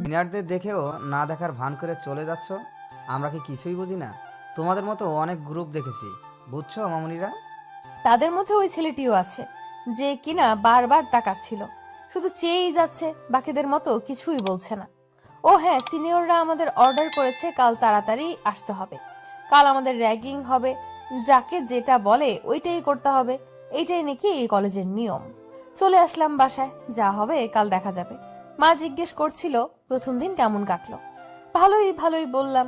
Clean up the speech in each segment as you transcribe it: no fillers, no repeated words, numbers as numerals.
সিনিয়রদের দেখেও না দেখার ভান করে চলে যাচ্ছ। আমরা কি কিছুই বুঝি না? তোমাদের মতো অনেক গ্রুপ দেখেছি, বুঝছো মামুনিরা? তাদের মধ্যে ওই ছেলেটিও আছে যে কিনা বারবার তাকাচ্ছিল, শুধু চেয়েই যাচ্ছে, বাকিদের মতো কিছুই বলছে না। ও হ্যাঁ, সিনিয়ররা আমাদের অর্ডার করেছে কাল তাড়াতাড়ি আসতে হবে। কাল আমাদের র্যাগিং হবে, যাকে যেটা বলে ওইটাই করতে হবে। এইটাই নাকি এই কলেজের নিয়ম। চলে আসলাম বাসায়, যা হবে কাল দেখা যাবে। মা জিজ্ঞেস করছিল প্রথম দিন কেমন কাটলো। ভালোই ভালোই বললাম।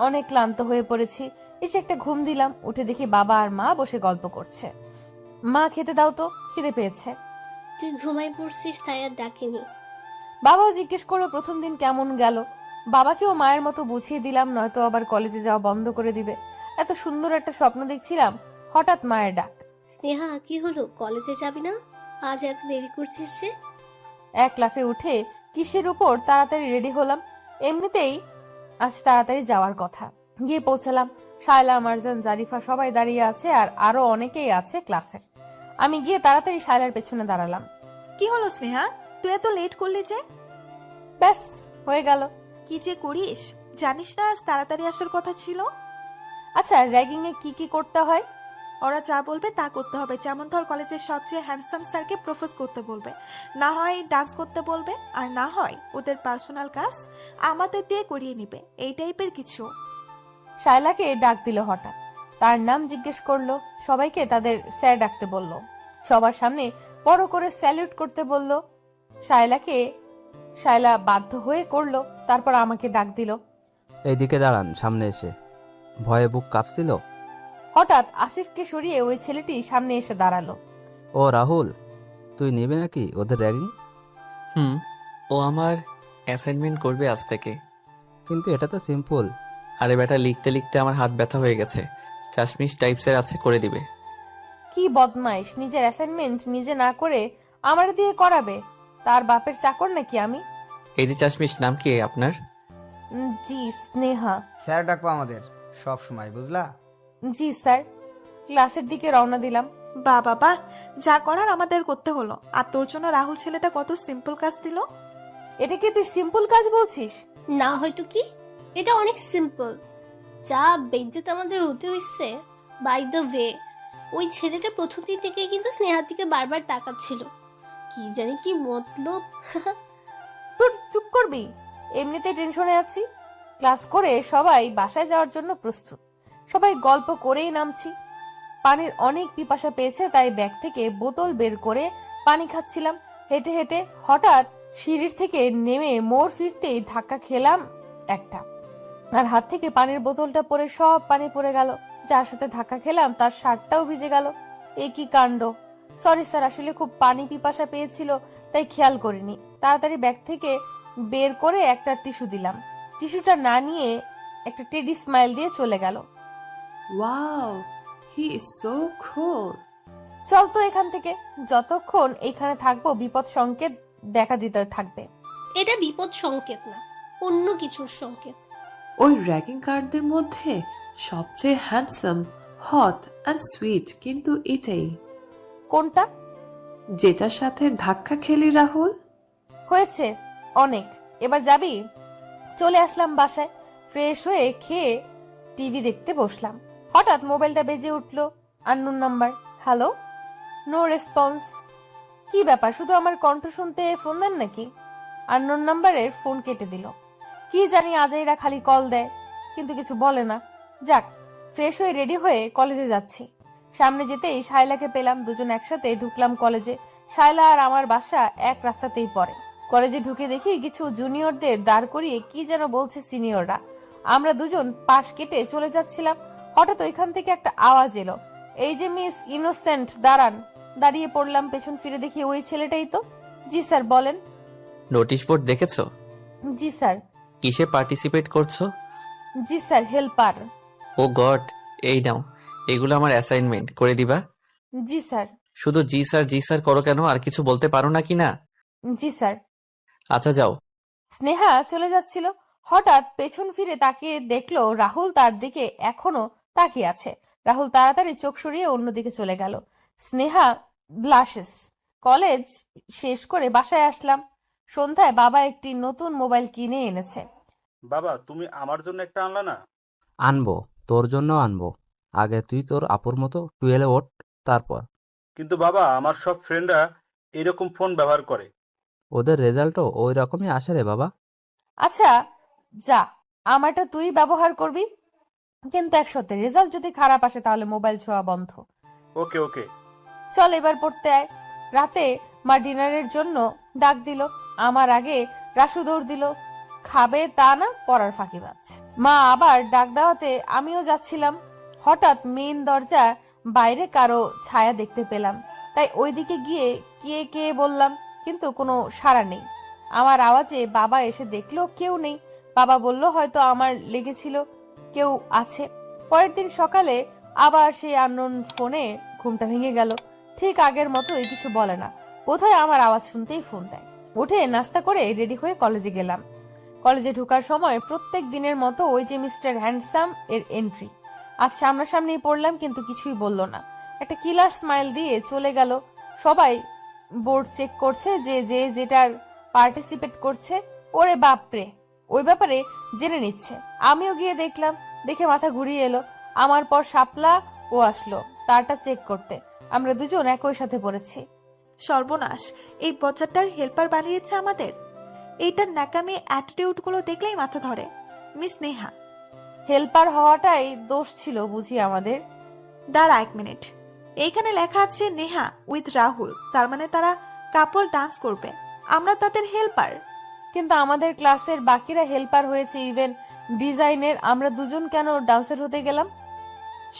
অনেক ক্লান্ত হয়ে পড়েছি, এসে একটা ঘুম দিলাম। উঠে দেখি বাবা আর মা বসে গল্প করছে। মা খেতে দাও তো, খিদে পেয়েছে। তুই ঘুমাই পড়ছিস তাই আর ডাকিনি। বাবাও জিজ্ঞেস করলো প্রথম দিন কেমন গেল। বাবাকেও মায়ের মতো বুঝিয়ে দিলাম, নয়তো আবার কলেজে যাওয়া বন্ধ করে দিবে। এত সুন্দর একটা স্বপ্ন দেখছিলাম, হঠাৎ মায়ের ডাক। স্নেহা, কি হলো, কলেজে যাবি না? আজ এত দেরি করছিস যে? এক লাফে উঠে কিসের উপর তাড়াতাড়ি রেডি হলাম। এমনিতেই আজ তাড়াতাড়ি যাওয়ার কথা। গিয়ে পৌঁছালাম, শায়লা, মারজান, জারিফা সবাই দাঁড়িয়ে আছে, আর আরো অনেকেই আছে ক্লাসের। আমি গিয়ে তাড়াতাড়ি শায়লার পেছনে দাঁড়ালাম। কি হলো স্নেহা, তুই এত লেট করলি যে? ব্যাস, হয়ে গেল। কি যে করিস, জানিস না আজ তাড়াতাড়ি আসার কথা ছিল? আচ্ছা, র্যাগিং এ কি কি করতে হয়? ওরা যা বলবে তা করতে হবে। যেমন ধর, কলেজের সবচেয়ে হ্যান্ডসাম স্যারকে প্রপোজ করতে বলবে, না হয় ডান্স করতে বলবে, আর না হয় ওদের পার্সোনাল কাজ আমাদের দিয়ে করিয়ে নিবে, এই টাইপের কিছু। শায়লাকে ডাক দিল হঠাৎ, তার নাম জিজ্ঞেস করলো, সবাইকে তাদের স্যার ডাকতে বলল, সবার সামনে বড় করে স্যালিউট করতে বলল। শায়লা বাধ্য হয়ে করলো, তারপর আমাকে ডাক দিল। এইদিকে দাঁড়ান, সামনে এসে। ভয়ে বুক কাঁপছিল। হঠাৎ আসিফকে সরিয়ে ওই ছেলেটি সামনে এসে দাঁড়ালো। ও রাহুল, তুই নিবি নাকি ওদের র্যাগিং? ও আমার অ্যাসাইনমেন্ট করবে আজ থেকে। কিন্তু এটা তো সিম্পল। আরে বেটা, লিখতে লিখতে আমার হাত ব্যথা হয়ে গেছে। চাশমিশ টাইপসের আছে, করে দিবে। কি বদমাইশ, নিজের অ্যাসাইনমেন্ট নিজে না করে আমার দিয়ে করাবে। তার বাপের চাকর নাকি আমি? এই যে চাশমিশ, নাম কি আপনার? জি, স্নেহা। স্যার ডাকবো আমাদের সব সময়, বুঝলা? জি স্যার। ক্লাসের দিকে রওনা দিলাম। বাবা, যা করার আমাদের করতে হলো। আর তোর জন্য রাহুল ছেলেটা কত সিম্পল কাজ দিল। এটা কি তুই সিম্পল কাজ বলছিস? না হয়তো কি, এটা অনেক সিম্পল। যা বেজ্জত আমাদের হতে হইছে। বাই দ্য ওয়ে, ওই ছেলেটা প্রথম দিন থেকে কিন্তু স্নেহার দিকে বারবার তাকাচ্ছিল। কি জানি কি মতলব। তোর চুপ করবি? এমনিতে টেনশনে আছি। ক্লাস করে সবাই বাসায় যাওয়ার জন্য প্রস্তুত। সবাই গল্প করেই নামছি। পানির অনেক পিপাসা পেয়েছে, তাই ব্যাগ থেকে বোতল বের করে পানি খাচ্ছিলাম। হেঁটে হেঁটে হঠাৎ সিঁড়ির থেকে নেমে মোড় ফিরতেই ধাক্কা খেলাম একটা, আর হাত থেকে পানির বোতলটা পড়ে সব পানি পড়ে গেল। যার সাথে ধাক্কা খেলাম তার শার্টটাও ভিজে গেল। এ কি কাণ্ড! সরি স্যার, আসলে খুব পানি পিপাসা পেয়েছিল, তাই খেয়াল করিনি। তাড়াতাড়ি ব্যাগ থেকে বের করে একটা টিস্যু দিলাম। টিস্যুটা না নিয়ে একটা টেডি স্মাইল দিয়ে চলে গেল। Wow, he is so cool. চল তো এখান থেকে, যতক্ষণ এখানে থাকবো বিপদ সংকেত দেখা দিতে থাকবে। এটা বিপদ সংকেত না, অন্য কিছুর সংকেত। ওই র্যাগিং কার্ডদের মধ্যে সবচেয়ে হ্যান্ডসাম, হট অ্যান্ড সুইট কিন্তু এটাই, কোনটা? যেটার সাথে ধাক্কা খেলি রাহুল। হয়েছে অনেক, এবার যাবি? চলে আসলাম বাসায়, ফ্রেশ হয়ে খেয়ে টিভি দেখতে বসলাম। হঠাৎ মোবাইলটা বেজে উঠলো। Unknown number. Hello. No response. কি ব্যাপার, শুধু আমার কণ্ঠ শুনতে ফোন দেন নাকি? আননোন নাম্বারের ফোন কেটে দিল। কি জানি আজাইরা খালি কল দেয়, কিন্তু কিছু বলে না। যাক, ফ্রেশ হয়ে রেডি হয়ে কলেজে যাচ্ছি। সামনে যেতেই শায়লাকে পেলাম, দুজন একসাথে ঢুকলাম কলেজে। শায়লা আর আমার বাসা এক রাস্তাতেই পড়ে। কলেজে ঢুকে দেখি কিছু জুনিয়রদের দাঁড় করিয়ে কি যেন বলছে সিনিয়ররা। আমরা দুজন পাশ কেটে চলে যাচ্ছিলাম। হঠাৎ ওইখান থেকে একটা আওয়াজ এলো, এই যে মিস ইনোসেন্ট, দাঁড়ান। দাঁড়িয়ে পড়লাম, পেছন ফিরে দেখি ওই ছেলেটাই তো। জি স্যার, বলেন। নোটিশ বোর্ড দেখেছো? জি স্যার। কিসে পার্টিসিপেট করছো? জি স্যার, হেল্পার। ও গড, এই নাও, এগুলো আমার অ্যাসাইনমেন্ট, করে দিবা? জি স্যার। শুধু জি স্যার করো কেন? আর কিছু বলতে পারো না কি না? জি স্যার। আচ্ছা যাও। স্নেহা চলে যাচ্ছিল, হঠাৎ পেছন ফিরে তাকিয়ে দেখলো রাহুল তার দিকে এখনো তাকিয়ে আছে। রাহুল তাড়াতাড়ি চোখ সরিয়ে অন্যদিকে চলে গেল। স্নেহা ব্লাশেস। কলেজ শেষ করে বাসায় আসলাম। সন্ধ্যায় বাবা একটি নতুন মোবাইল কিনে এনেছে। বাবা, তুমি আমার জন্য একটা আনলা না? আনবো, তোর জন্য আনবো। আগে তুই তোর আপুর মতো 12-এ ওঠ, তারপর। কিন্তু বাবা, আমার সব ফ্রেন্ডরা এরকম ফোন ব্যবহার করে। ওদের রেজাল্টও ওই রকমই আসে রে বাবা। আচ্ছা যা, আমারটা তুই ব্যবহার করবি, কিন্তু এক সত্যি রেজাল্ট যদি খারাপ আসে তাহলে মোবাইল ছোঁয়া বন্ধ। ওকে ওকে। চল এবার পড়তে আয়। রাতে মা ডিনারের জন্য ডাক দিল। আমার আগে রাসু দৌড় দিল, খাবে তা না, পড়ার ফাঁকিবাজ। মা আবার ডাক দেওয়াতে আমিও যাচ্ছিলাম। হঠাৎ মেইন দরজা বাইরে কারো ছায়া দেখতে পেলাম, তাই ওইদিকে গিয়ে কে কে বললাম, কিন্তু কোনো সাড়া নেই। আমার আওয়াজে বাবা এসে দেখলো কেউ নেই। বাবা বলল হয়তো আমার লেগেছিল, কেউ আছে। পরের দিন সকালে আবার সেই আননোন ফোনে ঘুমটা ভেঙে গেল। ঠিক আগের মতোই, কিছু বলে না, বোধহয় আমার আওয়াজ শুনতেই ফোন দেয়। উঠে নাস্তা করে রেডি হয়ে কলেজে গেলাম। কলেজে ঢোকার সময় প্রত্যেক দিনের মতো ওই যে মিস্টার হ্যান্ডসাম এর এন্ট্রি। আজ সামনাসামনি পড়লাম, কিন্তু কিছুই বলল না, একটা কিলার স্মাইল দিয়ে চলে গেল। সবাই বোর্ড চেক করছে, যে যে যেটার পার্টিসিপেট করছে। ওরে বাপরে, ওই ব্যাপারে জেনে নিচ্ছে। আমিও গিয়ে দেখলাম, দেখে মাথা ঘুরিয়ে এলো। আমার পর শাপলা ও আসলো তারটা চেক করতে। আমরা দুজন একই সাথে পড়েছি। সর্বনাশ, এই বজ্জারটার হেল্পার বানিয়েছে আমাদের। এইটার ন্যাকামি অ্যাটিটিউডগুলো দেখলেই মাথা ধরে। মিস নেহা, হেল্পার হওয়াটাই দোষ ছিল বুঝি আমাদের। দাঁড়া 1 মিনিট। এইখানে লেখা আছে নেহা উইথ রাহুল, তার মানে তারা কাপল ডান্স করবে, আমরা তাদের হেল্পার। কিন্তু আমাদের ক্লাসের বাকিরা হেল্পার হয়েছে, ইভেন ডিজাইনের। আমরা দুজন কেন ডান্সার হতে গেলাম?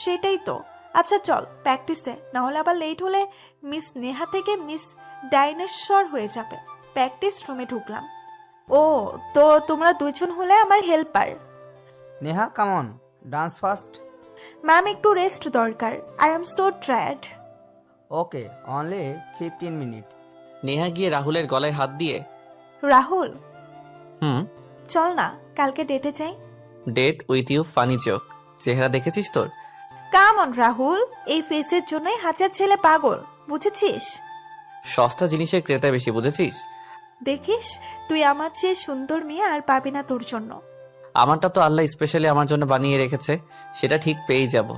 সেটাই তো। আচ্ছা চল প্র্যাকটিসে, না হলে আবার লেট হলে মিস নেহা থেকে মিস ডাইনোসর হয়ে যাবে। প্র্যাকটিস রুমে ঢুকলাম। ও, তো তোমরা দুজন হলে আমার helper. Neha come on, dance first. Ma'am একটু রেস্ট দরকার, I am so tired. Okay, only 15 minutes. Neha গিয়ে রাহুলের গলায় হাত দিয়ে, রাহুল হুম, চল না কালকে ডেটে যাই। Date with you funny joke. চেহারা দেখেছিস তোর? কাম অন রাহুল, এই ফেসের জন্যই হাজার ছেলে পাগল, বুঝেছিস? সস্তা জিনিসের ক্রেতা বেশি, বুঝেছিস? দেখিস, তুই আমার চেয়ে সুন্দর মেয়ে আর পাবি না তোর জন্য। আমারটা তো আল্লাহ স্পেশালি আমার জন্য বানিয়ে রেখেছে, সেটা ঠিক পেয়েই যাব।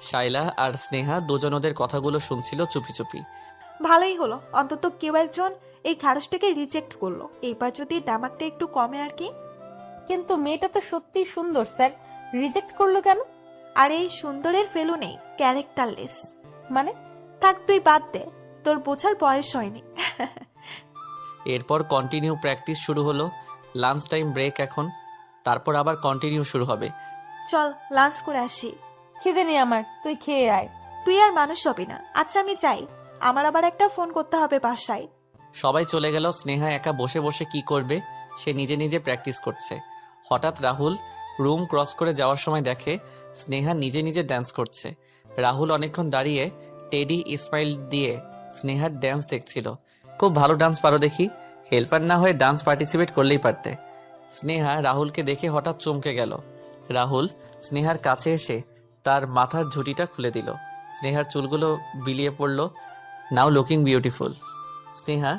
শাইলা আর স্নেহা দুজন ওদের কথাগুলো শুনছিল চুপি চুপি। ভালোই হলো, অন্তত কেউ একজন এই খারসটাকে রিজেক্ট করলো। এবার যদি দামাকটা একটু কমে আর কি। কিন্তু মেয়েটা তো সত্যি সুন্দর স্যার, রিজেক্ট করলো কেন? আর এই সুন্দরের ফেলু নেই, ক্যারেক্টারলেস। মানে? থাক তুই বাদ দে, তোর বোঝার বয়স হয়নি। এরপর কন্টিনিউ প্র্যাকটিস শুরু হলো। লাঞ্চ টাইম ব্রেক এখন, তারপর আবার কন্টিনিউ শুরু হবে। চল লাঞ্চ করে আসি। খিদে নেই আমার, তুই খেয়ে আয়। তুই আর মানুষ হবি না। আচ্ছা আমি যাই, আমার আবার একটা ফোন করতে হবে বাসায়। সবাই চলে গেল। স্নেহা একা বসে বসে কি করবে, সে নিজে নিজে প্র্যাকটিস করছে। হঠাৎ রাহুল রুম ক্রস করে যাওয়ার সময় দেখে স্নেহা নিজে নিজে ড্যান্স করছে। রাহুল অনেকক্ষণ দাঁড়িয়ে টেডি ইসমাইল দিয়ে স্নেহার ড্যান্স দেখছিল। খুব ভালো ডান্স পারো দেখি, হেল্পার না হয়ে ডান্স পার্টিসিপেট করলেই পারতে। স্নেহা রাহুলকে দেখে হঠাৎ চমকে গেল। রাহুল স্নেহার কাছে এসে তার মাথার ঝুঁটিটা খুলে দিল। স্নেহার চুলগুলো বিলিয়ে পড়ল। নাও লুকিং বিউটিফুল। স্নেহা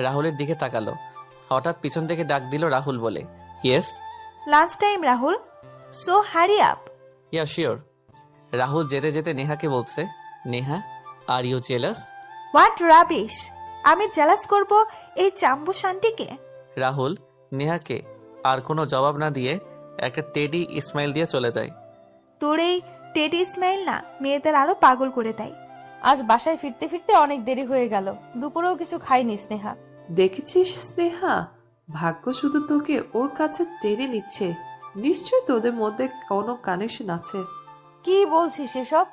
রাহুলের দিকে তাকালো। হঠাৎ পিছন থেকে ডাক দিল রাহুল বলে, yes. Lunch time Rahul, so hurry up. Yeah sure. Rahul যেতে যেতে নেহাকে বলছে, Neha are you jealous? What rubbish, আমি জেলাস করব এই চাম্বু শান্তিকে? রাহুল নেহাকে আর কোনো জবাব না দিয়ে একটা টেডি ইসমাইল দিয়ে চলে যায়। তোর এই টেডি ইসমাইল না মেয়েদের আরো পাগল করে দেয়। আজ বাসায় ফিরতে ফিরতে অনেক দেরি হয়ে গেল, দুপুরেও কিছু খাইনি স্নেহা। দেখেছিস স্নেহা, ভাগ্য শুধু তোকে ওর কাছে টেনে নিচ্ছে। নিশ্চয়ই তোদের মধ্যে কোনো কানেকশন আছে। কি বলছিস এসব?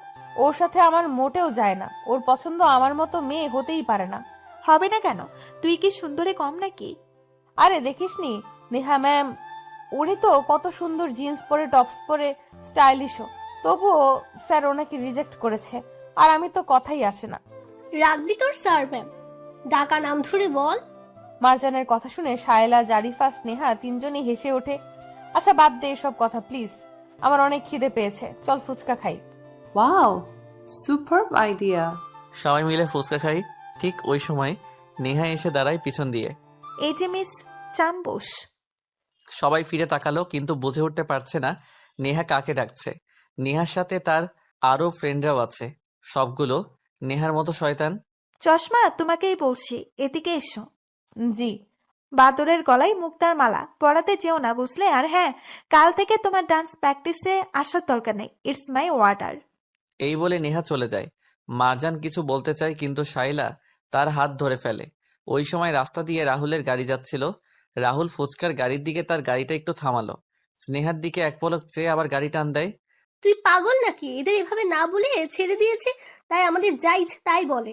ওর সাথে আমার মোটেও যায় না। ওর পছন্দ আমার মতো মেয়ে হতেই পারে না। হবে না কেন? তুই কি সুন্দরে কম নাকি? আরে দেখিসনি নেহা ম্যাম, উনি তো কত সুন্দর জিন্স পরে টপস পরে স্টাইলিশও, তবুও স্যার ওনাকে রিজেক্ট করেছে। আর আমি তো কথাই আসে না। রাখবি তোর স্যার ম্যাম, ডাকা নাম ধরে বল। মারজানের কথা শুনে শায়লা, জারিফা, স্নেহা তিনজনই হেসে ওঠে। আচ্ছা বাদ দে এসব কথা প্লিজ, আমার অনেক খিদে পেয়েছে, চল ফুচকা খাই। Wow, superb idea. সবাই মিলে ফুচকা খাই। ঠিক ওই সময় নেহা এসে দাঁড়ায় পিছন দিয়ে। এই যে মিস চাম্বুস। সবাই ফিরে তাকালো কিন্তু বুঝে উঠতে পারছে না নেহা কাকে ডাকছে। নেহার সাথে তার আরো ফ্রেন্ডরাও আছে, সবগুলো নেহার মতো শয়তান। চশমা, তোমাকেই বলছি, এদিকে এসো। জি। বাদরের গলায় মুক্তার মালা পরাতে যেও না, বুঝলে? আর হ্যাঁ, কাল থেকে তোমার ডান্স প্র্যাকটিসে আসার দরকার নেই। It's my order. এই বলে নেহা চলে যায়। মারজান কিছু বলতে চায় কিন্তু শাইলা তার হাত ধরে ফেলে। ওই সময় রাস্তা দিয়ে রাহুলের গাড়ি যাচ্ছিল। রাহুল ফুচকার গাড়ির দিকে তার গাড়িটা একটু থামালো, স্নেহার দিকে এক পলক চেয়ে আবার গাড়ি টান দেয়। তুই পাগল নাকি? এদের এভাবে না বলে ছেড়ে দিয়েছে, তাই আমাদের যা ইচ্ছে তাই বলে।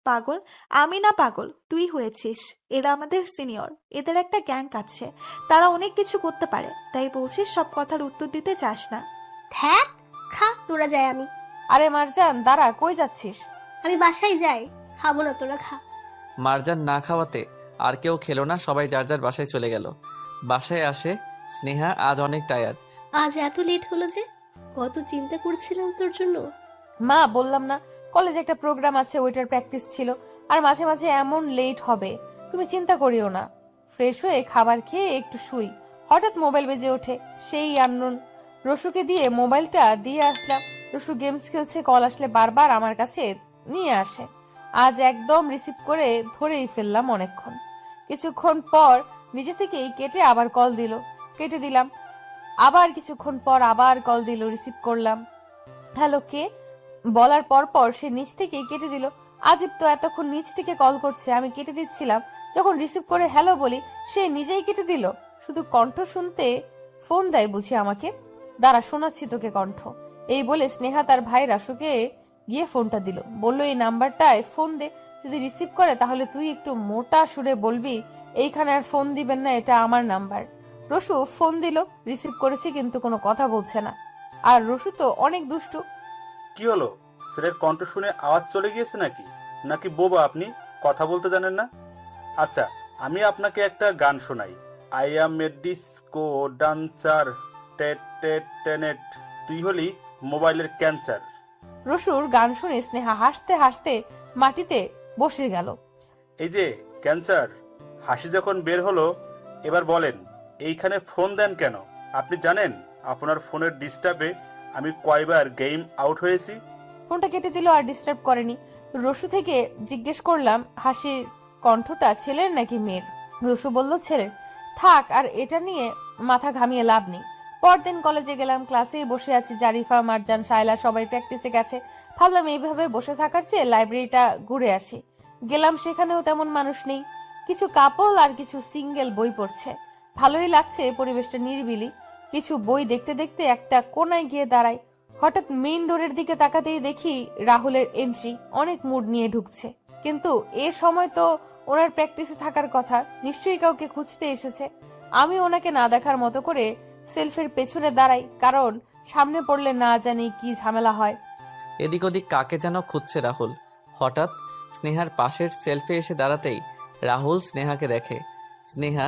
পাগল? আমি না পাগল, তুই হয়েছিস। এরা আমাদের সিনিয়র, এদের একটা গ্যাং আছে, তারা অনেক কিছু করতে পারে, তাই বলছিস সব কথার উত্তর দিতে চাস না। ধ্যাত, খা তোরা, যায় আমি। আরে মারজান দাঁড়া, কই যাচ্ছিস? আমি বাসায় যাই, খাবো না, তোরা খা। মারজান না খাওয়াতে আর কেউ খেলো না, সবাই যার যার বাসায় চলে গেল। বাসায় আসে স্নেহা আজ অনেক টায়ার্ড। আজ এত লেট হলো যে? কত চিন্তা করছিলাম তোর জন্য। মা, বললাম না কলেজে একটা প্রোগ্রাম আছে, ওইটার প্র্যাকটিস ছিল, আর মাঝে মাঝে এমন লেট হবে, তুমি চিন্তা করিও না। ফ্রেশ হয়ে খাবার খেয়ে একটু শুই, হঠাৎ মোবাইল বেজে ওঠে। সেই আননোন। রসুকে দিয়ে মোবাইলটা দিয়ে আসলাম। রসু গেমস খেলছে, কল আসলে বারবার আমার কাছে নিয়ে আসে। আজ একদম রিসিভ করে ধরেই ফেললাম অনেকক্ষণ। কিছুক্ষণ পর নিজে থেকেই কেটে আবার কল দিল, কেটে দিলাম। আবার কিছুক্ষণ পর আবার কল দিল, রিসিভ করলাম। হ্যালো, কে বলার পর পর সে নিচ থেকেই কেটে দিল। আজিব তো, এতক্ষণ নিচ থেকে কল করছে, আমি কেটে দিচ্ছিলাম, যখন রিসিভ করে হ্যালো বলি সে নিজেই কেটে দিল। শুধু কণ্ঠ শুনতে ফোন দেয় বুঝি আমাকে? দাঁড়া, শোনাচ্ছি তোকে কণ্ঠ। এই বলে স্নেহা তার ভাই রাসুকে গিয়ে ফোনটা দিল, বলল এই নাম্বারটায় ফোন দে, যদি রিসিভ করে তাহলে তুই একটু মোটা সুরে বলবি এইখানে আর ফোন দিবেন না, এটা আমার নাম্বার। রসু ফোন দিল, রিসিভ করেছে কিন্তু কোনো কথা বলছে না। আর রসু তো অনেক দুষ্টু। কি হলো? ছেলের কণ্ঠ শুনে আওয়াজ চলে গিয়েছে নাকি? নাকি বোবা আপনি, কথা বলতে জানেন না? আচ্ছা, আমি আপনাকে একটা গান শোনাই। I am A disco dancer, TET TET Tenet, তুই হলি মোবাইলের ক্যান্সার। রসুর গান শুনে স্নেহা হাসতে হাসতে মাটিতে বসে গেল। এই যে ক্যান্সার, হাসি যখন বের হলো, এবার বলেন এইখানে ফোন দেন কেন? আপনি জানেন আপনার ফোনের ডিস্টার্বে আমি কয়বার গেম আউট হয়েছি? ফোনটা কেটে দিল, আর ডিস্টার্ব করেনি। রসু থেকে জিজ্ঞেস করলাম হাসির কণ্ঠটা ছেলের নাকি মেয়ের? রসু বলল ছেলের। থাক, আর এটা নিয়ে মাথা ঘামিয়ে লাভ নেই। পরদিন কলেজে গেলাম, ক্লাসে বসে আছি, জারিফা, মারজান, শায়লা সবাই প্র্যাকটিসে গেছে। ভাবলাম এইভাবে বসে থাকার চেয়ে লাইব্রেরিটা ঘুরে আসি। গেলাম, সেখানেও তেমন মানুষ নেই, কিছু কাপল আর কিছু সিঙ্গেল বই পড়ছে। ভালোই লাগছে, পরিবেশটা নিরিবিলি। কিছু বই দেখতে দেখতে একটা কোনায় গিয়ে দাঁড়াই। হঠাৎ মেইন ডোরের দিকে তাকাতেই দেখি রাহুলের এন্ট্রি, অনেক মুড নিয়ে ঢুকছে। কিন্তু এ সময় তো ওনার প্র্যাকটিসে থাকার কথা, নিশ্চয়ই কাউকে খুঁজতে এসেছে। আমি ওনাকে না দেখার মতো করে সেলফের পেছনে দাঁড়াই, কারণ সামনে পড়লে না জানি কি ঝামেলা হয়। এদিক ওদিক কাকে যেন খুঁজছে রাহুল। হঠাৎ স্নেহার পাশের সেলফে এসে দাঁড়াতেই রাহুল স্নেহাকে দেখে। স্নেহা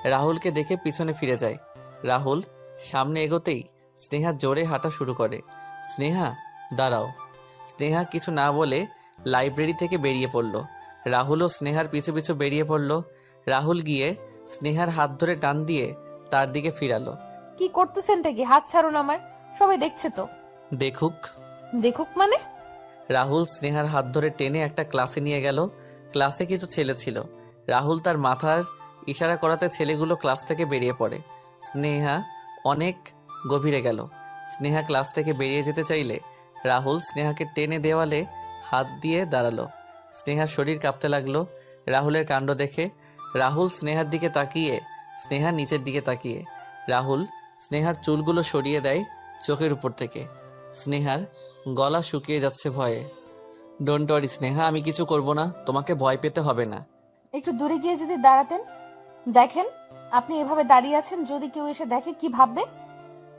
রাহুলকে দেখে পিছনে ফিরে যায়। রাহুল সামনে এগোতেই স্নেহা জোরে হাঁটা শুরু করে। স্নেহা, দাঁড়াও। স্নেহা কিছু না বলে লাইব্রেরি থেকে বেরিয়ে পড়ল। রাহুলও স্নেহার পিছু পিছু বেরিয়ে পড়ল। রাহুল গিয়ে স্নেহার হাত ধরে টান দিয়ে তার দিকে ফিরালো। কি করতেছেনটা কি? হাত ছাড়ুন আমার, সবাই দেখছে তো। দেখুক। দেখুক মানে? রাহুল স্নেহার হাত ধরে টেনে একটা ক্লাসে নিয়ে গেল। ক্লাসে কিছু ছেলে ছিল। রাহুল তার মাথার ইশারা করাতে ছেলেগুলো ক্লাস থেকে বেরিয়ে পড়ে। স্নেহা অনেক গভীরে গেল। স্নেহা ক্লাস থেকে বেরিয়ে যেতে চাইলে রাহুল স্নেহাকে টেনে দেওয়ালে হাত দিয়ে দাঁড়ালো। স্নেহার শরীর কাঁপতে লাগলো রাহুলের কাণ্ড দেখে। রাহুল স্নেহার দিকে তাকিয়ে, স্নেহা নিচের দিকে তাকিয়ে। রাহুল স্নেহার চুলগুলো সরিয়ে দেয় চোখের উপর থেকে। স্নেহার গলা শুকিয়ে যাচ্ছে ভয়ে। ডোন্ট ওয়ারি স্নেহা, আমি কিছু করব না, তোমাকে ভয় পেতে হবে না। একটু দূরে গিয়ে যদি দাঁড়াতেন। দেখেন আপনি এভাবে দাঁড়িয়ে আছেন, যদি কেউ এসে দেখে কি ভাববে?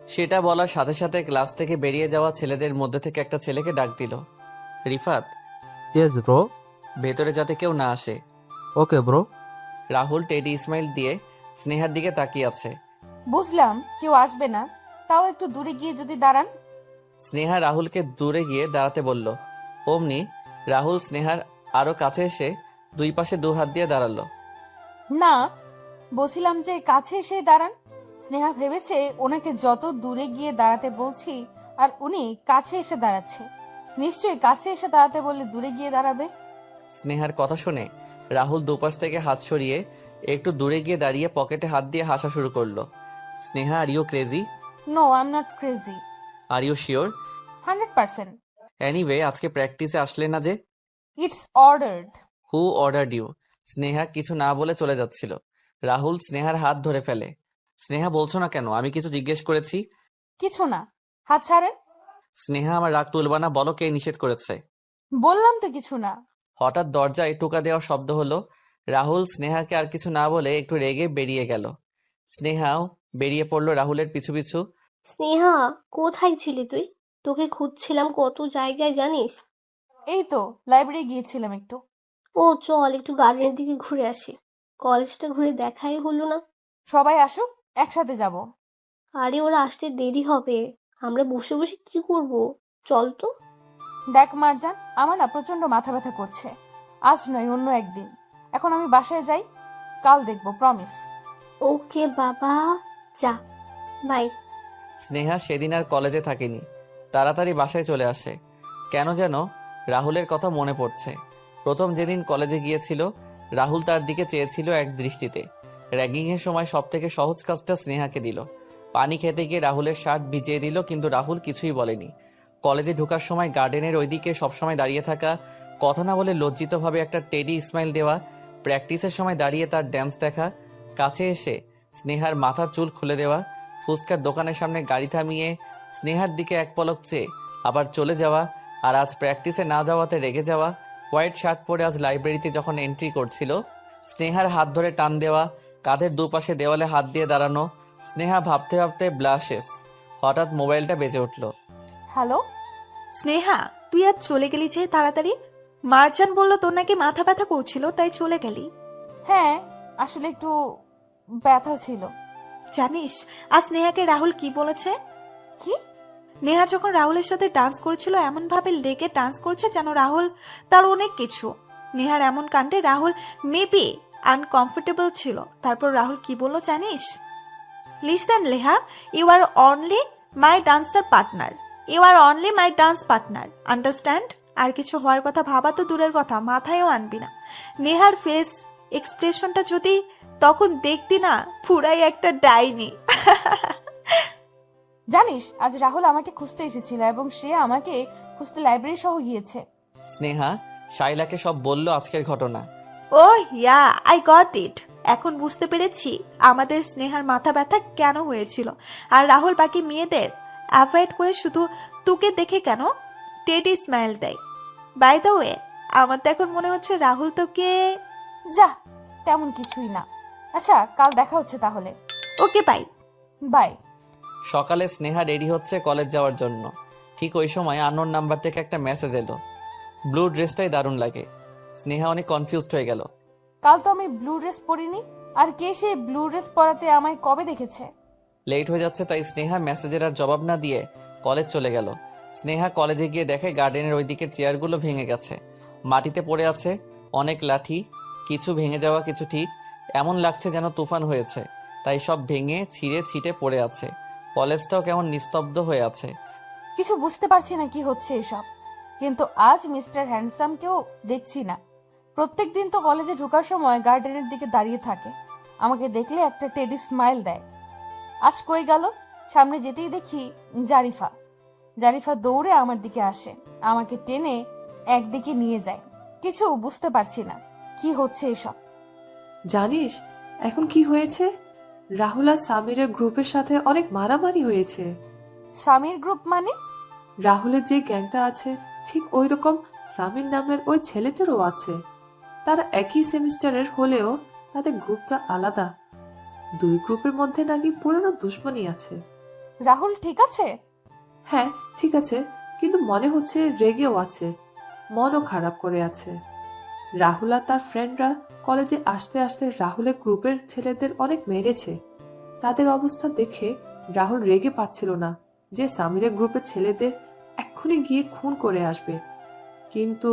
সেটা বলার সাথে সাথে ক্লাস থেকে বেরিয়ে যাওয়া ছেলেদের মধ্যে থেকে একটা ছেলেকে ডাক দিল। Rifat, yes bro. ভেতরে যাতে কেউ না আসে। Okay bro. Rahul teddy smile দিয়ে স্নেহার দিকে তাকিয়ে আছে। বুঝলাম কেউ আসবে না, তাও একটু দূরে গিয়ে যদি দাঁড়ান। স্নেহা রাহুলকে দূরে গিয়ে দাঁড়াতে বলল। অমনি রাহুল স্নেহার আরো কাছে এসে দুই পাশে দু হাত দিয়ে দাঁড়ালো। না, বলছিলাম যে কাছে এসে দাঁড়ান। স্নেহা ভেবেছে ওনাকে যত দূরে গিয়ে দাঁড়াতে বলছি আর উনি কাছে এসে দাঁড়াচ্ছে। নিশ্চয়ই কাছে এসে দাঁড়াতে বললে দূরে গিয়ে দাঁড়াবে। স্নেহার কথা শুনে রাহুল দুপাশ থেকে হাত সরিয়ে একটু দূরে গিয়ে দাঁড়িয়ে পকেটে হাত দিয়ে হাসা শুরু করলো। Sneha, are you crazy? No, I am not crazy. Are you sure? 100%। Anyway, আজকে প্র্যাকটিসে আসলে না যে? It's ordered. Who ordered you? Sneha কিছু না বলে চলে যাচ্ছিল। রাহুল স্নেহার হাত ধরে ফেলে। স্নেহা, বলছো না কেন? আমি কিছু জিজ্ঞেস করেছি। কিছু না, হাত ছাড়েন। স্নেহা, আমার রাগ তুলবা না, বলো কে নিষেধ করেছে? বললাম তো কিছু না। হঠাৎ দরজায় টোকা দেওয়ার শব্দ হলো। রাহুল স্নেহাকে আর কিছু না বলে একটু রেগে বেরিয়ে গেল। স্নেহাও বেরিয়ে পড়লো রাহুলের পিছু পিছু। স্নেহা, কোথায় ছিলি তুই? তোকে খুঁজছিলাম কত জায়গায় জানিস। এই তো লাইব্রেরি গিয়েছিলাম একটু। ও চল একটু গার্ডেনের দিকে ঘুরে আসি। কলেজটা ঘুরে দেখাই হলো না। সবাই আসুক, একসাথে যাব। আরে ওরা আসতে দেরি হবে, আমরা বসে বসে কি করব? চল তো। দেখ মারজান, আমার না প্রচন্ড মাথা ব্যথা করছে। আজ নয়, অন্য একদিন। এখন আমি বাসায় যাই, কাল দেখবো, প্রমিস। ওকে বাবা, যা, বাই। স্নেহা সেদিন আর কলেজে থাকেনি, তাড়াতাড়ি বাসায় চলে আসে। কেন যেন রাহুলের কথা মনে পড়ছে। প্রথম যেদিন কলেজে গিয়েছিল, রাহুল তার দিকে চেয়েছিল এক দৃষ্টিতে। র্যাগিংয়ের সময় সব থেকে সহজ কাজটা স্নেহাকে দিল। পানি খেতে গিয়ে রাহুলের শার্ট ভিজিয়ে দিল, কিন্তু রাহুল কিছুই বলেনি। কলেজে ঢোকার সময় গার্ডেনের ওইদিকে সবসময় দাঁড়িয়ে থাকা, কথা না বলে লজ্জিতভাবে একটা টেডি স্মাইল দেওয়া, প্র্যাকটিসের সময় দাঁড়িয়ে তার ড্যান্স দেখা, কাছে এসে স্নেহার মাথার চুল খুলে দেওয়া, ফুচকার দোকানের সামনে গাড়ি থামিয়ে স্নেহার দিকে এক পলক চেয়ে আবার চলে যাওয়া, আর আজ প্র্যাকটিসে না যাওয়াতে রেগে যাওয়া। হোয়াইট শার্ট পরে আজ লাইব্রেরিতে যখন এন্ট্রি করছিল, স্নেহার হাত ধরে টান দেওয়া, কাঁধের দুপাশে দেওয়ালে হাত দিয়ে দাঁড়ানো। স্নেহা ভাবতে ভাবতে ব্লাশেস। হঠাৎ মোবাইলটা বেজে উঠল। হ্যালো। স্নেহা, তুই আজ চলে গেলি যে তাড়াতাড়ি? মার্জান বলল তোর নাকি মাথা ব্যথা করছিল, তাই চলে গেলি। হ্যাঁ, আসলে একটু ব্যথা ছিল। জানিস আজ নেহাকে রাহুল কি বলেছে? কি? নেহা যখন রাহুলের সাথে ডান্স করেছিল এমন ভাবে লেগে ডান্স করছে যেন রাহুল তার অনেক কিছু। নেহার এমন কাণ্ডে রাহুল মেবি আনকমফোর্টেবল ছিল। তারপর রাহুল কি বললো জানিস? Listen Leha, you are only my dancer partner, you are only my dance partner, understand? আর কিছু হওয়ার কথা ভাবা তো দূরের কথা, মাথায়ও আনবি না। নেহার ফেস এক্সপ্রেশনটা যদি তখন দেখতি না, পুরাই একটা ডাইনি। জানিস আজ রাহুল আমাকে খুঁজতে এসেছিল এবং সে আমাকে খুঁজতে লাইব্রেরি সহ গিয়েছে। স্নেহা শাইলাকে সব বলল আজকের ঘটনা। ও ইয়া, আই গট ইট। এখন বুঝতে পেরেছি আমাদের স্নেহার মাথা ব্যথা কেন হয়েছিল। আর রাহুল বাকি মেয়েদের অ্যাভয়েড করে শুধু তোকে দেখে কেন টেডি স্মাইল দেয়। বাই দ্য ওয়ে, আমার তো এখন মনে হচ্ছে রাহুল তোকে। যা, তেমন কিছুই না। আচ্ছা, কাল দেখা হচ্ছে তাহলে। Okay bye. বাই। সকালে স্নেহা রেডি হচ্ছে কলেজ যাওয়ার জন্য। ঠিক ওই সময় আননোন নাম্বার থেকে একটা মেসেজ এলো। ব্লু ড্রেসটাই দারুণ লাগে। স্নেহা অনেক কনফিউজড হয়ে গেল। কাল তো আমি ব্লু ড্রেস পরিনি, আর কে সে ব্লু ড্রেস পরাতে আমায় কবে দেখেছে? লেট হয়ে যাচ্ছে, তাই স্নেহা মেসেজের আর জবাব না দিয়ে কলেজ চলে গেল। স্নেহা কলেজে গিয়ে দেখে গার্ডেনের ওই দিকের চেয়ারগুলো ভেঙে গেছে, মাটিতে পড়ে আছে অনেক লাঠি, কিছু ভেঙে যাওয়া, কিছু ঠিক। এমন লাগছে যেন তুফান হয়েছে, তাই সব ভেঙে ছিঁড়ে ছিটে পড়ে আছে। কলেজটাও কেমন নিস্তব্ধ হয়ে আছে। কিছু বুঝতে পারছি না কি হচ্ছে এসব। কিন্তু আজ মিস্টার হ্যান্ডসামকেও দেখছি না। প্রত্যেকদিন তো কলেজে ঢোকার সময় গার্ডেনের দিকে দাঁড়িয়ে থাকে, আমাকে দেখলে একটা টেডি স্মাইল দেয়। আজ কই গেল? সামনে যেতেই দেখি জারিফা। জারিফা দৌড়ে আমার দিকে আসে, আমাকে টেনে একদিকে নিয়ে যায়। কিছু বুঝতে পারছি না কি হচ্ছে এসব। জানিস এখন কি হয়েছে? রাহুল আর সামিরের গ্রুপের সাথে অনেক মারামারি হয়েছে। সামির গ্রুপ মানে? রাহুলের যে গ্যাংটা আছে ঠিক ওই রকম সামির নামের ওই ছেলেটারও আছে। তারা একই সেমিস্টারের হলেও তাদের গ্রুপটা আলাদা। দুই গ্রুপের মধ্যে নাকি পুরনো দুশ্মনী আছে। রাহুল ঠিক আছে? হ্যাঁ ঠিক আছে, কিন্তু মনে হচ্ছে রেগেও আছে, মনও খারাপ করে আছে। রাহুল আর তার ফ্রেন্ডরা কলেজে আসতে আসতে রাহুলের গ্রুপের ছেলেদের অনেক মেরেছে। তাদের অবস্থা দেখে রাহুল রেগে পাচ্ছিল না যে সামিরের গ্রুপের ছেলেদের এক্ষুনি গিয়ে খুন করে আসবে, কিন্তু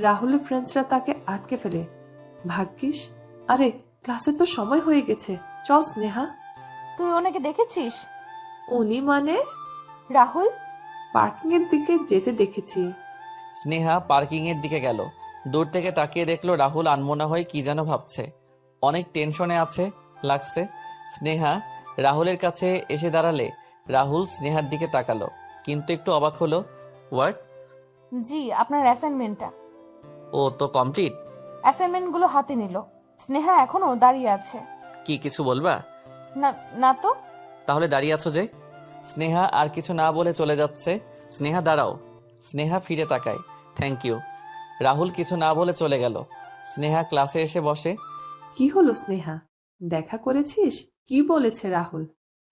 রাহুলের ফ্রেন্ডসরা তাকে আটকে ফেলে। ভাগ্যিস, আরে ক্লাসের তো সময় হয়ে গেছে, চল স্নেহা। তুই ওনাকে দেখেছিস? উনি মানে? রাহুল। পার্কিং এর দিকে যেতে দেখেছি। স্নেহা পার্কিং এর দিকে গেল। দূর থেকে তাকিয়ে দেখলো রাহুল আনমনা হয়ে কি যেন ভাবছে। অনেক টেনশনে আছে লাগছে। স্নেহা রাহুলের কাছে এসে দাঁড়ালে রাহুল স্নেহার দিকে তাকালো, কিন্তু একটু অবাক হলো। হোয়াট? জি, আপনার অ্যাসাইনমেন্টটা। ও তো কমপ্লিট? অ্যাসাইনমেন্টগুলো হাতে নিল। স্নেহা এখনো দাঁড়িয়ে আছে। কি কিছু বলবা? না, না তো। তাহলে দাঁড়িয়ে আছো যে? স্নেহা আর কিছু না বলে চলে যাচ্ছে। স্নেহা দাঁড়াও। স্নেহা ফিরে তাকায়। Thank you. রাহুল কিছু না বলে চলে গেল। স্নেহা ক্লাসে এসে বসে। কি হলো স্নেহা, দেখা করেছিস? কি বলেছে রাহুল?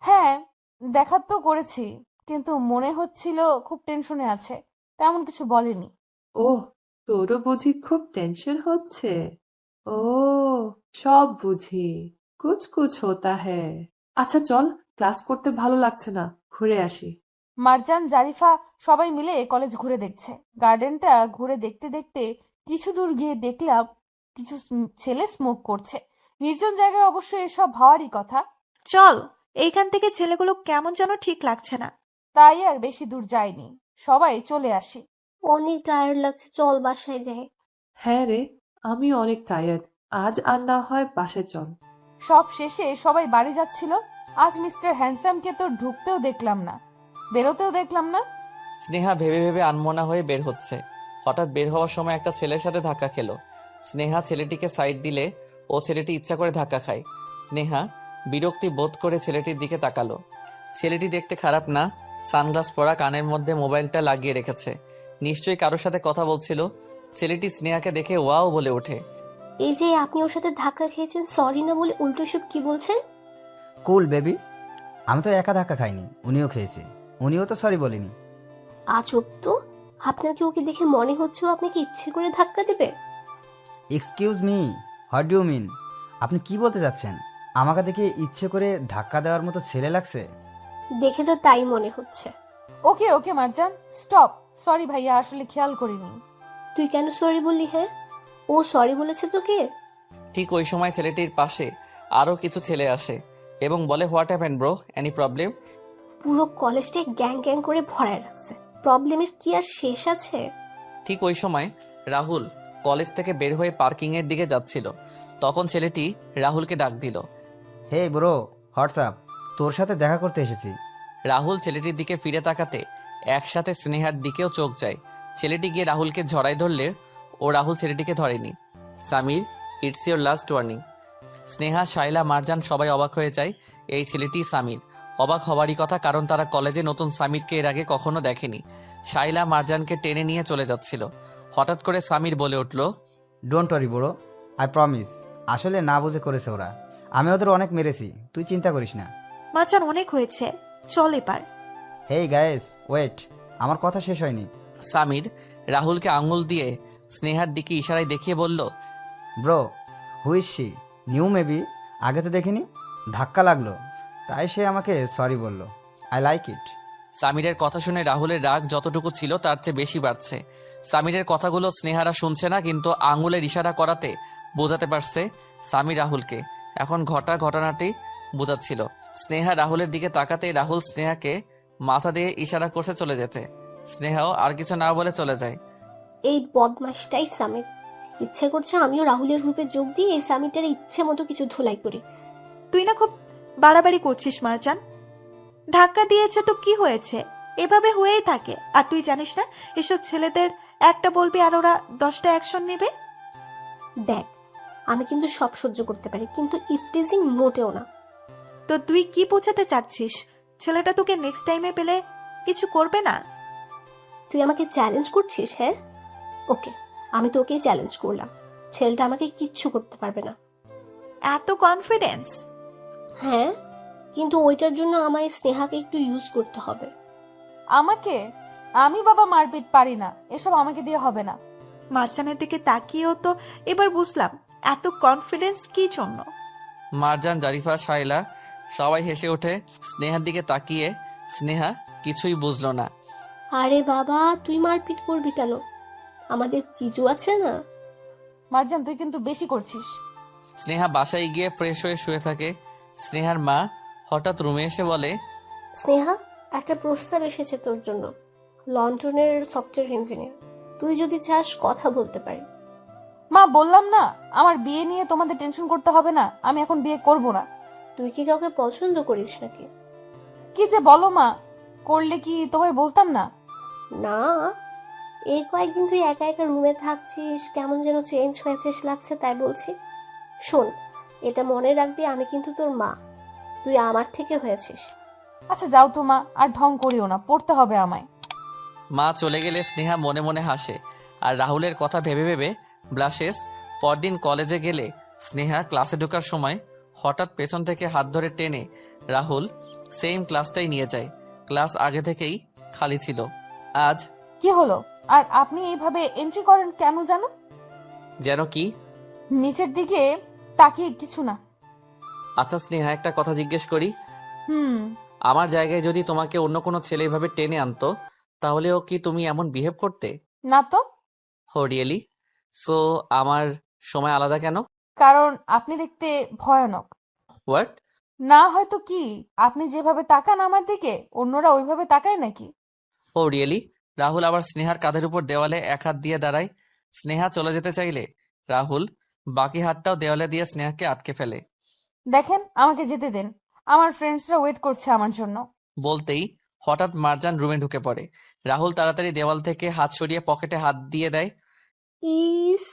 হ্যাঁ, দেখা তো করেছি, কিন্তু মনে হচ্ছিল খুব টেনশনে আছে। তেমন কিছু বলেনি। ও, তোরও বুঝি খুব টেনশন হচ্ছে? ও, সব বুঝি। কুছ কুছ হোতা হ্যায়। আচ্ছা চল, ক্লাস করতে ভালো লাগছে না, ঘুরে আসি। মারজান, জারিফা সবাই মিলে কলেজ ঘুরে দেখছে। গার্ডেনটা ঘুরে দেখতে দেখতে কিছু দূর গিয়ে দেখলাম কিছু ছেলে স্মোক করছে। নির্জন জায়গায় অবশ্য এসব হওয়ারই কথা। চল, এইখান থেকে ছেলেগুলো কেমন যেন ঠিক লাগছে না। তাই আর বেশি দূর যায়নি, সবাই চলে আসি। অনেক টায়ার্ড লাগছে, চল বাসায় যাই। হ্যাঁ রে, আমি অনেক টায়ার্ড। আজ আর না হয় বাসায় চল। সব শেষে সবাই বাড়ি যাচ্ছিল। আজ মিস্টার হ্যান্ডসামকে তো ঢুকতেও দেখলাম না, বেরোতেও দেখলাম না। স্নেহা ভেবে ভেবে আনমনা হয়ে বের হচ্ছে। হঠাৎ বের হওয়ার সময় একটা ছেলের সাথে ধাক্কা খেলো। স্নেহা ছেলেটিকে সাইড দিলে ও ছেলেটি ইচ্ছা করে ধাক্কা খায়। স্নেহা বিরক্তি বোধ করে ছেলেটির দিকে তাকালো। ছেলেটি দেখতে খারাপ না, সানগ্লাস পরা, কানের মধ্যে মোবাইলটা লাগিয়ে রেখেছে। নিশ্চয়ই কারোর সাথে কথা বলছিল। ছেলেটি স্নেহাকে দেখে ওয়াও বলে ওঠে। এই যে আপনি ওর সাথে ধাক্কা খেয়েছেন, সরি না বলে উল্টো সব কি বলছেন? কুল বেবি, আমি তো একা ধাক্কা খাইনি, উনিও খেয়েছে। উনিও তো সরি বলেনি। আজব তো, আপনার কি ওকে দেখে মনে হচ্ছে ও আপনাকে ইচ্ছে করে ধাক্কা দেবে? Excuse me, what do mean? আপনি কি বলতে চাচ্ছেন? আমাকে দেখে ইচ্ছে করে ধাক্কা দেওয়ার মতো ছেলে লাগছে? দেখে তো তাই মনে হচ্ছে। ওকে ওকে মারজান, স্টপ। সরি ভাইয়া, আসলে খেয়াল করিনি। তুই কেন সরি বললি? হ্যাঁ, ও সরি বলেছে তোকে? ঠিক ওই সময় ছেলেটির পাশে আরও কিছু ছেলে আসে এবং বলে, what happen bro, any problem? পুরো কলেজটাই গ্যাং গ্যাং করে ভরায় রাখছে, প্রবলেমের কি আর শেষ আছে? ঠিক ওই সময় রাহুল কলেজ থেকে বের হয়ে পার্কিংয়ের দিকে যাচ্ছিল। তখন ছেলেটি রাহুলকে ডাক দিল। হে ব্রো, হোয়াটসঅ্যাপ, তোর সাথে দেখা করতে এসেছি। রাহুল ছেলেটির দিকে ফিরে তাকাতে একসাথে স্নেহার দিকেও চোখ যায়। ছেলেটি গিয়ে রাহুলকে জড়াই ধরলে ও রাহুল ছেলেটিকে ধরেনি। Samir, it's your last warning. Sneha, Shaila, Marjan সবাই অবাক হয়ে যায়। এই ছেলেটি সামির। অবাক হওয়ারই কথা, কারণ তারা কলেজে নতুন সামিরকে এর আগে কখনো দেখেনি। শাইলা মারজানকে টেনে নিয়ে চলে যাচ্ছিল। হঠাৎ করে সামির বলে উঠল, don't worry bro, I promise. আসলে না বুঝে করেছে ওরা, আমি ওদের অনেক মেরেছি, তুই চিন্তা করিস না। মাচান, অনেক হয়েছে, চল এবার। হেই গায়েস, ওয়েট, আমার কথা শেষ হয়নি। সামির রাহুলকে আঙুল দিয়ে স্নেহার দিকে ইশারায় দেখিয়ে বলল, bro, who is she? New maybe, আগে তো দেখিনি। ধাক্কা লাগলো, তাই সে আমাকে সরি বলল। I like it. সামিরের কথা শুনে রাহুলের রাগ যতটুকু ছিল তার চেয়ে বেশি বাড়ছে। সামিরের কথাগুলো স্নেহারা শুনছে না, কিন্তু আঙুলের ইশারা করাতে বোঝাতে পারছে সামির রাহুলকে। এখন ঘটনাটি বোঝাচ্ছিল। স্নেহা রাহুলের দিকে তাকাতে রাহুল স্নেহাকে মাথা দিয়ে ইশারা করতে চলে যেতে স্নেহাও আর কিছু না বলে চলে যায়। এই বদমাশটাই সামির। ইচ্ছে করছে আমিও রাহুলের গ্রুপে যোগ দিয়ে এই সামিরটার ইচ্ছে মতো কিছু ধুলাই করি। তুই না খুব বাড়াবাড়ি করছিস মারজান। ধাক্কা দিয়েছে তো কি হয়েছে, এভাবে হয়েই থাকে। আর তুই জানিস না এসব ছেলেদের একটা বলবি আর ওরা 10টা অ্যাকশন নেবে। দেখ, আমি কিন্তু সব সহ্য করতে পারি, কিন্তু ইফটিজিং মোটেও না। তো তুই কি বোঝাতে চাচ্ছিস? ছেলেটা তোকে নেক্সট টাইমে পেলে কিছু করবে না? তুই আমাকে চ্যালেঞ্জ করছিস? হ্যাঁ, ওকে, আমি তোকেই চ্যালেঞ্জ করলাম। ছেলেটা আমাকে কিচ্ছু করতে পারবে না। এত কনফিডেন্স? হ্যাঁ, কিন্তু ওইটার জন্য আমায় স্নেহাকে একটু ইউজ করতে হবে। আমাকে? আমি বাবা মারপিট পারি না, এসব আমাকে দিয়ে হবে না। মার্সানের দিকে তাকিয়েও তো এবার বুঝলাম এত কনফিডেন্স কি জন্য। মারজান, জারিফা, শাইলা সবাই হেসে ওঠে স্নেহার দিকে তাকিয়ে। স্নেহা কিছুই বুঝলো না। আরে বাবা, তুই মারপিট করবি কেন? আমাদের চিজু আছে না? মারজান, তুই কিন্তু বেশি করছিস। স্নেহা বাসায় গিয়ে ফ্রেশ হয়ে শুয়ে থাকে। স্নেহার মা হঠাৎ রুমে এসে বলে, স্নেহা, একটা প্রস্তাব এসেছে তোর জন্য। লন্ডনের সফটওয়্যার ইঞ্জিনিয়ার। তুই যদি চাস কথা বলতে পারি। মা, বললাম না আমার বিয়ে নিয়ে তোমাদের টেনশন করতে হবে না, আমি এখন বিয়ে করব না। তুই কি কাউকে পছন্দ করিস নাকি? কি যে বলো মা, করলে কি তোমায় বলতাম না? না, এই কয়েকদিন তুই একা একা রুমে থাকছিস, কেমন যেন চেঞ্জ হয়েছিস লাগছে, তাই বলছি। শোন, এটা মনে রাখবি, আমি কিন্তু তোর মা, তুই আমার থেকে হয়েছিস। আচ্ছা যাও তো মা, আর ঢং করিও না, পড়তে হবে আমায়। মা চলে গেলে স্নেহা মনে মনে হাসে আর রাহুলের কথা ভেবে ভেবে ব্লাশেস। পরদিন কলেজে গেলে স্নেহা ক্লাসে ঢোকার সময় হঠাৎ পেছন থেকে হাত ধরে টেনে রাহুল সেম ক্লাসটাই নিয়ে যায়। ক্লাস আগে থেকেই খালি ছিল। আজ কি হলো? আর আপনি এইভাবে এন্ট্রি করেন কেন জানো? যেন কি? নিচের দিকে তাকিয়ে কিছু না। আচ্ছা স্নেহা, একটা কথা জিজ্ঞেস করি। হুম। আমার জায়গায় যদি তোমাকে অন্য কোনো ছেলে এভাবে টেনে আনতো, তাহলেও কি তুমি এমন বিহেভ করতে? না তো। হো রিয়েলি? সো আমার সময় আলাদা কেন? কারণ আপনি দেখতে ভয়ানক। হোয়াট? না হয়তো কি, আপনি যেভাবে তাকান আমার দিকে অন্যরা ওইভাবে তাকায় নাকি? ও রিয়েলি? রাহুল আবার স্নেহার কাঁধের উপর দেওয়ালে এক হাত দিয়ে দাঁড়ায়। স্নেহা চলে যেতে চাইলে রাহুল বাকি হাতটাও দেওয়ালে দিয়ে স্নেহাকে আটকে ফেলে। দেখেন, আমাকে যেতে দেন, আমার ফ্রেন্ডসরা ওয়েট করছে আমার জন্য। বলতেই হঠাৎ মারজান রুমে ঢুকে পড়ে। রাহুল তাড়াতাড়ি দেওয়াল থেকে হাত সরিয়ে পকেটে হাত দিয়ে দেয়।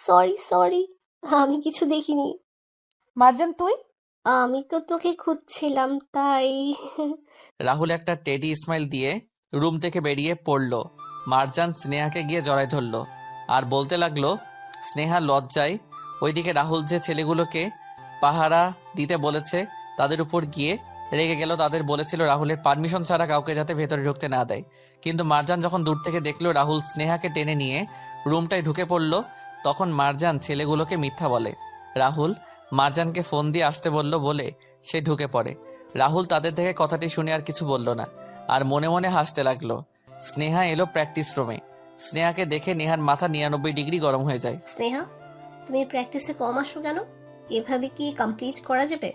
সরি সরি, আমি কিছু দেখিনি। মারজান তুই? আমি তো তোকে খুঁজছিলাম, তাই। রাহুল একটা টেডি স্মাইল দিয়ে রুম থেকে বেরিয়ে পড়ল। মারজান স্নেহাকে গিয়ে জড়ায় ধরল আর বলতে লাগলো, স্নেহা লজ্জায় ওইদিকে রাহুল যে ছেলেগুলোকে পাহারা দিতে বলেছে তাদের উপর গিয়ে রেগে গেল। তাদের বলেছিল রাহুলের পারমিশন ছাড়া কাউকে যাতে ভেতরে ঢুকতে না দেয়। কিন্তু মারজান যখন দূর থেকে দেখলো রাহুল স্নেহাকে টেনে নিয়ে রুমটায় ঢুকে পড়ল, তখন মারজান ছেলেগুলোকে মিথ্যা বলে। রাহুল মারজানকে ফোন দিয়ে আসতে বলল বলে সে ঢুকে পড়ে। রাহুল তাদের থেকে কথাটি শুনে আর কিছু বলল না আর মনে মনে হাসতে লাগলো। স্নেহা এলো প্র্যাকটিস রুমে। স্নেহাকে দেখে নেহার মাথা 99 ডিগ্রি গরম হয়ে যায়। স্নেহা, তুমি প্র্যাকটিসে কম আসো কেন? এভাবে কি কমপ্লিট করা যাবে?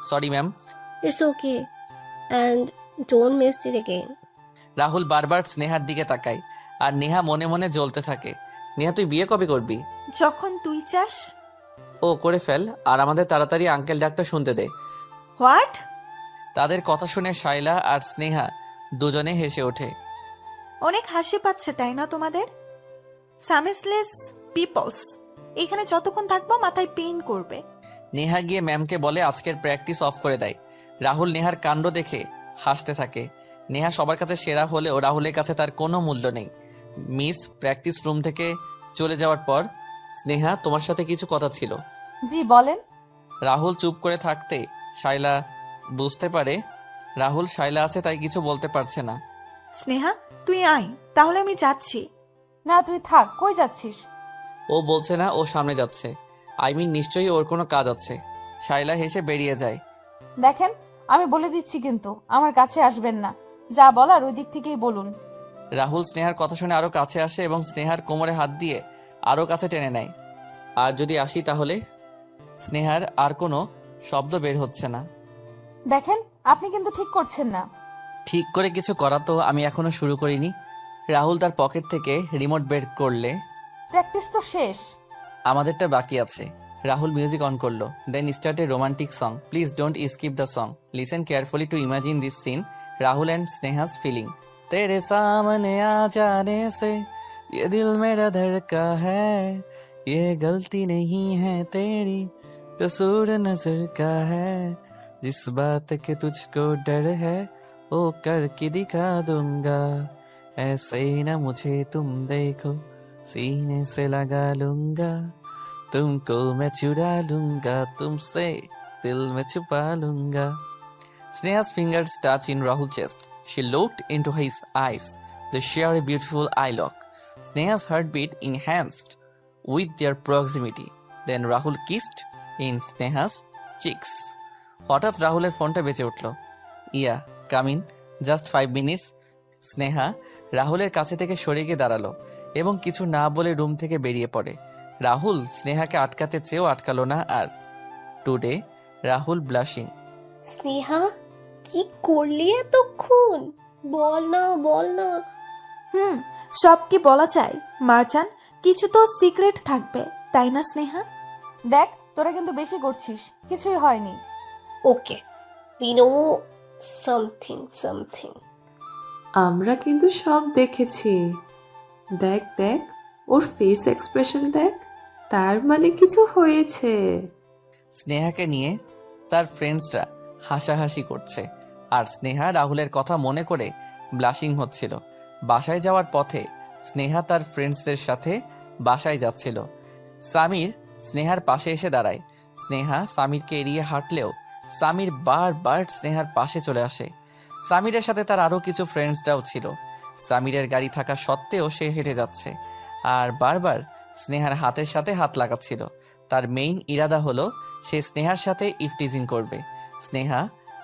Sorry ma'am. It's okay, and don't miss it again. Rahul বারবার স্নেহার দিকে তাকায় আর নেহা মনে মনে জ্বলতে থাকে। নেহা, তুই বিয়ে কবে করবি? যখন তুই চাস। ও করে ফেল, আর আমাদের তাড়াতাড়ি আঙ্কেল ডাকটা শুনতে দে। হোয়াট? তাদের কথা শুনে শাইলা আর স্নেহা দুজনে হেসে ওঠে। অনেক হাসি পাচ্ছে তাই না তোমাদের? সামিসলেস পিপলস, এখানে যতক্ষণ থাকবো মাথায় পেইন করবে। নেহা গিয়ে ম্যামকে বলে আজকের প্র্যাকটিস অফ করে দেয়। রাহুল নেহার কাণ্ড দেখে হাসতে থাকে। নেহা সবার কাছে সেরা হলেও রাহুলের কাছে তার কোনো মূল্য নেই। মিস প্র্যাকটিস রুম থেকে চলে যাওয়ার পর, স্নেহা, তোমার সাথে কিছু কথা ছিল। জি বলেন। রাহুল চুপ করে থাকতে শাইলা বুঝতে পারে রাহুল শাইলা আছে তাই কিছু বলতে পারছে না। স্নেহা, তুই আয়, তাহলে আমি যাচ্ছি। না তুই থাক, কই যাচ্ছিস? ও বলছে না, ও সামনে যাচ্ছে। আই মিন নিশ্চয়ই ওর কোনো কাজ আছে। শাইলা হেসে বেরিয়ে যায়। দেখেন, আমি বলে দিচ্ছি কিন্তু আমার কাছে আসবেন না, যা বলার ওই দিক থেকেই বলুন। রাহুল স্নেহার কথা শুনে আরো কাছে আসে এবং স্নেহার কোমরে হাত দিয়ে আরো কাছে টেনে নেয়। আর যদি আসি তাহলে? স্নেহার আর কোনো শব্দ বের হচ্ছে না। দেখেন, আপনি কিন্তু ঠিক করছেন না। ঠিক করে কিছু করা তো আমি এখনো শুরু করিনি। রাহুল তার পকেট থেকে রিমোট বের করলে। প্র্যাকটিস তো শেষ। আমাদেরটা বাকি আছে। রাহুল মিউজিক অন করলো। Then start a romantic song. Please don't skip the song. Listen carefully to imagine this scene. Rahul and Sneha's feeling. तेरे सामने आ जाने से ये दिल मेरा धड़का है, ये गलती नहीं है तेरी, कसूर नजर का है, जिस बात के तुझको डर है वो करके दिखा दूंगा, ऐसे ही ना मुझे तुम देखो, सीने से लगा लूंगा, तुमको मैं चुरा लूंगा, तुमसे दिल में छुपा लूंगा। Sneha's fingers touch in Rahul's chest. She looked into his eyes. They share a beautiful eye lock. Sneha's heartbeat enhanced with their proximity. Then Rahul kissed in Sneha's cheeks. হঠাৎ রাহুলের ফোনটা বেজে উঠল। Yeah, come in, just 5 minutes. Sneha রাহুলের কাছে থেকে সরে গিয়ে দাঁড়ালো এবং কিছু না বলে রুম থেকে বেরিয়ে পড়ে। রাহুল স্নেহাকে আটকাতে চেয়েও আটকালো না আর। Today Rahul blushing. স্নেহা, কি করলি এতক্ষণ? বল না, বল না। সব কি বলা যায় মার্জান? কিছু তো সিক্রেট থাকবে, তাই না স্নেহা? দেখ, তোরা কিন্তু বেশি করছিস, কিছুই হয়নি। ওকে, উই নো সামথিং সামথিং। আমরা কিন্তু সব দেখেছি। দেখ দেখ, ওর ফেস এক্সপ্রেশন দেখ, তার মানে কিছু হয়েছে। স্নেহাকে নিয়ে তার ফ্রেন্ডসরা হাসাহাসি করছে আর স্নেহা রাহুলের কথা মনে করে ব্লাশিং হচ্ছিল। বাসায় যাওয়ার পথে স্নেহা তার ফ্রেন্ডসদের সাথে বাসায় যাচ্ছিল। সামির স্নেহার পাশে এসে দাঁড়ায়। স্নেহা সামিরকে এড়িয়ে হাঁটলেও সামির বারবার স্নেহার পাশে চলে আসে। সামিরের সাথে তার আরও কিছু ফ্রেন্ডসরাও ছিল। সামিরের গাড়ি থাকা সত্ত্বেও সে হেঁটে যাচ্ছে আর বারবার স্নেহার হাতের সাথে হাত লাগাচ্ছিল। তার মেইন ইরাদা হলো সে স্নেহার সাথে ইফটিজিং করবে। স্নেহা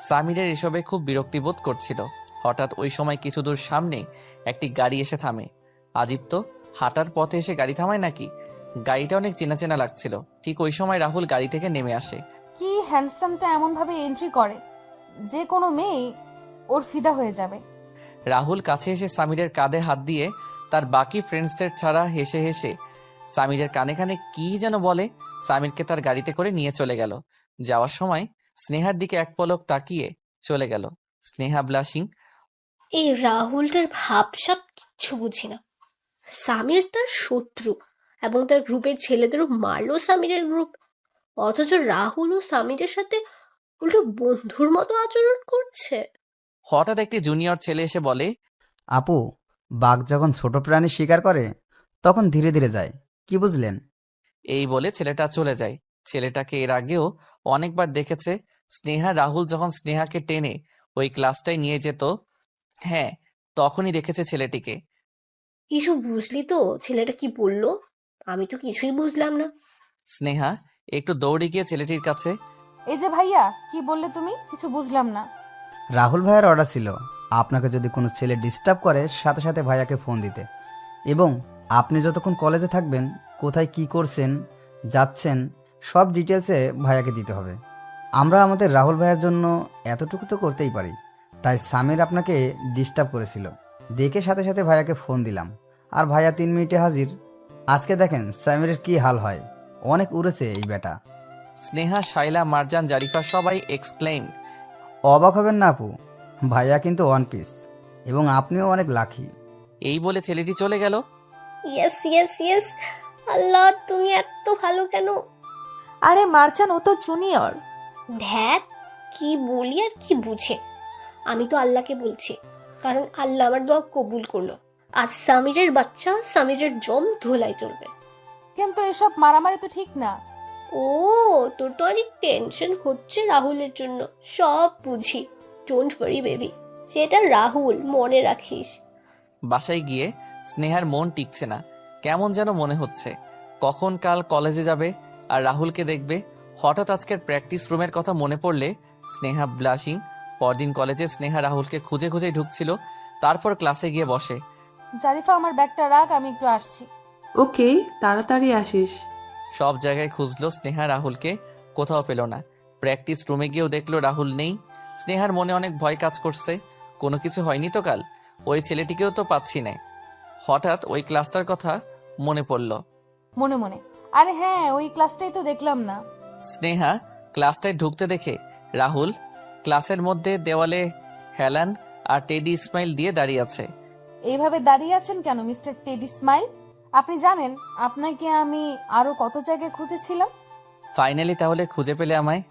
সামিরের এসবে খুব বিরক্তিবোধ করছিল। হঠাৎ ওই সময় কিছু দূর সামনে একটি গাড়ি এসে থামে। আজিব তো, হাঁটার পথে এসে গাড়ি থামায় নাকি? গাড়িটা অনেক চেনা চেনা লাগছিল। ঠিক ওই সময় রাহুল গাড়ি থেকে নেমে আসে। কি হ্যান্ডসামটা এমন ভাবে এন্ট্রি করে, যে কোনো মেয়ে ওর ফিদা হয়ে যাবে। রাহুল কাছে এসে সামিরের কাঁধে হাত দিয়ে তার বাকি ফ্রেন্ডসদের ছাড়া হেসে হেসে সামিরের কানে কানে কি যেন বলে। সামিরকে তার গাড়িতে করে নিয়ে চলে গেল। যাওয়ার সময় স্নেহার দিকে এক পলক তাকিয়ে চলে গেল। স্নেহা ব্লাশিং। এই রাহুলটার ভাবসাব কিচ্ছু বুঝি না। সামির তার শত্রু এবং তার গ্রুপের ছেলেদেরও মারলো সামিরের গ্রুপ, অথচ রাহুল ও সামিরের সাথে উল্টো বন্ধুর মতো আচরণ করছে। হঠাৎ একটি জুনিয়র ছেলে এসে বলে, আপু, বাঘ যখন ছোট প্রাণী শিকার করে তখন ধীরে ধীরে যায়, কি বুঝলেন? এই বলে ছেলেটা চলে যায়। ছেলেটাকে এর আগেও অনেকবার দেখেছে। স্নেহা রাহুল যখন স্নেহাকে টেনে ওই ক্লাসটায় নিয়ে যেত, হ্যাঁ, তখনই দেখেছে ছেলেটিকে। কিছু বুঝলি তো ছেলেটা কি বললো? আমি তো কিছুই বুঝলাম না। স্নেহা একটু দৌড়ে গিয়ে ছেলেটির কাছে। এই যে ভাইয়া, কি বললে তুমি? কিছু বুঝলাম না। রাহুল ভাইয়ার অর্ডার ছিল আপনাকে যদি কোনো ছেলে ডিস্টার্ব করে সাথে সাথে ভাইয়াকে ফোন দিতে, এবং আপনি যতক্ষণ কলেজে থাকবেন কোথায় কি করছেন যাচ্ছেন সব ডিটেলসে ভাইয়াকে দিতে হবে। আমরা আমাদের রাহুল ভাইয়ার জন্য এতটুকু তো করতেই পারি। তাই সামির আপনাকে ডিস্টার্ব করেছিল দেখে সাথে সাথে ভাইয়াকে ফোন দিলাম, আর ভাইয়া 3 মিনিটে হাজির। আজকে দেখেন সামিরের কি হাল হয়, অনেক উড়েছে এই বেটা। স্নেহা, শাইলা, মারজান, জারিফা সবাই এক্সক্লেইম। অবাক হবেন না আপু, ভাইয়া কিন্তু ওয়ান পিস, এবং আপনিও অনেক লাকি। এই বলে ছেলেটি চলে গেল। ইয়েস ইয়েস ইয়েস, আল্লাহ তুমি এত ভালো কেন? আরে মার্জান, ও তো জুনিয়র। ধ্যাত, কি বলি আর কি বুঝে। আমি তো আল্লাহকে বলছি, কারণ আল্লাহ আমার দোয়া কবুল করলো। আজ সামিরের বাচ্চা সামিরের জম ধোলাই চলবে। কিন্তু এসব মারামারি তো ঠিক না। ও, তোর তো অনেক টেনশন হচ্ছে রাহুলের জন্য। সব বুঝি, ডোন্ট ওয়ারি বেবি, সেটা রাহুল, মনে রাখিস। বাসায় গিয়ে স্নেহার মন টিকছে না, কেমন যেন মনে হচ্ছে। কখন কাল কলেজে যাবে আর রাহুলকে দেখবে। হঠাৎ আজকের প্র্যাকটিস রুমের কথা মনে পড়লে স্নেহা ব্লাশিং। পরদিন কলেজে স্নেহা রাহুলকে খুঁজে খুঁজে ঢুকছিল, তারপর ক্লাসে গিয়ে বসে। জারিফা, আমার ব্যাগটা রাখ, আমি একটু আসছি। ওকে, তাড়াতাড়ি আসিস। সব জায়গায় খুঁজলো স্নেহা রাহুলকে, কোথাও পেল না। প্র্যাকটিস রুমে গিয়েও দেখলো রাহুল নেই। স্নেহার মনে অনেক ভয় কাজ করছে, কোনো কিছু হয়নি তো কাল? ওই ছেলেটিকেও তো পাচ্ছি না। হঠাৎ ওই ক্লাসটার কথা মনে পড়ল। মনে মনে, আরে হ্যাঁ, ওই ক্লাসটাই তো দেখলাম না। স্নেহা ক্লাসটায় ঢুকতে দেখে রাহুল ক্লাসের মধ্যে দেওয়ালে হেলান আর টেডি স্মাইল দিয়ে দাঁড়িয়ে আছে। এইভাবে দাঁড়িয়ে আছেন কেন মিস্টার টেডি স্মাইল? আপনি জানেন আপনাকে আমি আরো কত জায়গায় খুঁজেছিলাম। ফাইনালি তাহলে খুঁজে পেলে আমায়?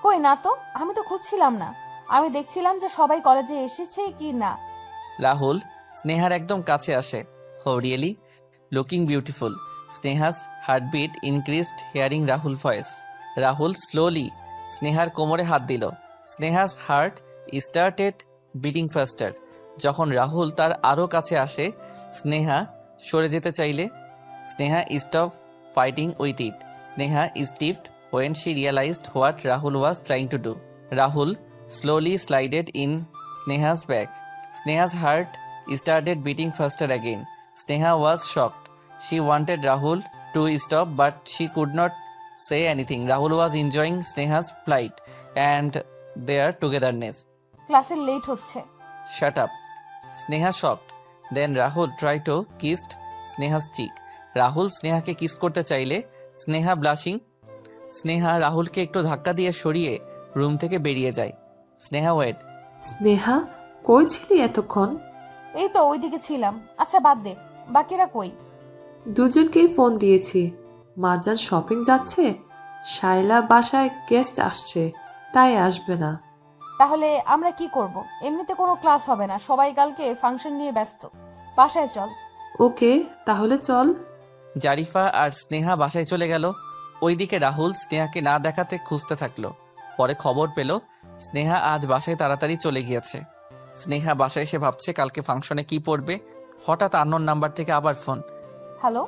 কই না তো, আমি তো খুঁজছিলাম না, আমি দেখছিলাম যে সবাই কলেজে এসেছে কি না। রাহুল স্নেহার একদম কাছে আসে। হো really looking beautiful. Sneha's heartbeat increased hearing Rahul voice. Rahul slowly স্নেহার কোমরে হাত দিল। Sneha's heart started beating faster. যখন রাহুল তার আরও কাছে আসে, স্নেহা সরে যেতে চাইলে Sneha stop fighting with it. Sneha stiffed when she realized what Rahul was trying to do. Rahul slowly slided in Sneha's back. Sneha's heart started beating faster again. Sneha was shocked. She wanted Rahul to stop, but she could not say anything. Rahul was enjoying Sneha's plight and their togetherness. ক্লাসে late হচ্ছে। Shut up. Sneha shocked. Then Rahul tried to kiss Sneha's cheek. Rahul স্নেহাকে kiss করতে চাইলে Sneha blushing. Sneha রাহুলকে একটু ধাক্কা দিয়ে সরিয়ে রুম থেকে বেরিয়ে যায়। স্নেহা ওয়েট। স্নেহা, কই ছিলি এতক্ষণ? এই তো ওইদিকে ছিলাম। আচ্ছা বাদ দে, বাকিরা কই? দুজনকেই ফোন দিয়েছি। মাজান শপিং যাচ্ছে, শাইলা বাসায় গেস্ট আসছে, তাই আসবে না। তাহলে আমরা কি করব? এমনিতে কোনো ক্লাস হবে না, সবাই কালকে ফাংশন নিয়ে ব্যস্ত। বাসায় চল। ওকে, তাহলে চল। জারিফা আর স্নেহা বাসায় চলে গেল। ওইদিকে রাহুল স্নেহাকে না দেখাতে খুঁজতে থাকলো। পরে খবর পেল স্নেহা আজ বাসায় তাড়াতাড়ি চলে গিয়েছে। স্নেহা বাসায় এসে ভাবছে কালকে ফাংশনে কি পড়বে। হঠাৎ আননোন নাম্বার থেকে আবার ফোন। Hello,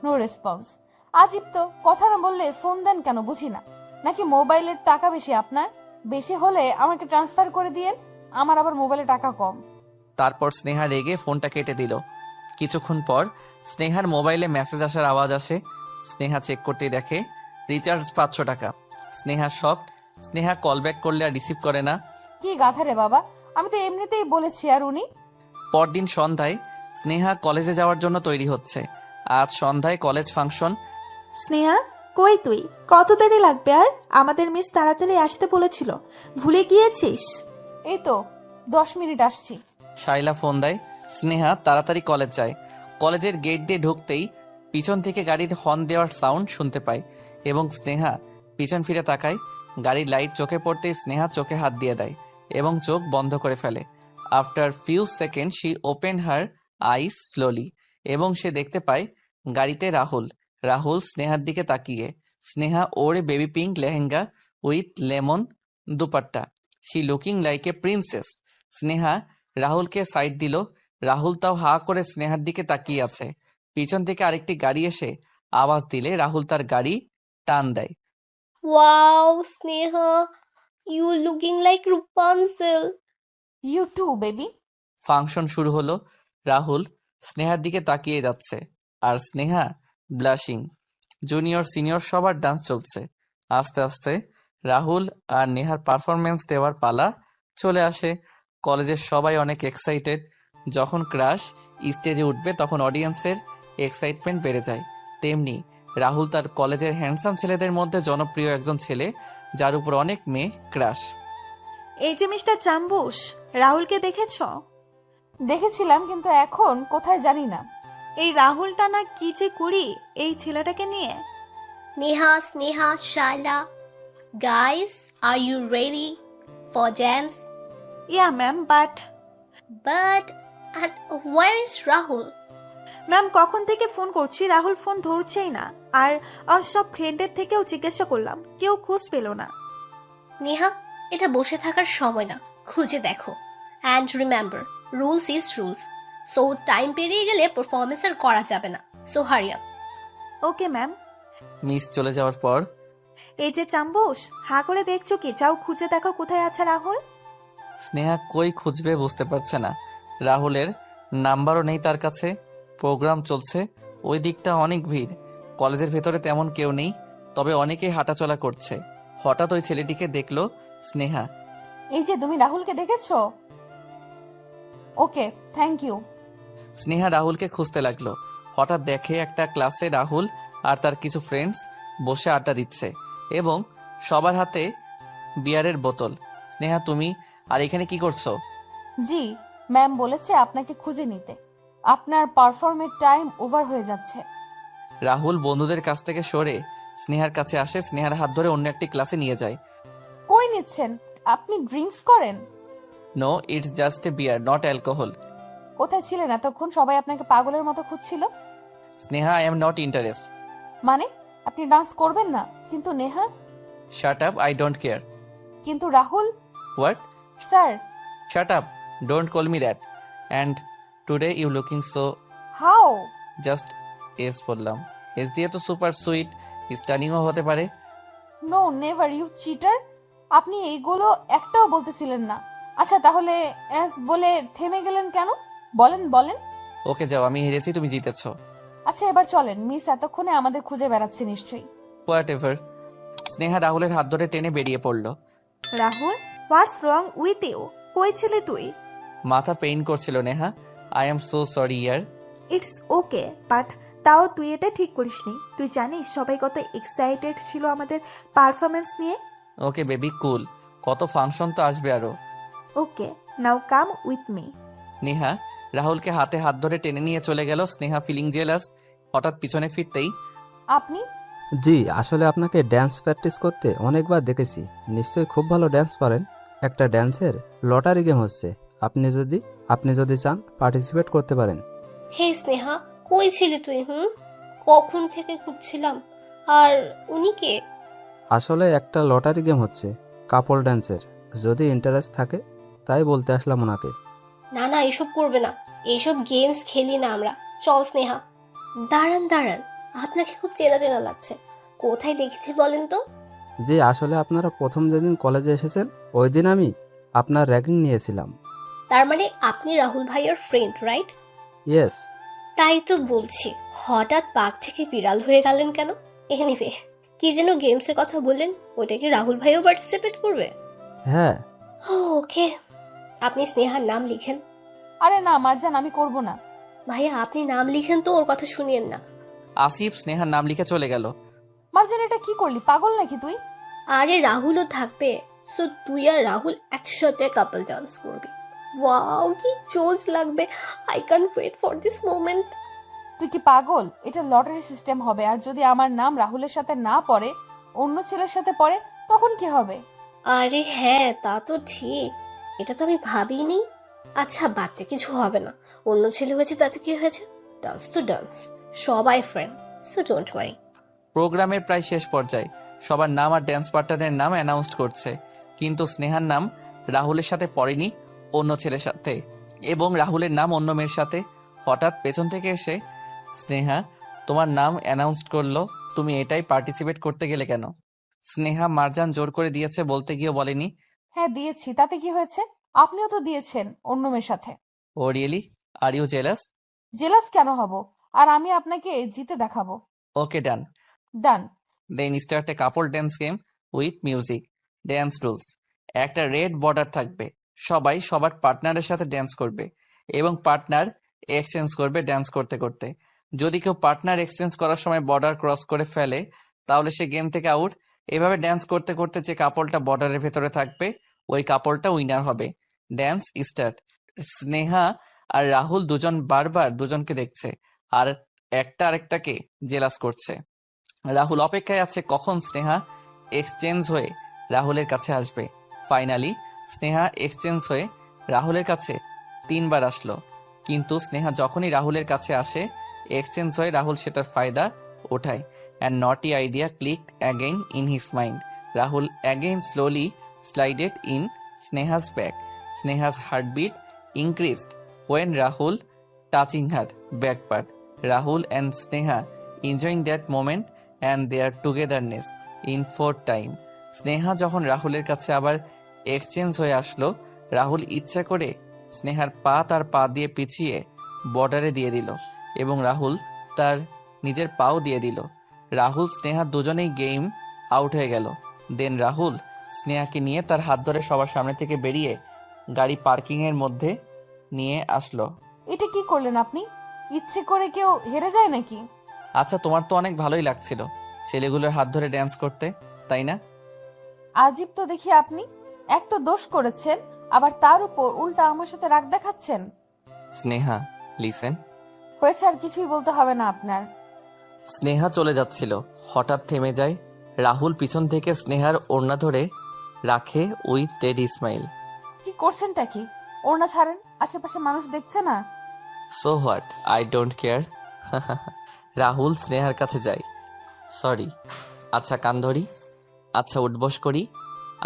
no response. আজিব তো, কথা না বললে ফোন দেন কেন বুঝি না। নাকি মোবাইলের টাকা বেশি আপনার? বেশি হলে আমাকে ট্রান্সফার করে দিয়েন, আমার আবার মোবাইলে টাকা কম। তারপর স্নেহা রেগে ফোনটা কেটে দিল। কিছুক্ষণ পর স্নেহার মোবাইলে মেসেজ আসার আওয়াজ আসে। স্নেহা চেক করতেই দেখে রিচার্জ 500 টাকা। Sneha shocked. Sneha call back করলে আর রিসিভ করে না। কি গাধা রে বাবা, আমি তো এমনিতেই বলেছি। আর উনি? পরদিন সন্ধ্যায় স্নেহা কলেজে যাওয়ার জন্য তৈরি হচ্ছে। আজ সন্ধ্যায় কলেজ ফাংশন। স্নেহা, কই তুই? কত দেরি লাগবে আর? আমাদের মিস তাড়াতাড়ি আসতে বলেছিল, ভুলে গিয়েছিস? এই তো 10 মিনিট আসছি। শাইলা ফোন দেয়। স্নেহা তাড়াতাড়ি কলেজ যায়। কলেজের গেট দিয়ে ঢুকতেই পিছন থেকে গাড়ির হর্ন দেওয়ার সাউন্ড শুনতে পায় এবং স্নেহা পিছন ফিরে তাকায়। গাড়ির লাইট চোখে পড়তেই স্নেহা চোখে হাত দিয়ে দেয় এবং চোখ বন্ধ করে ফেলে। After few second she open her eyes slowly এবং সে দেখতে পায় গাড়িতে রাহুল। রাহুল স্নেহার দিকে তাকিয়ে। স্নেহা ওরে baby pink lehenga with lemon dupatta. She looking like a princess. Sneha রাহুলকে সাইড দিল। রাহুল তাও হা করে স্নেহার দিকে তাকিয়ে আছে। পিছন থেকে আরেকটি গাড়ি এসে আওয়াজ দিলে রাহুল তার গাড়ি টান দেয়। Wow Sneha, you looking like রূপাঞ্চল। You too baby. ফাংশন শুরু হলো। রাহুল স্নেহার দিকে তাকিয়ে যাচ্ছে আর স্নেহা ব্লাশিং। জুনিয়র সিনিয়র সবার ডান্স চলছে। আস্তে আস্তে রাহুল আর নেহার পারফরমেন্স দেওয়ার পালা চলে আসে। কলেজের সবাই অনেক এক্সাইটেড। যখন ক্রাশ স্টেজে উঠবে তখন অডিয়েন্সের এক্সাইটমেন্ট বেড়ে যায়। তেমনি রাহুল তার কলেজের হ্যান্ডসাম ছেলেদের মধ্যে জনপ্রিয় একজন ছেলে, যার উপর অনেক মেয়ে ক্রাশ। এই যে মিস্টার চাম্বুস, রাহুলকে দেখেছ? দেখেছিলাম, কিন্তু এখন কোথায় জানি না। এই রাহুলটা না কি যে করি এই ছেলেটাকে নিয়ে। Neha, Sneha, Shaila, guys, are you ready for dance? Yeah ma'am, but And where is Rahul? Ma'am কখন থেকে ফোন করছি, রাহুল ফোন ধরছেই না। আর ওর সব ফ্রেন্ডের থেকেও জিজ্ঞাসা করলাম, কেউ খোঁজ পেল না। নেহা, এটা বসে থাকার সময় না, খুঁজে দেখো। And remember, rules is rules. So time পেরিয়ে গেলে পারফরমেন্স আর করা যাবে না। So hurry up. Okay ma'am. Miss চলে যাওয়ার পর এই যে চাম্বুস, হা করে দেখছো কি? যাও খুঁজে দেখো কোথায় আছে রাহুল। স্নেহা কই খুঁজবে বুঝতে পারছে না। রাহুলের নাম্বারও নেই তার কাছে। প্রোগ্রাম চলছে, ওই দিকটা অনেক ভিড়। কলেজের ভেতরে তেমন কেউ নেই, তবে অনেকেই হাঁটাচলা করছে। হঠাৎ ওই ছেলেটিকে দেখলো স্নেহা। এই যে তুমি রাহুলকে দেখেছো? ওকে, থ্যাংক ইউ। স্নেহা রাহুলকে খুঁজতে লাগলো। হঠাৎ দেখে একটা ক্লাসে রাহুল আর তার কিছু ফ্রেন্ডস বসে আড্ডা দিচ্ছে এবং সবার হাতে বিয়ারের বোতল। স্নেহা, তুমি আর এখানে কি করছো? জি, ম্যাম বলেছে আপনাকে খুঁজে নিতে। আপনার পারফর্মের টাইম ওভার হয়ে যাচ্ছে। রাহুল বন্ধুদের কাছ থেকে সরে স্নেহার কাছে আসে, স্নেহার হাত ধরে অন্য একটি ক্লাসে নিয়ে যায়। কই নিচ্ছেন? আপনি ড্রিঙ্কস করেন? No, it's just a beer, not alcohol. কোথায় ছিলেন এতক্ষণ? সবাই আপনাকে পাগলের মতো খুঁজছিল। Sneha, I am not interest. মানে আপনি ডান্স করবেন না? কিন্তু Neha. Shut up, I don't care. কিন্তু Rahul. What? Sir. Shut up, don't call me that. And today you looking so. How? Just S বললাম। এস দিয়ে তো সুপার সুইট স্টানিংও হতে পারে। No, never, you cheater. আপনি এইগুলো একটাও বলতেছিলেন না। আচ্ছা তাহলে এস বলে থেমে গেলেন কেন? বলেন বলেন। ওকে যাও, আমি হেরেছি, তুমি জিতেছো। আচ্ছা এবার চলেন, মিস এতক্ষণে আমাদের খুঁজে বেড়াচ্ছে নিশ্চয়ই। What ever. স্নেহা রাহুলের হাত ধরে টেনে বেরিয়ে পড়ল। রাহুল, হোয়াটস রং উইথ ইউ? কই ছিলি তুই? মাথা পেইন করছিল Neha. I am so sorry year. It's okay, but তাও তুই এটা ঠিক করিসনি। তুই জানিস সবাই কত এক্সাইটেড ছিল আমাদের পারফরমেন্স নিয়ে। Okay baby, cool. কত ফাংশন তো আসবে আরো। Okay, now come with me. Neha রাহুলকে হাতে হাত ধরে টেনে নিয়ে চলে গেল। Sneha feeling jealous. হঠাৎ পিছনে ফিরতেই, আপনি? জি, আসলে আপনাকে ড্যান্স প্র্যাকটিস করতে অনেকবার দেখেছি। নিশ্চয়ই খুব ভালো ড্যান্স পারেন। একটা ড্যান্সের লটারি গেম হচ্ছে। আপনি যদি চান পার্টিসিপেট করতে পারেন। হে স্নেহা, কই ছিলি তুই? কখন থেকে খুঁজছিলাম। আর উনি কে? আসলে একটা লটারি গেম হচ্ছে কাপল ড্যান্সের। যদি ইন্টারেস্ট থাকে তাই বলতে আসলাম ওনাকে। না না, এসব করবে না। এইসব গেমস খেলি না আমরা। চল স্নেহা। দাঁড়ান দাঁড়ান, আপনাকে খুব চেনা চেনা লাগছে। কোথায় দেখেছি বলেন তো? জি, আসলে আপনারা প্রথম যেদিন কলেজে এসেছেন ওই দিন আমি আপনার র্যাগিং নিয়েছিলাম। তার মানে আপনি রাহুল ভাইয়ের ফ্রেন্ড, রাইট? ইয়েস। তাই তো বলছি, হঠাৎ বাঘ থেকে বিড়াল হয়ে গেলেন কেন? এনিওয়ে, কি যেন গেমসের কথা বললেন, ওটা কি রাহুল ভাইও পার্টিসিপেট করবে? হ্যাঁ। ওকে, আপনি স্নেহার নাম লিখেন। আরে না মারজান, আমি করব না। ভাইয়া আপনি নাম লিখেন তো, ওর কথা শুনিয়েন না। আসিফ স্নেহার নাম লিখে চলে গেল। মারজান, এটা কি করলি? পাগল নাকি তুই? আরে রাহুলও থাকবে, সো তুই আর রাহুল একসাথে কাপল ডান্স করবি। ওয়াও, কি জোস লাগবে। I can wait for this moment. তুই কি পাগল? এটা লটারি সিস্টেম হবে, আর যদি আমার নাম রাহুলের সাথে না পড়ে, অন্য ছেলের সাথে পড়ে, তখন কি হবে? আরে হ্যাঁ, তা তো ঠিক। এটা তো আমি ভাবিনি। আচ্ছা বাদতে, কিছু হবে না। অন্য ছেলে হয়েছে তাতে কি হয়েছে? ডান্স তো ডান্স, সবাই ফ্রেন্ড, সো ডোন্ট ওয়ারি। প্রোগ্রামের প্রায় শেষ পর্যায়ে সবার নাম আর ড্যান্স পার্টনারের নাম অ্যানাউন্স করছে, কিন্তু স্নেহার নাম রাহুলের সাথে পড়েনি, অন্য ছেলের সাথে, এবং রাহুলের নাম অন্য মেয়ের সাথে। হঠাৎ পেছন থেকে এসে, স্নেহা তোমার নাম অ্যানাউন্স করলো, তুমি এটাই পার্টিসিপেট করতে গেলে কেন? স্নেহা মারজান জোর করে দিয়েছে বলতে গিয়েও বলেনি। হ্যাঁ দিয়েছি, তাতে কি হয়েছে? আপনিও তো দিয়েছেন অন্য মেয়ের সাথে। Oh really? Are you jealous? Jealous কেন হব? আর আমি আপনাকে জিতে দেখাবো। Okay done. Done. Then start a couple dance game with music. Dance rules: একটা রেড বর্ডার থাকবে, সবাই সবার পার্টনারের সাথে ড্যান্স করবে এবং পার্টনার এক্সচেঞ্জ করবে ড্যান্স করতে করতে। যদি কেউ পার্টনার এক্সচেঞ্জ করার সময় বর্ডার ক্রস করে ফেলে তাহলে সে গেম থেকে আউট। এভাবে ড্যান্স করতে করতে যে কাপলটা বর্ডারের ভেতরে থাকবে ওই কাপলটা উইনার হবে। Dance start. স্নেহা আর রাহুল দুজন বারবার দুজনকে দেখছে আর একটা আরেকটাকে জেলাস করছে। রাহুল অপেক্ষায় আছে কখন স্নেহা এক্সচেঞ্জ হয়ে রাহুলের কাছে আসবে। ফাইনালি স্নেহা এক্সচেঞ্জ হয়ে রাহুলের কাছে 3 বার আসলো, কিন্তু স্নেহা যখনই রাহুলের কাছে আসে এক্সচেঞ্জ হয়ে রাহুল সেটার ফায়দা ওঠায়। And naughty idea clicked again in his mind. Rahul again slowly slided in Sneha's back. Sneha's heartbeat increased when Rahul touching her back part. Rahul and Sneha enjoying that moment and their togetherness in fourth time. Sneha যখন রাহুলের কাছে আবার exchange হয়ে আসলো, রাহুল ইচ্ছা করে স্নেহার পা তার পা দিয়ে পিছিয়ে বর্ডারে দিয়ে দিল এবং রাহুল তার নিজের পাও দিয়ে দিল। রাহুল স্নেহা দুজনেই গেম আউট হয়ে গেল। দেন রাহুল স্নেহাকে নিয়ে তার হাত ধরে সবার সামনে থেকে বেরিয়ে গাড়ি পার্কিং এর মধ্যে নিয়ে আসলো। এটা কি করলেন আপনি? ইচ্ছে করে কেউ হেরে যায় নাকি? আচ্ছা, তোমার তো অনেক ভালোই লাগছিল ছেলেগুলোর হাত ধরে ড্যান্স করতে, তাই না? আজীব তো দেখি আপনি। এক তো দোষ করেছেন, আবার তার উপর উল্টা আমার সাথে রাগ দেখাচ্ছেন। স্নেহা লিসেন। হয়েছে, আর কিছুই বলতে হবে না আপনার। স্নেহা চলে যাচ্ছিল, হঠাৎ থেমে যায়। রাহুল পিছন থেকে স্নেহার ওড়না ধরে রাখে উইথ টেডি স্মাইল। কি করছেনটা কি? ওড়না ছাড়েন, আশেপাশে মানুষ দেখছে না। So what, I don't care. Rahul স্নেহার কাছে যায়। সরি। আচ্ছা কান ধরি, আচ্ছা উঠবস করি,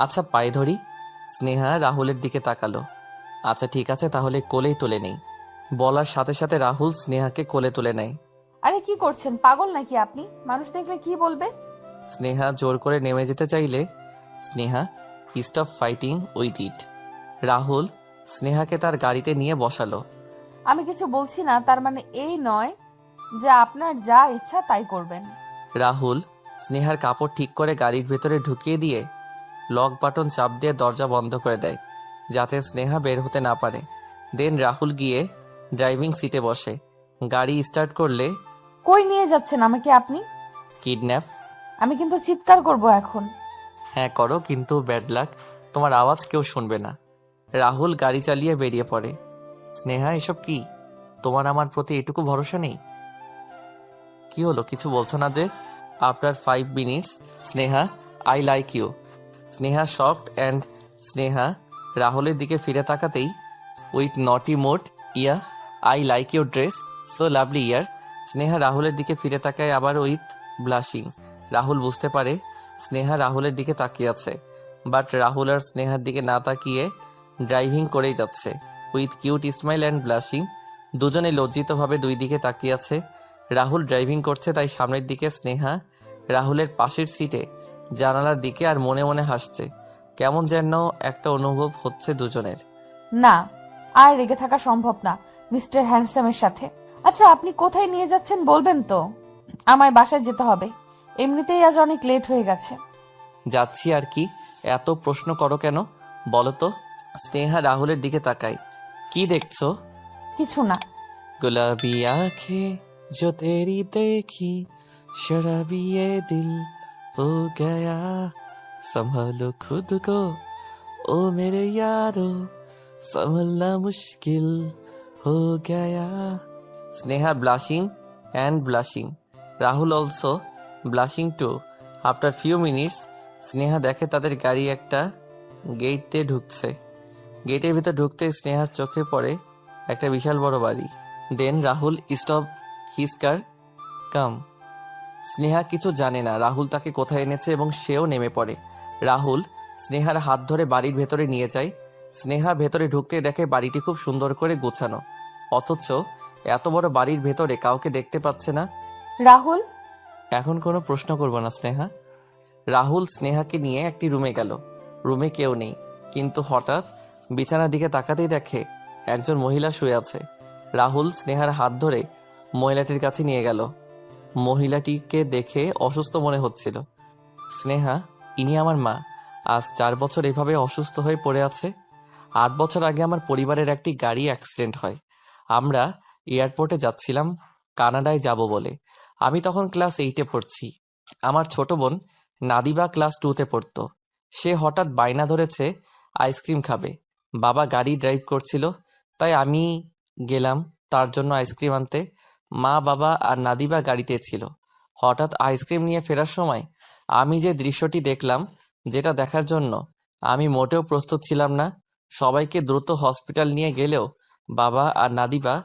আচ্ছা পায়ে ধরি। স্নেহা রাহুলের দিকে তাকালো। আচ্ছা ঠিক আছে, তাহলে কোলেই তুলে নেই। বলার সাথে সাথে রাহুল স্নেহাকে কোলে তুলে নেয়। আরে কি করছেন? পাগল নাকি আপনি? মানুষ দেখলে কি বলবে? স্নেহা জোর করে নেমে যেতে চাইলে Sneha stop fighting with it. Rahul স্নেহাকে তার গাড়িতে নিয়ে বসালো। আমি কিছু বলছি না তার মানে এই নয় যে আপনার যা ইচ্ছা তাই করবেন। রাহুল স্নেহার কাপড় ঠিক করে গাড়ির ভেতরে ঢুকিয়ে দিয়ে লক বাটন চাপ দিয়ে দরজা বন্ধ করে দেয় যাতে স্নেহা বের হতে না পারে। দেন রাহুল গিয়ে ড্রাইভিং সিটে বসে। গাড়ি স্টার্ট করলে কই নিয়ে যাচ্ছেন আমাকে আপনি? কিডন্যাপ। আমি কিন্তু চিৎকার করব এখন। হ্যাঁ করো, কিন্তু ব্যাড লাক, তোমার আওয়াজ কেউ শুনবে না। রাহুল গাড়ি চালিয়ে বেরিয়ে পড়ে। স্নেহা, এসব কি? তোমার আমার প্রতি এটুকু ভরসা নেই? কি হলো, কিছু বলছো না যে? After 5 minutes, Sneha, I like you. Sneha soft and Sneha রাহুলের দিকে ফিরে তাকাতেই with naughty mode, yeah, I like your dress, so lovely ইয়ার। স্নেহা রাহুলের দিকে ফিরে তাকায় আবার উইথ ব্লাশিং। রাহুল বুঝতে পারে স্নেহা রাহুলের দিকে তাকিয়ে আছে, বাট রাহুল আর স্নেহার দিকে না তাকিয়ে ড্রাইভিং করেই যাচ্ছে with cute smile and blushing. দুজনে লজ্জিতভাবে দুই দিকে তাকিয়ে আছে। রাহুল ড্রাইভিং করছে, তাই সামনের দিকে স্নেহা রাহুলের পাশের সিটে জানালার দিকে আর মনে মনে হাসছে। কেমন যেন একটা অনুভব হচ্ছে দুজনের। না, আর রেগে থাকা সম্ভব না মিস্টার হ্যান্ডসামের সাথে। আচ্ছা, আপনি কোথায় নিয়ে যাচ্ছেন বলবেন তো? আমায় বাসায় যেতে হবে, এমনিতেই আজ অনেক লেট হয়ে গেছে। যাচ্ছি আর কি, এত প্রশ্ন করো কেন বলো তো? স্নেহা রাহুলের দিকে তাকায়। কি দেখছো? কিছু না। गुलाबी आंखें जो तेरी देखी, शराबी ये दिल हो गया, संभालो खुद को ओ मेरे यारो, संभलना मुश्किल हो गया। Sneha blushing and blushing. Rahul also blushing too. After few minutes, Sneha দেখে তাদের গাড়ি একটা গেট দিয়ে ঢুকছে। গেটের ভিতর ঢুকতে স্নেহার চোখে পড়ে একটা বিশাল বড় বাড়ি। দেন রাহুল স্টপ হিজ কার, কাম। স্নেহা কিছু জানে না রাহুল তাকে কোথায় এনেছে এবং সেও নেমে পড়ে। রাহুল স্নেহার হাত ধরে বাড়ির ভেতরে নিয়ে যায়। স্নেহা ভেতরে ঢুকতে দেখে বাড়িটি খুব সুন্দর করে গোছানো, অথচ এত বড় বাড়ির ভেতরে কাউকে দেখতে পাচ্ছে না। রাহুল, এখন কোনো প্রশ্ন করব না স্নেহা। রাহুল স্নেহাকে নিয়ে একটি রুমে গেল। রুমে কেউ নেই, কিন্তু হঠাৎ বিছানার দিকে তাকাতেই দেখে একজন মহিলা শুয়ে আছে। রাহুল স্নেহার হাত ধরে মহিলাটির কাছে নিয়ে গেল। মহিলাটিকে দেখে অসুস্থ মনে হচ্ছিল। স্নেহা, ইনি আমার মা। আজ 4 বছর এভাবে অসুস্থ হয়ে পড়ে আছে। 8 বছর আগে আমার পরিবারের একটি গাড়ি অ্যাক্সিডেন্ট হয়। আমরা এয়ারপোর্টে যাচ্ছিলাম কানাডায় যাব বলে। আমি তখন ক্লাস 8-এ পড়ছি। আমার ছোট বোন নাদিবা ক্লাস 2-তে পড়তো। সে হঠাৎ বায়না ধরেছে আইসক্রিম খাবে। বাবা গাড়ি ড্রাইভ করছিল, তাই আমি গেলাম তার জন্য আইসক্রিম আনতে। মা, বাবা আর নাদিবা গাড়িতে ছিল। হঠাৎ আইসক্রিম নিয়ে ফেরার সময় আমি যে দৃশ্যটি দেখলাম, যেটা দেখার জন্য আমি মোটেও প্রস্তুত ছিলাম না। সবাইকে দ্রুত হসপিটাল নিয়ে গেলেও বাবা আর নাদিবা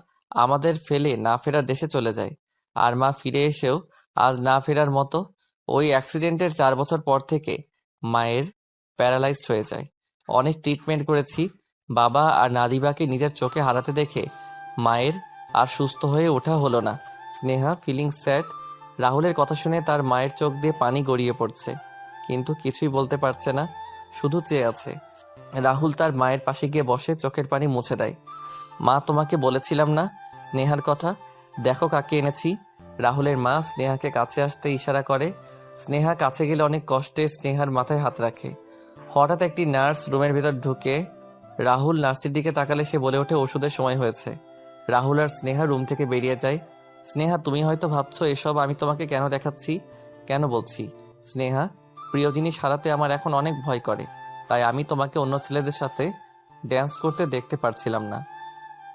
আমাদের ফেলে না ফেরার দেশে চলে যায়। আর মা ফিরে এসেও আজ না ফেরার মতো। ওই অ্যাক্সিডেন্টের 4 বছর পর থেকে মায়ের প্যারালাইজড হয়ে যায়। অনেক ট্রিটমেন্ট করেছি। বাবা আর নাদিবাকে নিজের চোখে হারাতে দেখে মায়ের আর সুস্থ হয়ে ওঠা হলো না। Sneha feeling sad. রাহুলের কথা শুনে তার মায়ের চোখ দিয়ে পানি গড়িয়ে পড়ছে, কিন্তু কিছুই বলতে পারছে না, শুধু চেয়ে আছে। রাহুল তার মায়ের পাশে গিয়ে বসে চোখের পানি মুছে দেয়। মা, তোমাকে বলেছিলাম না স্নেহার কথা, দেখো কাকে এনেছি। রাহুলের মা স্নেহাকে কাছে আসতে ইশারা করে। স্নেহা কাছে গেলে অনেক কষ্টে স্নেহার মাথায় হাত রাখে। হঠাৎ একটি নার্স রুমের ভিতর ঢুকে রাহুল নার্সের দিকে তাকালে সে বলে ওঠে ওষুধের সময় হয়েছে। রাহুল আর স্নেহা রুম থেকে বেরিয়ে যায়। স্নেহা, তুমি হয়তো ভাবছো এসব আমি তোমাকে কেন দেখাচ্ছি। কেন বলছি স্নেহা, প্রিয় জিনিস হারাতে আমার এখন অনেক ভয় করে, তাই আমি তোমাকে অন্য ছেলেদের সাথে ড্যান্স করতে দেখতে পারছিলাম না।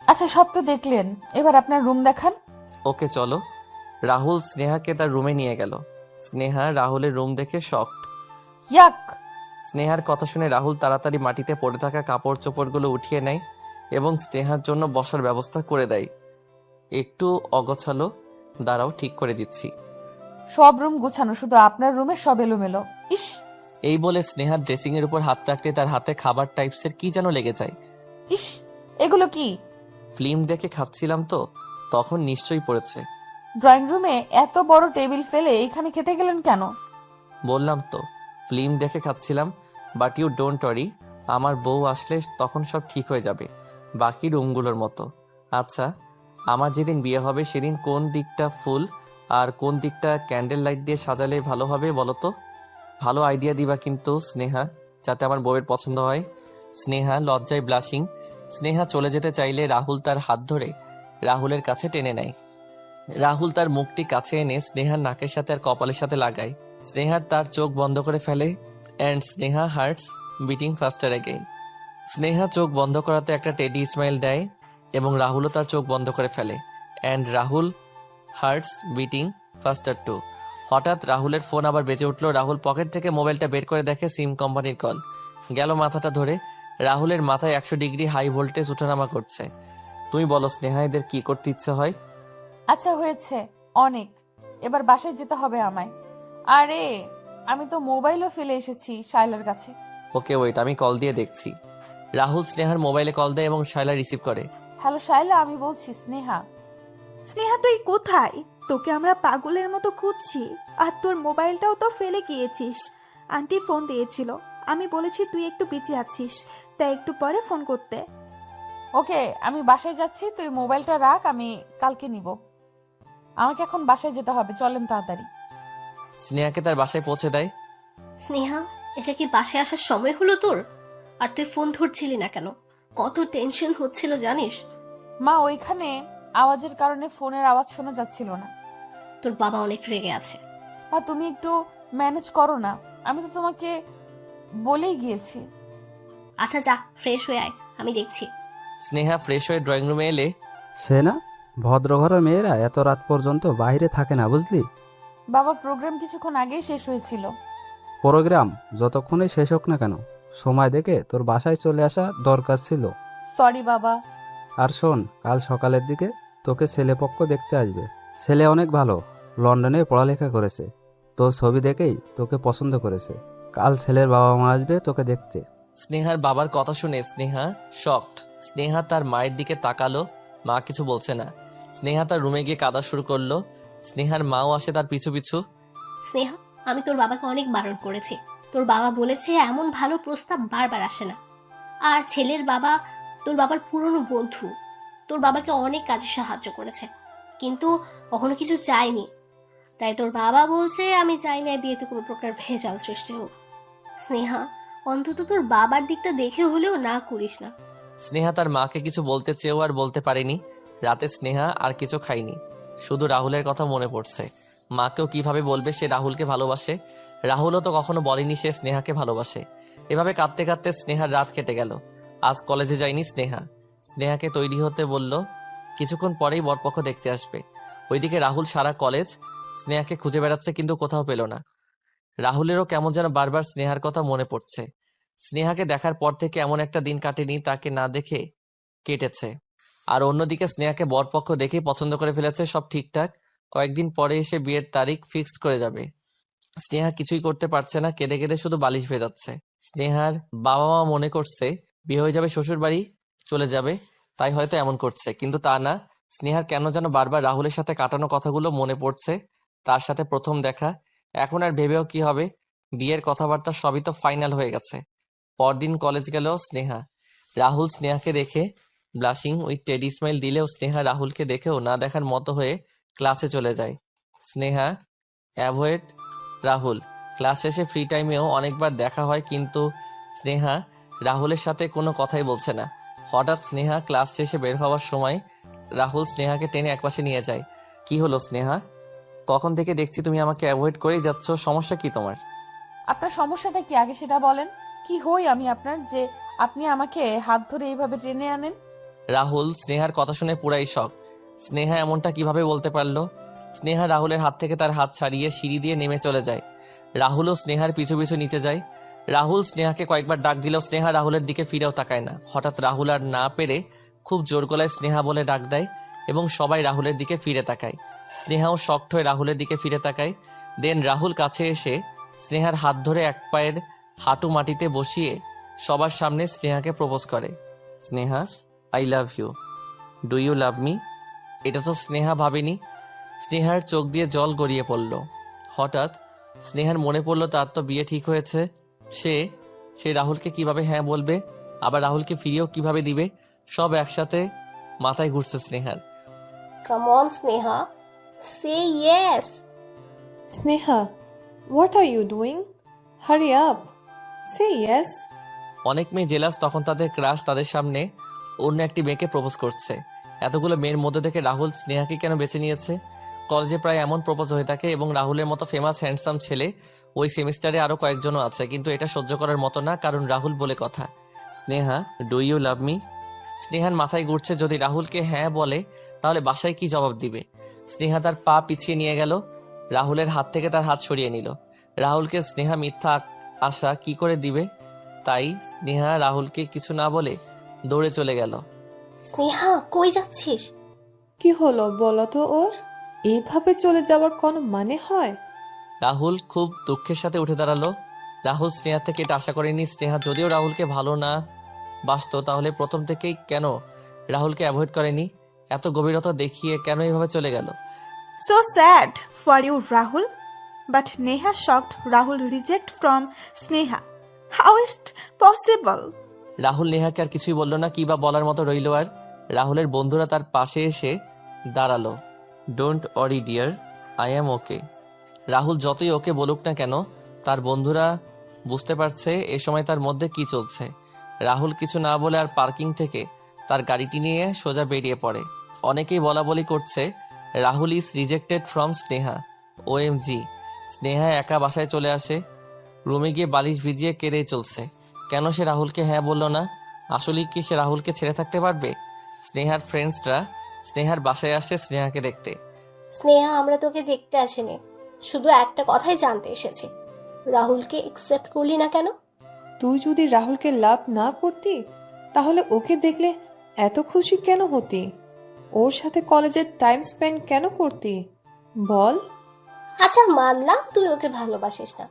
আচ্ছা, সব তো দেখলেন, এবার আপনার রুম দেখান। ওকে চলো। রাহুল স্নেহাকে তার রুমে নিয়ে গেল। স্নেহা রাহুলের রুম দেখে শকড। ইয়াক! স্নেহার কথা শুনে রাহুল তাড়াতাড়ি মাটিতে পড়ে থাকা কাপড় চোপড়গুলো উঠিয়ে নেয় এবং স্নেহার জন্য বসার ব্যবস্থা করে দেয়। একটু অগোছালো, দাঁড়াও ঠিক করে দিচ্ছি। সব রুম গুছানো, শুধু আপনার রুমে সব এলোমেলো। ইস! এই বলে স্নেহার ড্রেসিং এর উপর হাত রাখতে তার হাতে খাবার টাইপসের কি যেন লেগে যায়। ইস, এগুলো কি? ফিল্ম দেখে খাচ্ছিলাম তো, তখন নিশ্চয়ই পড়েছে। ড্রয়িং রুমে এত বড় টেবিল ফেলে এখানে খেতে গেলেন কেন? বললাম তো ফিল্ম দেখে খাচ্ছিলাম। বাট ইউ ডোন্ট ওয়ারি, আমার বউ আসলে তখন সব ঠিক হয়ে যাবে, বাকি রুমগুলোর মতো। আচ্ছা, আমার যেদিন বিয়ে হবে সেদিন কোন দিকটা ফুল আর কোন দিকটা ক্যান্ডেল লাইট দিয়ে সাজালে ভালো হবে বলো তো? ভালো আইডিয়া দিবা কিন্তু স্নেহা, যাতে আমার বউয়ের পছন্দ হয়। স্নেহা লজ্জায় ব্লাশিং। স্নেহা চলে যেতে চাইলে রাহুল তার হাত ধরে রাহুলের কাছে টেনে নেয়। রাহুল তার মুখটি কাছে এনে স্নেহার নাকের সাথে আর কপালের সাথে লাগায়। স্নেহার তার চোখ বন্ধ করে ফেলে and Sneha hearts beating faster again. স্নেহা চোখ বন্ধ করাতে একটা টেডি স্মাইল দেয় এবং রাহুলও তার চোখ বন্ধ করে ফেলে and Rahul hearts beating faster too. হঠাৎ রাহুলের ফোন আবার বেজে উঠল। রাহুল পকেট থেকে মোবাইলটা বের করে দেখে সিম কোম্পানির কল। গেল মাথাটা ধরে। রাহুলের মাথায় 100 ডিগ্রি হাই ভোল্টেজ ওঠানামা করছে। তুমি বলো স্নেহা, এদের কি করতে ইচ্ছে হয়? আচ্ছা হয়েছে অনেক, এবার বাসায় যেতে হবে আমায়। আরে আমি তো মোবাইলও ফেলে এসেছি শাইলার কাছে। ওকে ওয়েট, আমি কল দিয়ে দেখছি। রাহুল স্নেহার মোবাইলে কল দেয় এবং শায়লা রিসিভ করে। হ্যালো শাইলা, আমি বলছি স্নেহা। স্নেহা তুই কোথায়? তোকে আমরা পাগলের মতো খুঁজছি। আর তোর মোবাইলটাও তো ফেলে গিয়েছিস। আন্টি ফোন দিয়েছিল, আমি বলেছি তুই একটু বিজি আছিস, তাই একটু পরে ফোন করতে। ওকে আমি বাসায় যাচ্ছি, তুই মোবাইলটা রাখ, আমি কালকে নিব। আমাকে এখন বাসায় যেতে হবে, চলেন তাড়াতাড়ি। স্নেহাকে তার বাসায় পৌঁছে দেয়। স্নেহা, এটা কি বাসায় আসার সময় হলো তোর? আর তুই ফোন ধরছিলি না কেন? কত টেনশন হচ্ছিল জানিস? মা ওইখানে আওয়াজের কারণে ফোনের আওয়াজ শোনা যাচ্ছিল না। তোর বাবা অনেক রেগে আছে। মা তুমি একটু ম্যানেজ করো না, আমি তো তোমাকে বলেই গিয়েছি। আচ্ছা যা, ফ্রেশ হয়ে আয়, আমি দেখছি। স্নেহা ফ্রেশ হয়ে ড্রয়িং রুমে এলে সে না, ভদ্রঘরের মেয়েরা এত রাত পর্যন্ত বাইরে থাকে না বুঝলি। বাবা প্রোগ্রাম কিছুক্ষণ আগেই শেষ হয়েছিল। প্রোগ্রাম যতক্ষণই শেষ হোক না কেন, সময় দেখে তোর বাসায় চলে আসা দরকার ছিল। সরি বাবা। আর শোন, কাল সকালের দিকে তোকে ছেলেপক্ষ দেখতে আসবে। ছেলে অনেক ভালো, লন্ডনে পড়ালেখা করেছে। তোর ছবি দেখেই তোকে পছন্দ করেছে। কাল ছেলের বাবা মা আসবে তোকে দেখতে। স্নেহার বাবার কথা শুনে স্নেহা শকড। স্নেহা তার মায়ের দিকে তাকালো, মা কিছু বলছে না। স্নেহা তার রুমে গিয়ে কাঁদা শুরু করলো। স্নেহার মাও আসে তার পিছু পিছু। স্নেহা, আমি তোর বাবাকে অনেক বারণ করেছি। তোর বাবা বলেছে এমন ভালো প্রস্তাব বারবার আসে না। আর ছেলের বাবা তোর বাবার পুরনো বন্ধু, তোর বাবাকে অনেক কাজে সাহায্য করেছে, কিন্তু কখনো কিছু চাইনি। তাই তোর বাবা বলছে আমি চাই না বিয়েতে কোনো প্রকার ভেজাল সৃষ্টি হোক। স্নেহা, অন্তত তোর বাবার দিকটা দেখে হলেও না করিস না। স্নেহা তার মাকে কিছু বলতে চেয়েও আর বলতে পারেনি। রাতে স্নেহা আর কিছু খায়নি, শুধু রাহুলের কথা মনে পড়ছে। মাকেও কিভাবে বলবে সে রাহুলকে ভালোবাসে? রাহুলও তো কখনো বলেনি সে স্নেহাকে ভালোবাসে। এভাবে কাঁদতে কাঁদতে স্নেহার রাত কেটে গেল। আজ কলেজে যায়নি স্নেহা। স্নেহাকে তৈরি হতে বলল, কিছুক্ষণ পরেই বরপক্ষ দেখতে আসবে। ওইদিকে রাহুল সারা কলেজ স্নেহাকে খুঁজে বেড়াচ্ছে কিন্তু কোথাও পেল না। রাহুলেরও কেমন যেন বারবার স্নেহার কথা মনে পড়ছে। স্নেহাকে দেখার পর থেকে এমন একটা দিন কাটেনি তাকে না দেখে কেটেছে। আর অন্যদিকে স্নেহাকে বরপক্ষ দেখেই পছন্দ করে ফেলেছে, সব ঠিকঠাক। কয়েকদিন পরে এসে বিয়ের তারিখ ফিক্সড করে যাবে। স্নেহা কিছুই করতে পারছে না, কেঁদে কেঁদে শুধু বালিশ ভেজাচ্ছে। স্নেহার বাবা মা মনে করছে বিয়ে হয়ে যাবে, শ্বশুর বাড়ি চলে যাবে, তাই হয়তো এমন করছে, কিন্তু তা না। স্নেহার কেন যেন বারবার রাহুলের সাথে কাটানো কথাগুলো মনে পড়ছে, তার সাথে প্রথম দেখা। এখন আর ভেবেও কি হবে, বিয়ের কথাবার্তা সবই তো ফাইনাল হয়ে গেছে। পরদিন কলেজ গেল স্নেহা। রাহুল স্নেহাকে দেখে ব্লাশিং উইথ টেডি স্মাইল দিলেও স্নেহা রাহুলকে দেখেও না দেখার মতো হয়ে ক্লাসে চলে যায়। স্নেহা অ্যাভয়েড রাহুল। ক্লাস শেষে ফ্রি টাইমেও অনেকবার দেখা হয়, কিন্তু স্নেহা রাহুলের সাথে কোনো কথাই বলছে না। হঠাৎ স্নেহা ক্লাস শেষে বের হওয়ার সময় রাহুল স্নেহাকে টেনে একপাশে নিয়ে যায়। কি হলো স্নেহা, কখন থেকে দেখছি তুমি আমাকে অ্যাভয়েড করেই যাচ্ছ, সমস্যা কি তোমার? আপনার সমস্যাটা কি আগে সেটা বলেন। কি হই আমি আপনার যে আপনি আমাকে হাত ধরে এইভাবে টেনে আনেন? রাহুল স্নেহার কথা শুনে পুরাই শক। স্নেহা এমনটা কিভাবে বলতে পারলো? স্নেহা রাহুলের হাত থেকে তার হাত ছাড়িয়ে সিঁড়ি দিয়ে নেমে চলে যায়। রাহুলও স্নেহার পিছু পিছু নিচে যায়। রাহুল স্নেহাকে কয়েকবার ডাক দিলেও স্নেহা রাহুলের দিকে ফিরেও তাকায় না। হঠাৎ রাহুল আর না পেরে খুব জোর গলায় স্নেহা বলে ডাক দেয় এবং সবাই রাহুলের দিকে ফিরে তাকায়। স্নেহাও শক্ট হয়ে রাহুলের দিকে ফিরে তাকায়। দেন রাহুল কাছে এসে স্নেহার হাত ধরে এক পায়ের হাঁটু মাটিতে বসিয়ে সবার সামনে স্নেহাকে প্রপোজ করে। Sneha, I love you, do you love me? এটা তো স্নেহা ভাবেনি। স্নেহার চোখ দিয়ে জল গড়িয়ে পড়ল। হঠাৎ স্নেহার মনে পড়ল তার তো বিয়ে ঠিক হয়েছে। সে রাহুলকে কিভাবে হ্যাঁ বলবে, আবার রাহুলকে ফিরিয়েও কিভাবে দিবে, সব একসাথে মাথায় ঘুরছে স্নেহার। Come on Sneha, say yes. Sneha, what are you doing? Hurry up, say yes. অনেক মেয়ে জেলাস তখন তাদের ক্রাশ তাদের সামনে অন্য একটি মেয়েকে প্রপোজ করছে। এতগুলো মেয়ের মধ্যে থেকে রাহুল স্নেহাকে কেন বেছে নিয়েছে? কলেজে প্রায় এমন প্রপোজ হয়ে থাকে এবং রাহুলের মতো ফেমাস হ্যান্ডসাম ছেলে ওই সেমিস্টারে আরো কয়েকজনও আছে, কিন্তু এটা সহ্য করার মতো না, কারণ রাহুল বলে কথা। Sneha, do you love me? স্নেহার মাথায় ঘুরছে যদি রাহুলকে হ্যাঁ বলে তাহলে বাসায় কি জবাব দিবে। স্নেহা তার পা পিছিয়ে নিয়ে গেল, রাহুলের হাত থেকে তার হাত সরিয়ে নিল। রাহুলকে স্নেহা মিথ্যা আশা কি করে দিবে, তাই স্নেহা রাহুলকে কিছু না বলে দৌড়ে চলে গেল। স্নেহা, কই যাচ্ছিস? কি হলো বলো তো ওর? এইভাবে চলে যাওয়ার কোনো মানে হয়? রাহুল খুব দুঃখের সাথে উঠে দাঁড়ালো। রাহুল স্নেহা থেকে এটা আশা করেনি। স্নেহা যদিও রাহুলকে ভালো না বাসতো তাহলে প্রথম থেকেই কেন রাহুলকে অ্যাভয়েড করেনি? এত গভীরতা দেখিয়ে কেন এইভাবে চলে গেল? So sad for you, Rahul. But Neha shocked Rahul reject from Sneha. How is it possible? Rahul নেহাকে আর কিছুই বলল না, কিবা বলার মতো রইল আর। রাহুলের বন্ধুরা তার পাশে এসে দাঁড়ালো। Don't worry dear, I am okay. Rahul যতই ওকে বলুক না কেন তার বন্ধুরা বুঝতে পারছে এ সময় তার মধ্যে কি চলছে। রাহুল কিছু না বলে আর পার্কিং থেকে তার গাড়িটি নিয়ে সোজা বেরিয়ে পড়ে। অনেকেই বলা বলি করছে Rahul is rejected from Sneha. OMG, Sneha একা বাসায় চলে আসে, রুমে গিয়ে বালিশ ভিজিয়ে কেঁদেই চলছে। কেন সে রাহুলকে হ্যাঁ বলল না? আসলে কি সে রাহুলকে ছেড়ে থাকতে পারবে? স্নেহার ফ্রেন্ডসরা স্নেহার বাসায় আসছে স্নেহাকে দেখতে। স্নেহা, আমরা তোকে দেখতে আসিনি, শুধু একটা কথাই জানতে এসেছি। রাহুলকে একসেপ্ট করলি না কেন? তুই যদি রাহুলকে লাভ না করতি তাহলে ওকে দেখলে এত খুশি কেন হতি? ওর সাথে কলেজের টাইম স্পেন্ড কেন করতি বল? আচ্ছা, মানলাম তুই ওকে ভালোবাসিস না,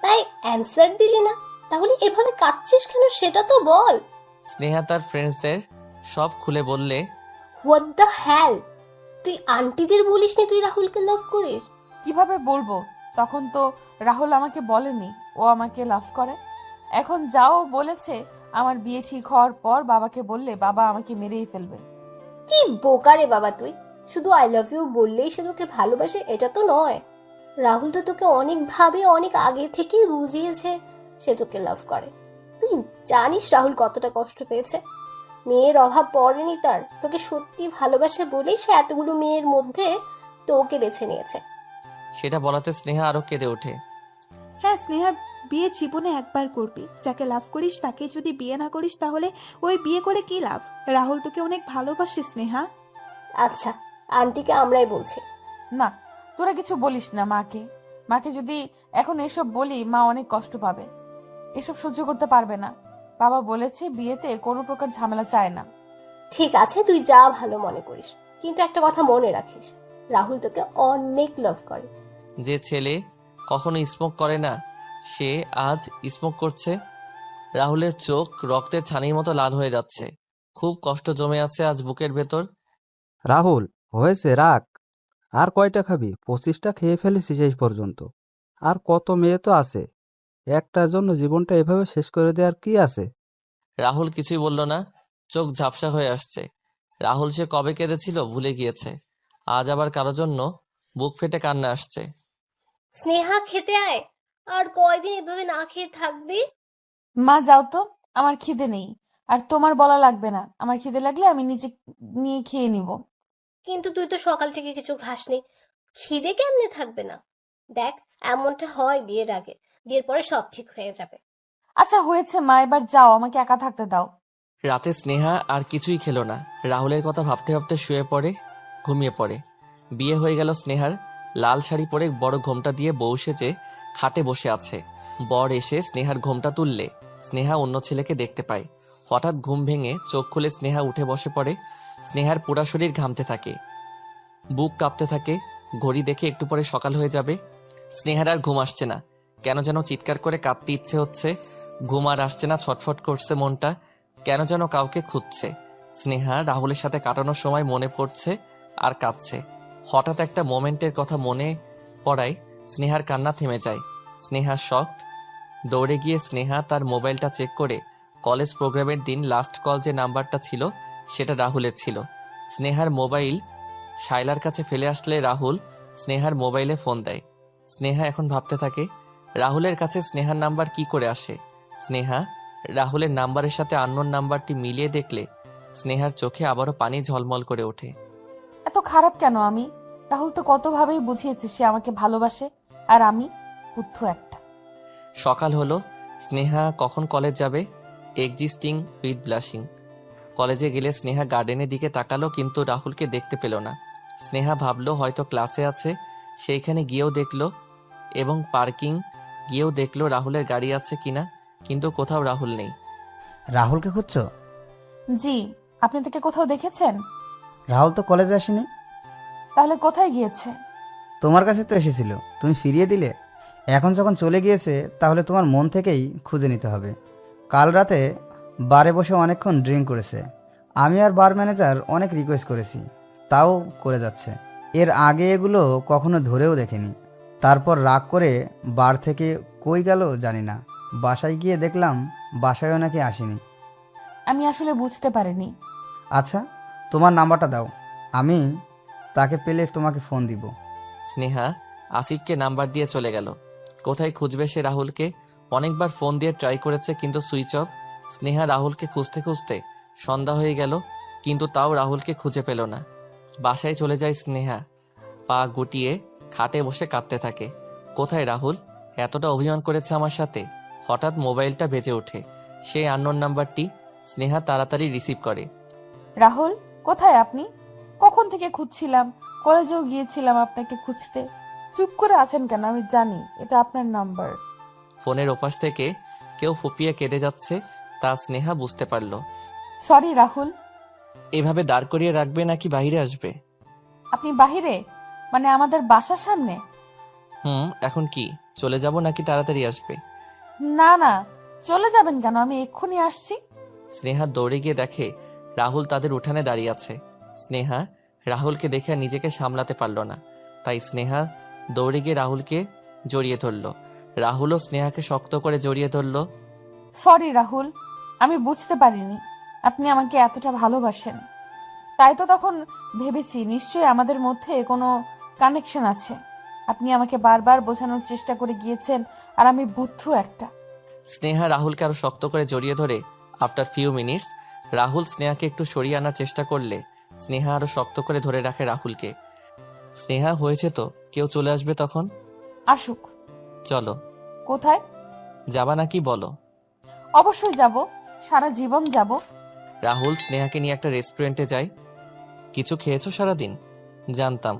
তাই অ্যানসার দিলি না, তাহলে এভাবে কাঁদছিস কেন সেটা তো বল। স্নেহা তার ফ্রেন্ডসদের সব খুলে বললে, হোয়াট দ্য হ্যাল, তুই আন্টিদের বলিসনি তুই রাহুলকে লাভ করিস? কিভাবে বলবো? তখন তো রাহুল আমাকে বলেনি ও আমাকে লাভ করে। এখন যাও বলেছে আমার বিয়ে ঠিক হওয়ার পর বাবাকে বললে বাবা আমাকে মেরেই ফেলবে। কি বোকা রে বাবা তুই! শুধু আই লাভ ইউ বললেই সে তোকে ভালোবাসে এটা তো নয়। রাহুল তো তোকে অনেকভাবে অনেক আগে থেকেই বুঝিয়েছে সে তোকে লাভ করে। তুই জানিস রাহুল কতটা কষ্ট পেয়েছে? মেয়ের অভাব পড়েনি তার, তোকে সত্যি ভালোবাসে বলেই সে এতগুলো মেয়ের মধ্যে তোকে বেছে নিয়েছে। সেটা বলাতে স্নেহা আরো কেঁদে ওঠে। হ্যাঁ স্নেহা, বিয়ে জীবনে একবার করবি, যাকে লাভ করিস তাকে যদি বিয়ে না করিস তাহলে ওই বিয়ে করে কি লাভ? রাহুল তোকে অনেক ভালোবাসে স্নেহা। আচ্ছা, আন্টিকে আমরাই বলছি। না, তোরা কিছু বলিস না মাকে। মাকে যদি এখন এসব বলি মা অনেক কষ্ট পাবে, এসব সহ্য করতে পারবে না। বাবা বলেছে বিয়েতে কোনো প্রকার ঝামেলা চায় না। ঠিক আছে, তুই যা ভালো মনে করিস, কিন্তু একটা কথা মনে রাখিস, রাহুল তোকে অনেক লাভ করে। যে ছেলে কখনো স্মোক করে না সে আজ স্মোক করছে। রাহুলের চোখ রক্তের ছানির মতো লাল হয়ে যাচ্ছে, খুব কষ্ট জমে আছে আজ বুকের ভেতর। রাহুল, হয়েছে রাখ। আর কয়টা খাবি? 25টা খেয়ে ফেলেছিস এই পর্যন্ত। আর কত মেয়ে তো আছে, একটার জন্য জীবনটা এভাবে শেষ করে দেওয়ার কি আছে? রাহুল কিছুই বলল না, চোখ ঝাপসা হয়ে আসছে। রাহুল সে কবে কেঁদেছিল ভুলে গিয়েছে, আজ আবার কারো জন্য বুক ফেটে কান্না আসছে। স্নেহা, খেতে আয়। আর কয়দিন এভাবে না খেয়ে থাকবি? মা যাও তো, আমার খিদে নেই। আর তোমার বলা লাগবে না, আমার খিদে লাগলে আমি নিজে নিয়ে খেয়ে নিব। কিন্তু তুই তো সকাল থেকে কিছু খাসনি, খিদে কেমনে থাকবে না? দেখ, এমনটা হয় বিয়ের আগে, বিয়ের পরে সব ঠিক হয়ে যাবে। আচ্ছা হয়েছে মা, এবার যাও, আমাকে একা থাকতে দাও। রাতে স্নেহা আর কিছুই খেলো না, রাহুলের কথা ভাবতে ভাবতে শুয়ে পড়ে, ঘুমিয়ে পড়ে। বিয়ে হয়ে গেল স্নেহার। লাল শাড়ি পরে বড় ঘোমটা দিয়ে বউ সেজে খাটে বসে আছে। বর এসে স্নেহার ঘোমটা তুললে স্নেহা অন্য ছেলেকে দেখতে পায়। হঠাৎ ঘুম ভেঙে চোখ খুলে স্নেহা উঠে বসে পড়ে। স্নেহার পুরা শরীর ঘামতে থাকে, বুক কাঁপতে থাকে। ঘড়ি দেখে একটু পরে সকাল হয়ে যাবে। স্নেহার আর ঘুম আসছে না, কেন যেন চিৎকার করে কাঁদতে ইচ্ছে হচ্ছে। ঘুম আর আসছে না, ছটফট করছে মনটা, কেন যেন কাউকে খুঁজছে। স্নেহা রাহুলের সাথে কাটানোর সময় মনে পড়ছে আর কাঁদছে। হঠাৎ একটা মোমেন্টের কথা মনে পড়ায় স্নেহার কান্না থেমে যায়। স্নেহা শকড। দৌড়ে গিয়ে স্নেহা তার মোবাইলটা চেক করে কলেজ প্রোগ্রামের দিন লাস্ট কল যে নাম্বারটা ছিল সেটা রাহুলের ছিল। স্নেহার মোবাইল শায়লার কাছে ফেলে আসলে রাহুল স্নেহার মোবাইলে ফোন দেয়। স্নেহা এখন ভাবতে থাকে রাহুলের কাছে স্নেহার নাম্বার কি করে আসে। স্নেহা রাহুলের নাম্বারের সাথে আননোন নাম্বারটি মিলিয়ে দেখলে স্নেহার চোখে আবারও পানি ঝলমল করে ওঠে। এত খারাপ কেন আমি? রাহুল তো কতভাবেই বুঝিয়েছে সে আমাকে ভালোবাসে, আর আমি বুদ্ধ একটা। সকাল হলো। স্নেহা কখন কলেজ যাবে? Existing with blushing. কলেজে গেলে স্নেহা গার্ডেনের দিকে তাকালো, কিন্তু রাহুলকে দেখতে পেল না। স্নেহা ভাবলো হয়তো ক্লাসে আছে, সেইখানে গিয়েও দেখলো এবং পার্কিং গিয়েও দেখলো রাহুলের গাড়ি আছে কিনা, কিন্তু কোথাও রাহুল নেই। রাহুলকে খুঁজছো? জি। আপনি তাকে কোথাও দেখেছেন? রাহুল তো কলেজে আসেনি। তাহলে কোথায় গিয়েছে? তোমার কাছে তো এসেছিল, তুমি ফিরিয়ে দিলে। এখন যখন চলে গিয়েছে তাহলে তোমার মন থেকেই খুঁজে নিতে হবে। কাল রাতে বারে বসে অনেকক্ষণ ড্রিঙ্ক করেছে। আমি আর বার ম্যানেজার অনেক রিকোয়েস্ট করেছি, তাও করে যাচ্ছে। এর আগে এগুলো কখনো ধরেও দেখেনি। তারপর রাগ করে বার থেকে কই গেল জানি না। বাসায় গিয়ে দেখলাম বাসায়ও নাকি আসেনি। আমি আসলে বুঝতে পারিনি। আচ্ছা, তোমার নাম্বারটা দাও, আমি তাকে পেলে তোমাকে ফোন দিব। স্নেহা আসিফকে নাম্বার দিয়ে চলে গেল। কোথায় খুঁজবে সে রাহুলকে? অনেকবার ফোন দিয়ে ট্রাই করেছে, কিন্তু সুইচ অফ। স্নেহা রাহুলকে খুঁজতে খুঁজতে সন্ধ্যা হয়ে গেল, কিন্তু তাও রাহুলকে খুঁজে পেল না। বাসায় চলে যায় স্নেহা। পা গুটিয়ে খাটে বসে কাঁদতে থাকে। কোথায় রাহুল? এতটা অভিমান করেছে আমার সাথে। হঠাৎ মোবাইলটা বেজে ওঠে। সেই আননোন নাম্বারটি। স্নেহা তাড়াতাড়ি রিসিভ করে। রাহুল, কোথায় আপনি? কখন থেকে খুঁজছিলাম, কলেজেও গিয়েছিলাম আপনাকে খুঁজতে। চুপ করে আছেন কেন? আমি জানি এটা আপনার নাম্বার। ফোনের ওপাশ থেকে কেউ ফুপিয়ে কেঁদে যাচ্ছে, তা স্নেহা বুঝতে পারল। সরি রাহুল। এভাবে দাঁড় করিয়ে রাখবে নাকি বাইরে আসবে? আপনি বাহিরে? মানে আমাদের বাসার সামনে? এখন কি চলে যাব নাকি তাড়াতাড়ি আসবে? না না, চলে যাবেন কেন? আমি এক্ষুনি আসছি। স্নেহা দৌড়ে গিয়ে দেখে রাহুল তাদের উঠানে দাঁড়িয়ে আছে। স্নেহা রাহুলকে দেখে আর নিজেকে সামলাতে পারল না, তাই স্নেহা দৌড়ে গিয়ে রাহুলকে জড়িয়ে ধরল। রাহুলও স্নেহাকে শক্ত করে জড়িয়ে ধরল। সরি রাহুল, আমি বুঝতে পারিনি আপনি আমাকে এতটা ভালোবাসেন। তাই তো তখন ভেবেছি নিশ্চয়ই আমাদের মধ্যে কোনো কানেকশন আছে। আপনি আমাকে বারবার বোঝানোর চেষ্টা করে গিয়েছেন, আর আমি বুদ্ধ একটা। স্নেহা রাহুলকে আরো শক্ত করে জড়িয়ে ধরে। আফটার ফিউ মিনিটস রাহুল স্নেহাকে একটু সরিয়ে আনার চেষ্টা করলে স্নেহা আরো শক্ত করে ধরে রাখে রাহুলকে। স্নেহা হয়েছে তো, কেউ চলে আসবে তখন। আসুক। চলো। কোথায় যাবা নাকি বলো? অবশ্যই যাব, সারা জীবন যাব। রাহুল স্নেহাকে নিয়ে একটা রেস্টুরেন্টে যায়। কিছু খেয়েছো সারাদিন? জানতাম।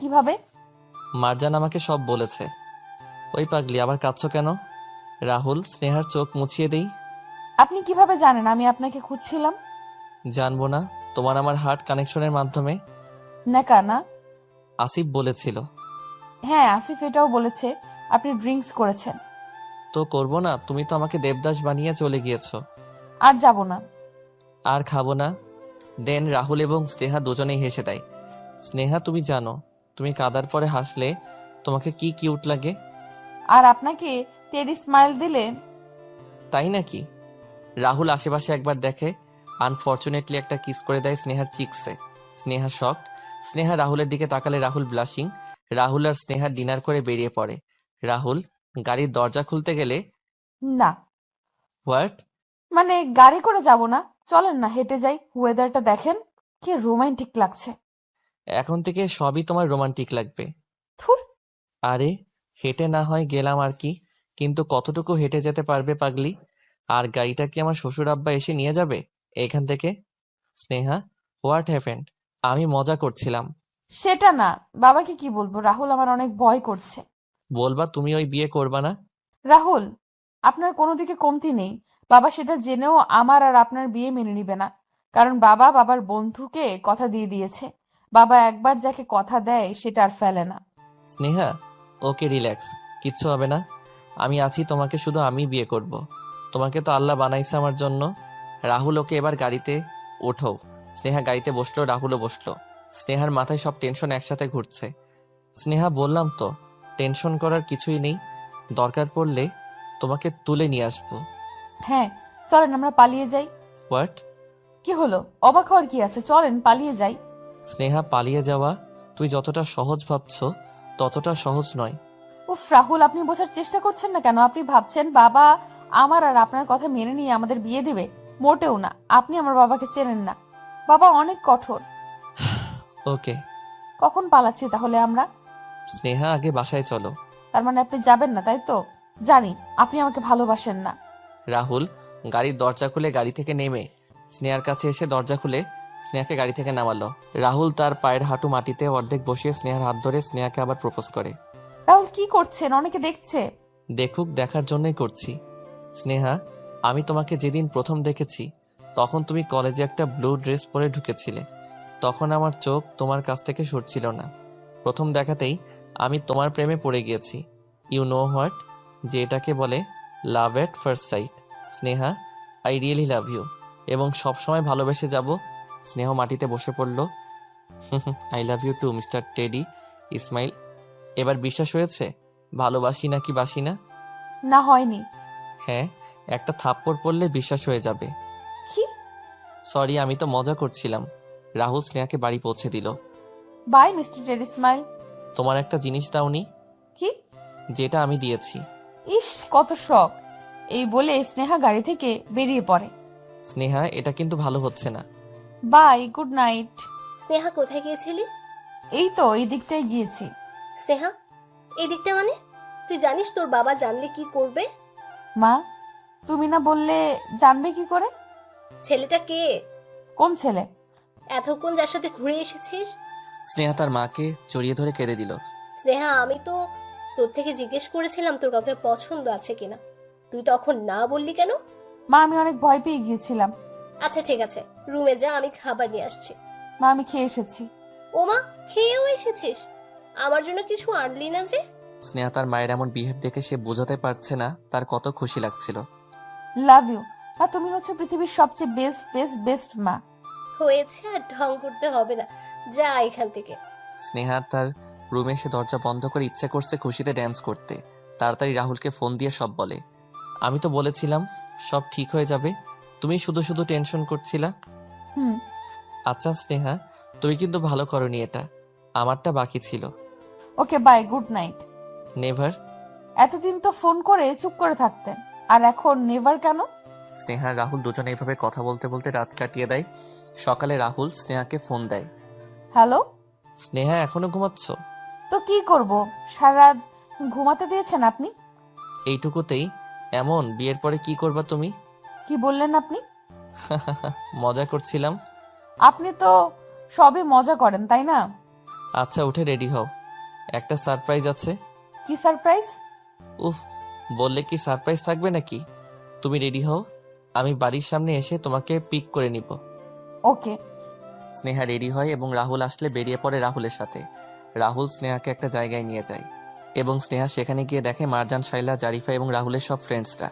কিভাবে? মারজান আমাকে সব বলেছে। ওই পাগলি, আবার কাঁদছো কেন? রাহুল স্নেহার চোখ মুছিয়ে দেই। আপনি কিভাবে জানেন আমি আপনাকে খুঁজছিলাম? জানবো না? তোমার আমার হার্ট কানেকশনের মাধ্যমে। না। আসিফ বলেছিল। হ্যাঁ, আসিফ এটাও বলেছে আপনি ড্রিঙ্কস করেছেন। তো করবো না? তুমি তো আমাকে দেবদাস বানিয়ে চলে গিয়েছো। আর যাব না। আর খাবো না। দেন রাহুল এবং স্নেহা দুজনেই হেসে দেয়। স্নেহা, তুমি জানো তুমি কাদার পরে হাসলে তোমাকে কি কিউট লাগে? আর আপনাকে টেডি স্মাইল দিলে। তাই নাকি? রাহুল আশেপাশে একবার দেখে, আনফরচুনেটলি একটা কিস করে দেয় স্নেহার চিক্সে। স্নেহা শকড। স্নেহা রাহুলের দিকে তাকালে রাহুল ব্লাশিং। রাহুল আর স্নেহা ডিনার করে বেরিয়ে পড়ে। রাহুল গাড়ির দরজা খুলতে গেলে, না, হোয়াট? মানে গাড়ি করে যাব না, চলেন না হেঁটে যাই। ওয়েদারটা দেখেন কি রোমান্টিক লাগছে। এখন থেকে সবই তোমার রোমান্টিক লাগবে। থুর। আরে হেঁটে না হয় গেলাম আর কি, কিন্তু কতটুকু হেঁটে যেতে পারবে পাগলি? আর গাড়িটা কি আমার শ্বশুর আব্বা এসে নিয়ে যাবে এখান থেকে? Sneha, what happened? আমি মজা করছিলাম। সেটা না, বাবাকে কি বলবো? রাহুল আমার অনেক ভয় করছে। বলবা তুমি ওই বিয়ে করবা না? রাহুল, আপনার কোনো দিকে কমতি নেই। বাবা সেটা জেনেও আমার আর আপনার বিয়ে মেনে নিবে না, কারণ বাবা বাবার বন্ধুকে কথা দিয়ে দিয়েছে। বাবা একবার যাকে কথা দেয় সেটা আর ফেলে না। স্নেহা, ওকে রিল্যাক্স, কিচ্ছু হবে না। আমি আছি, তোমাকে শুধু আমি বিয়ে করব। তোমাকে তো আল্লাহ বানাইছে আমার জন্য। রাহুল, ওকে এবার গাড়িতে ওঠো। স্নেহা গাড়িতে বসলো, রাহুলও বসলো। স্নেহার মাথায় সব টেনশন একসাথে ঘুরছে। স্নেহা, বললাম তো টেনশন করার কিছুই নেই, দরকার পড়লে তোমাকে তুলে নিয়ে আসবো। হ্যাঁ, চলেন আমরা পালিয়ে যাই। হোয়াট? কি হলো? অবাক হওয়ার কি আছে? চলেন পালিয়ে যাই। স্নেহা, পালিয়ে যাওয়া? তুই যতটা সহজ ভাবছো ততটা সহজ নয়। উফ রাহুল, আপনি বোঝার চেষ্টা করছেন না কেন? আপনি ভাবছেন বাবা আমার আর আপনার কথা মেনে নিয়ে আমাদের বিয়ে দেবে? মোটেও না। আপনি আমার বাবাকে চেনেন না। বাবা অনেক কঠোর। ওকে কখন পালাচ্ছি তাহলে আমরা? স্নেহা, আগে বাসায় চলো। তার মানে আপনি যাবেন না, তাই তো? জানি আপনি আমাকে ভালোবাসেন না। রাহুল গাড়ির দরজা খুলে গাড়ি থেকে নেমে স্নেহার কাছে এসে দরজা খুলে স্নেহাকে গাড়ি থেকে নামালো। রাহুল তার পায়ের হাঁটু মাটিতে অর্ধেক বসিয়ে স্নেহার হাত ধরে স্নেহাকে আবার প্রপোজ করে। রাহুল কি করছেন? অনেকে দেখছে। দেখুক, দেখার জন্যই করছি। স্নেহা, আমি তোমাকে যেদিন প্রথম দেখেছি তখন তুমি কলেজে একটা ব্লু ড্রেস পরে ঢুকেছিলে। তখন আমার চোখ তোমার কাছ থেকে সরছিল না। প্রথম দেখাতেই আমি তোমার প্রেমে পড়ে গিয়েছি। ইউ নো হোয়াট, যে এটাকে বলে love at first sight. Sneha, I really love you এবং সবসময় ভালোবেসে যাব। স্নেহ মাটিতে বসে পড়ল। I love you too mister Teddy Ismail. এবার বিশ্বাস হয়েছে ভালোবাসি নাকি বাসি না? না, হয়নি। হ্যাঁ, একটা থাপ্পড় পড়লে বিশ্বাস হয়ে যাবে। কি? সরি, আমি তো মজা করছিলাম। রাহুল স্নেহাকে বাড়ি পৌঁছে দিল। Bye mister Ted Ismail. তোমার একটা জিনিস দাওনি, কি? যেটা আমি দিয়েছি। ইস, কত শখ! এই বলে স্নেহা গাড়ি থেকে বেরিয়ে পড়ে। স্নেহা, এটা কিন্তু ভালো হচ্ছে না। By, good night. স্নেহা কোথায় গিয়েছিলি? এই তো এই দিকটাই গিয়েছি। স্নেহা, এই দিকটা মানে? তুই জানিস তোর বাবা জানলে কি করবে? মা, তুমি না বললে জানবে কি করে? ছেলেটা কে? কোন ছেলে? এতক্ষণ যার সাথে ঘুরে এসেছিস? স্নেহা তার মাকে জড়িয়ে ধরে কেঁদে দিল। স্নেহা, আমি তো তোর থেকে জিজ্ঞেস করেছিলাম তোর কাউকে পছন্দ আছে কিনা। তুই তখন না বললি কেন? মা, আমি অনেক ভয় পেয়ে গিয়েছিলাম। আচ্ছা ঠিক আছে, রুমে যা, আমি খাবার নিয়ে আসছি। মা, আমি খেয়ে এসেছি। ও মা, খেয়েও এসেছিস? আমার জন্য কিছু আনলি না যে? স্নেহা তার মায়ের এমন বিহেভ দেখে সে বোঝাতে পারছে না তার কত খুশি লাগছিল। লাভ ইউ মা, তুমি হচ্ছে পৃথিবীর সবচেয়ে বেস্ট বেস্ট বেস্ট মা। হয়েছে, আর ঢং করতে হবে না, যা এখান থেকে। স্নেহা তার রুমে এসে দরজা বন্ধ করে ইচ্ছে করছে খুশিতে ড্যান্স করতে। তাড়াতাড়ি রাহুলকে ফোন দিয়ে সব বলে। আমি তো বলেছিলাম সব ঠিক হয়ে যাবে, তুমি শুধু শুধু টেনশন করছিলা। হুম। আচ্ছা স্নেহা, তুমি কিন্তু ভালো করনি, এটা আমারটা বাকি ছিল। Okay bye, good night. Never. এতদিন তো ফোন করে চুপ করে থাকতেন, আর এখন নেভার কেন? স্নেহা আর রাহুল দুজনে এইভাবে কথা বলতে বলতে রাত কাটিয়ে দেয়। সকালে রাহুল স্নেহাকে ফোন দেয়। হ্যালো। স্নেহা, এখনো ঘুমাচ্ছ? তো কি করব, সারা রাত ঘুমাতে দিয়েছেন আপনি। এইটুকুতেই এমন? বিয়ের পরে কি করবা তুমি? কি বললেন আপনি? মজা করছিলাম। আপনি তো সবে মজা করেন, তাই না? আচ্ছা, উঠে রেডি হও, একটা সারপ্রাইজ আছে। কি সারপ্রাইজ? উফ, বললে কি সারপ্রাইজ থাকবে নাকি? তুমি রেডি হও, আমি বাড়ির সামনে এসে তোমাকে পিক করে নিব। ওকে। স্নেহা রেডি হয় এবং রাহুল আসলে বেরিয়ে পড়ে রাহুলের সাথে। রাহুল স্নেহাকে একটা জায়গায় নিয়ে যায় এবং স্নেহা সেখানে গিয়ে দেখে মারজান, শাইলা, জারিফা এবং রাহুলের সব ফ্রেন্ডসরা।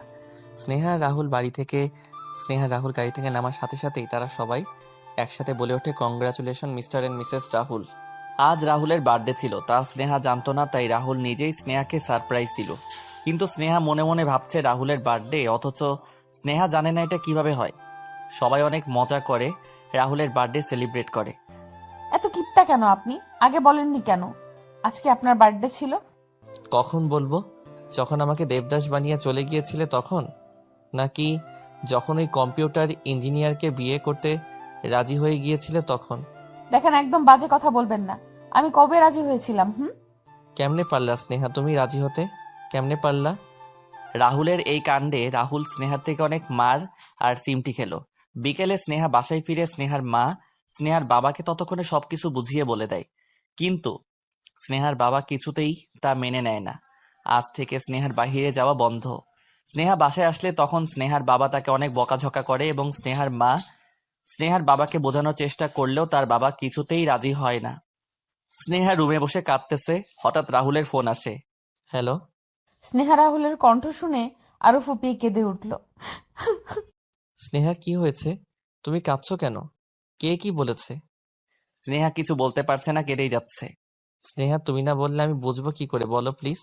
স্নেহা আর রাহুল গাড়ি থেকে নামার সাথে সাথেই তারা সবাই একসাথে বলে ওঠে, congratulation mister and missus Rahul. আজ রাহুলের বার্থডে ছিল, তা স্নেহা জানতো না, তাই রাহুল নিজেই স্নেহাকে সারপ্রাইজ দিল। কিন্তু স্নেহা মনে মনে ভাবছে রাহুলের বার্থডে, অথচ স্নেহা জানে না এটা কিভাবে হয়। সবাই অনেক মজা করে রাহুলের বার্থডে সেলিব্রেট করে। এত কিপটা কেন আপনি? আগে বলেননি কেন আজকে আপনার বার্থডে ছিল? কখন বলবো? যখন আমাকে দেবদাস বানিয়ে চলে গিয়েছিলে তখন, নাকি যখন ওই কম্পিউটার ইঞ্জিনিয়ারকে বিয়ে করতে রাজি হয়ে গিয়েছিলে তখন? দেখেন, একদম বাজে কথা বলবেন না। আমি কবে রাজি হয়েছিলাম? কেমনে পারলা স্নেহা তুমি রাজি হতে? কেমনে পারলা? রাহুলের এই কাণ্ডে রাহুল স্নেহার থেকে অনেক মার আর সিমটি খেলো। বিকেলে স্নেহা বাসায় ফিরে স্নেহার মা স্নেহার বাবাকে ততক্ষণে সবকিছু বুঝিয়ে বলে দেয়, কিন্তু স্নেহার বাবা কিছুতেই তা মেনে নেয় না। আজ থেকে স্নেহার বাহিরে যাওয়া বন্ধ। স্নেহা বাসায় আসলে তখন স্নেহার বাবা তাকে অনেক বকাঝকা করে এবং স্নেহার মা স্নেহার বাবাকে বোঝানোর চেষ্টা করলেও তার বাবা কিছুতেই রাজি হয় না। স্নেহা রুমে বসে কাঁদতেছে, হঠাৎ রাহুলের ফোন আসে। হ্যালো। স্নেহা রাহুলের কণ্ঠ শুনে আরো ফুপিয়ে কেঁদে উঠল। স্নেহা, কি হয়েছে? তুমি কাঁদছো কেন? কে কি বলেছে? স্নেহা কিছু বলতে পারছে না, কেঁদেই যাচ্ছে। স্নেহা, তুমি না বললে আমি বুঝবো কি করে, বলো প্লিজ।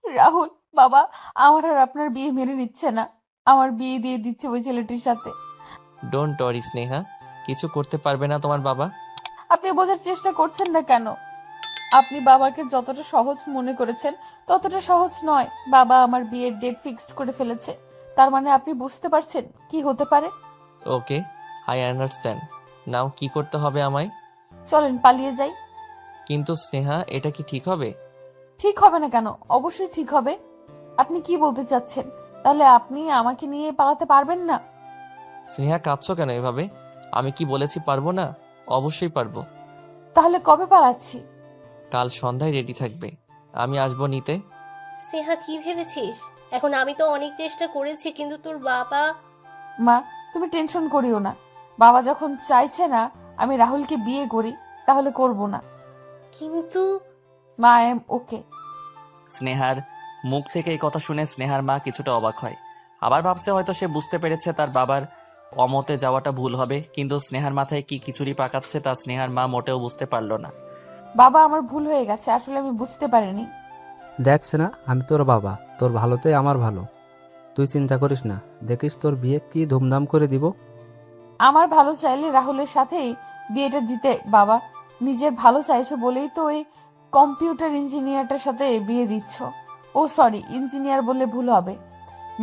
রাহুল বাবা আমার আর আপনার বিয়ে মেনে নিচ্ছে না। আমার বিয়ে দিয়ে দিচ্ছে ওই ছেলেটির সাথে। ডোন্ট ওয়ারি স্নেহা, কিছু করতে পারবে না তোমার বাবা। আপনি বোঝার চেষ্টা করছেন না কেন? আপনি বাবাকে যতটা সহজ মনে করেছেন ততটা সহজ নয়। বাবা আমার বিয়ের ডেট ফিক্সড করে ফেলেছে। তার মানে আপনি বুঝতে পারছেন কি হতে পারে। ওকে, আই আন্ডারস্ট্যান্ড। নাও কি করতে হবে আমায়? চলেন পালিয়ে যাই। কিন্তু স্নেহা, এটা কি ঠিক হবে? ঠিক হবে না কেন? অবশ্যই ঠিক হবে। আপনি কি বলতে চাচ্ছেন? তাহলে আপনি আমাকে নিয়ে পালাতে পারবেন না? স্নেহা, কাঁদছো কেন এভাবে? আমি কি বলেছি পারবো না? অবশ্যই পারবো। তাহলে কবে পালাচ্ছি? কাল সন্ধ্যায় রেডি থাকবে, আমি আসবো নিতে। স্নেহা কি ভেবেছিস? এখন আমি তো অনেক চেষ্টা করেছি, কিন্তু তোর বাবা। মা, তুমি টেনশন করিও না। বাবা যখন চাইছে না আমি রাহুলকে বিয়ে করি, তাহলে করব না। কিন্তু মা, আই এম ওকে। স্নেহার মুখ থেকে এই কথা শুনে স্নেহার মা কিছুটা অবাক হয়। আবার ভাবছে হয়তো সে বুঝতে পেরেছে তার বাবার অমতে যাওয়াটা ভুল হবে, কিন্তু স্নেহার মাথায় কি খিচুড়ি পাকাচ্ছে তা স্নেহার মা মোটেও বুঝতে পারল না। বাবা, আমার ভুল হয়ে গেছে, আসলে আমি বুঝতে পারিনি। দেখছে না, আমি তোর বাবা, তোর ভালোতেই আমার ভালো। তুই চিন্তা করিস না, দেখিস তোর বিয়ে কি ধুমধাম করে দিব। আমার ভালো চাইলে রাহুলের সাথেই বিয়েটা দিতে বাবা। নিজের ভালো চাইছো বলেই তো ওই কম্পিউটার ইঞ্জিনিয়ারটার সাথে বিয়ে দিচ্ছ। ও সরি, ইঞ্জিনিয়ার বললে ভুল হবে,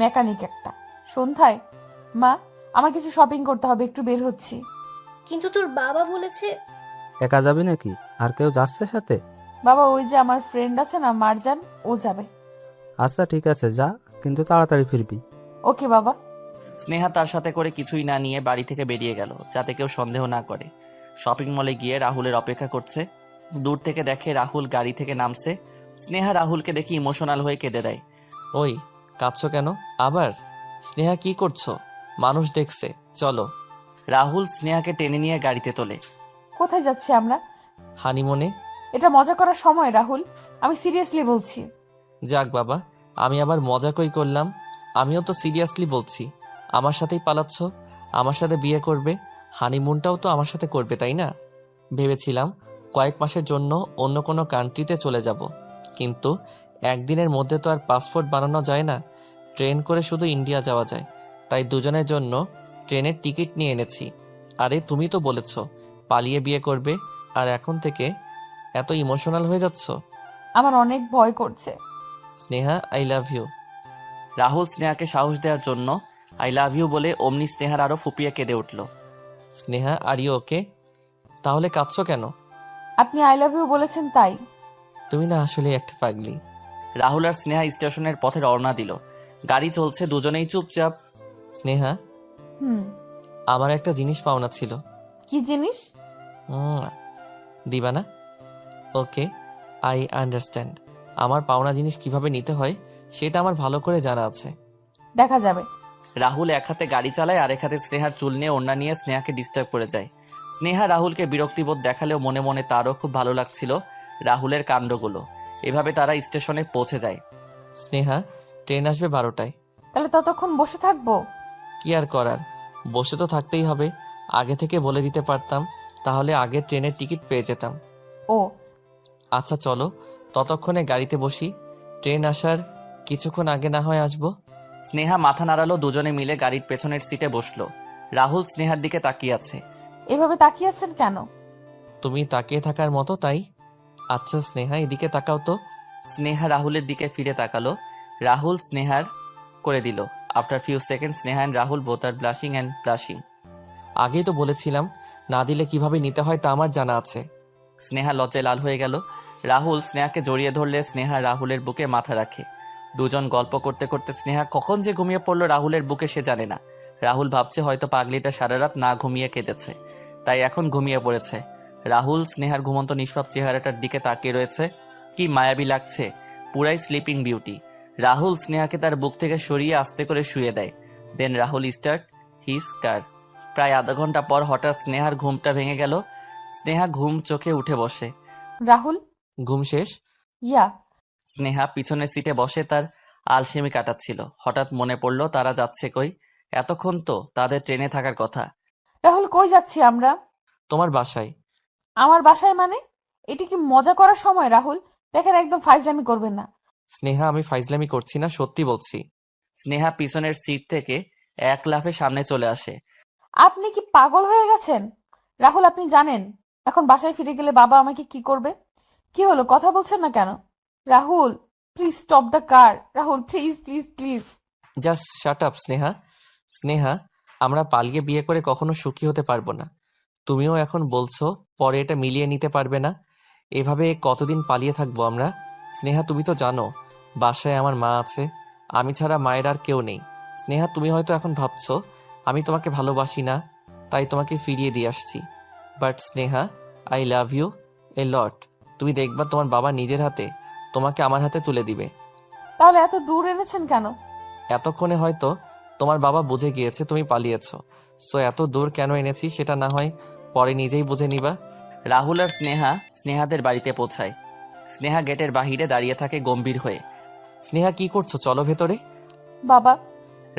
মেকানিক একটা। সন্ধ্যায় মা, আমার কিছু শপিং করতে হবে, একটু বের হচ্ছি। কিন্তু তোর বাবা বলেছে। একা যাবি নাকি? আর কেউ যাচ্ছে সাথে? বাবা, ওই যে আমার ফ্রেন্ড আছে না, মারজান, ও যাবে। আচ্ছা ঠিক আছে, যা, কিন্তু তাড়াতাড়ি ফিরবি। ওকে বাবা। স্নেহা তার সাথে করে কিছুই না নিয়ে বাড়ি থেকে বেরিয়ে গেল, যাতে কেউ সন্দেহ না করে। শপিং মলে গিয়ে রাহুলের অপেক্ষা করছে। দূর থেকে দেখে রাহুল গাড়ি থেকে নামছে। স্নেহা রাহুলকে দেখে ইমোশনাল হয়ে কেঁদে দেয়। ওই, কাঁদছো কেন আবার? স্নেহা, কি করছো? মানুষ দেখছে, চলো। রাহুল স্নেহাকে টেনে নিয়ে গাড়িতে তোলে। কোথায় যাচ্ছি আমরা? হানিমুনে। এটা মজা করার সময় রাহুল, আমি সিরিয়াসলি বলছি। যাক বাবা, আমি আবার মজা কই করলাম? আমিও তো সিরিয়াসলি বলছি। আমার সাথেই পালাচ্ছ, আমার সাথে বিয়ে করবে, হানিমুনটাও তো আমার সাথে করবে, তাই না? ভেবেছিলাম কয়েক মাসের জন্য অন্য কোনো কান্ট্রিতে চলে যাব, কিন্তু একদিনের মধ্যে তো আর পাসপোর্ট বানানো যায় না। ট্রেন করে শুধু ইন্ডিয়া যাওয়া যায়, তাই দুজনের জন্য ট্রেনের টিকিট নিয়ে এনেছি। আরে তুমি তো বলেছ পালিয়ে বিয়ে করবে, আর এখন থেকে এত ইমোশনাল হয়ে যাচ্ছ। আমার অনেক ভয় করছে। Sneha, I love you. Rahul স্নেহাকে সাহস দেওয়ার জন্য আই লাভ ইউ বলে অমনি স্নেহার আরো ফুপিয়ে কেঁদে উঠল। Sneha, are you okay? তাহলে কাঁদছো কেন? আপনি আই লাভ ইউ বলেছেন তাই। তুমি না আসলে একটা পাগলি। রাহুল আর স্নেহা স্টেশনের পথে রওনা দিল। গাড়ি চলছে, দুজনেই চুপচাপ। স্নেহা, হুম। আমার একটা জিনিস পাওনা ছিল। কি জিনিস? দিবা না? ওকে, আই আন্ডারস্ট্যান্ড। আমার পাওনা জিনিস কিভাবে নিতে হয় সেটা আমার ভালো করে জানা আছে। দেখা যাবে। রাহুল এক হাতে গাড়ি চালায় আর এক হাতে স্নেহার চুল নিয়ে ওড়না নিয়ে স্নেহাকে ডিস্টার্ব করে যায়। স্নেহা রাহুলকে বিরক্তিবোধ দেখালেও মনে মনে তারও খুব ভালো লাগছিল রাহুলের কাণ্ডগুলো। এভাবে তারা স্টেশনে পৌঁছে যায়। স্নেহা, ট্রেন আসবে 12টায়। তাহলে ততক্ষণ বসে থাকবো? কি আর করার, বসে তো থাকতেই হবে। আগে থেকে বলে দিতে পারতাম, তাহলে আগে ট্রেনের টিকিট পেয়ে যেতাম। ও আচ্ছা চলো, ততক্ষণে গাড়িতে বসি। ট্রেন আসার কিছুক্ষণ আগে না হয় আসবো। স্নেহা মাথা নাড়ালো, দুজনে মিলে গাড়ির পেছনের সিটে বসলো। রাহুল স্নেহার দিকে তাকিয়ে আছে। এভাবে তাকিয়ে আছেন কেন? তুমি তাকিয়ে থাকার মতো, তাই। আচ্ছা স্নেহা, এদিকে তাকাও তো। স্নেহা রাহুলের দিকে ফিরে তাকালো। রাহুল স্নেহার করে দিল। After few second Sneha and Rahul both are blushing and blushing. আগেই তো বলেছিলাম না দিলে কিভাবে নিতে হয় তা আমার জানা আছে। স্নেহা লজ্জায় লাল হয়ে গেল। রাহুল স্নেহাকে জড়িয়ে ধরলে স্নেহা রাহুলের বুকে মাথা রাখে। দুজন গল্প করতে করতে স্নেহা কখন যে ঘুমিয়ে পড়লো রাহুলের বুকে সে জানে না। রাহুল ভাবছে হয়তো পাগলিটা সারা রাত না ঘুমিয়ে কেঁদেছে, তাই এখন ঘুমিয়ে পড়েছে। রাহুল স্নেহার ঘুমন্ত নিষ্পাপ চেহারাটার দিকে তাকিয়ে রয়েছে। কি মায়াবী লাগছে, পুরাই স্লিপিং বিউটি। রাহুল স্নেহাকে তার বুক থেকে সরিয়ে আস্তে করে শুয়ে দেয়। দেন রাহুল স্টার্ট হিজ কার। প্রায় আধা ঘন্টা পর হঠাৎ স্নেহার ঘুমটা ভেঙে গেল। স্নেহা ঘুম চোখে উঠে বসে। রাহুল? ঘুম শেষ। ইয়া। স্নেহা পিছনের সিটে বসে তার আলসেমি কাটাচ্ছিল। হঠাৎ মনে পড়ল তারা যাচ্ছে কই। এতক্ষণ তো তাদের ট্রেনে থাকার কথা। রাহুল, কই যাচ্ছি আমরা? তোমার বাসায়। আমার বাসায় মানে? এটি কি মজা করার সময় রাহুল? দেখেন, একদম ফাইজলামি করবেন না। স্নেহা, আমি ফাইজলামি করছি না, সত্যি বলছি। স্নেহা পিছনের সিট থেকে এক লাফে সামনে চলে আসে। আপনি কি পাগল হয়ে গেছেন? রাহুল, আপনি জানেন এখন বাসায় ফিরে গেলে বাবা আমাকে কি করবে? কি হলো, কথা বলছেন না কেন? Rahul, please stop the car. Rahul, please please please. Just shut up Sneha. Sneha, আমরা পালিয়ে বিয়ে করে কখনো সুখী হতে পারবো না। তুমিও এখন বলছো পরে এটা মিলিয়ে নিতে পারবে না। এভাবে কতদিন পালিয়ে থাকবো আমরা? স্নেহা, তুমি তো জানো বাসায় আমার মা আছে, আমি ছাড়া মায়ের আর কেউ নেই। স্নেহা, তুমি হয়তো এখন ভাবছো আমি তোমাকে ভালোবাসি না, তাই তোমাকে ফিরিয়ে দিয়ে আসছি। But Sneha, I love you a lot. তুমি দেখবা তোমার বাবা নিজের হাতে তোমাকে আমার হাতে তুলে দিবে। তাহলে এত দূর এনেছেন কেন? এতক্ষণে হয়তো তোমার বাবা বুঝে গিয়েছে তুমি পালিয়েছো, সো এত দূর কেন এনেছি সেটা না হয় পরে নিজেই বুঝে নিবা। রাহুল আর স্নেহা স্নেহাদের বাড়িতে পৌঁছায়। স্নেহা গেটের বাহিরে দাঁড়িয়ে থাকে গম্ভীর হয়ে। স্নেহা, কি করছো? চলো ভেতরে। বাবা।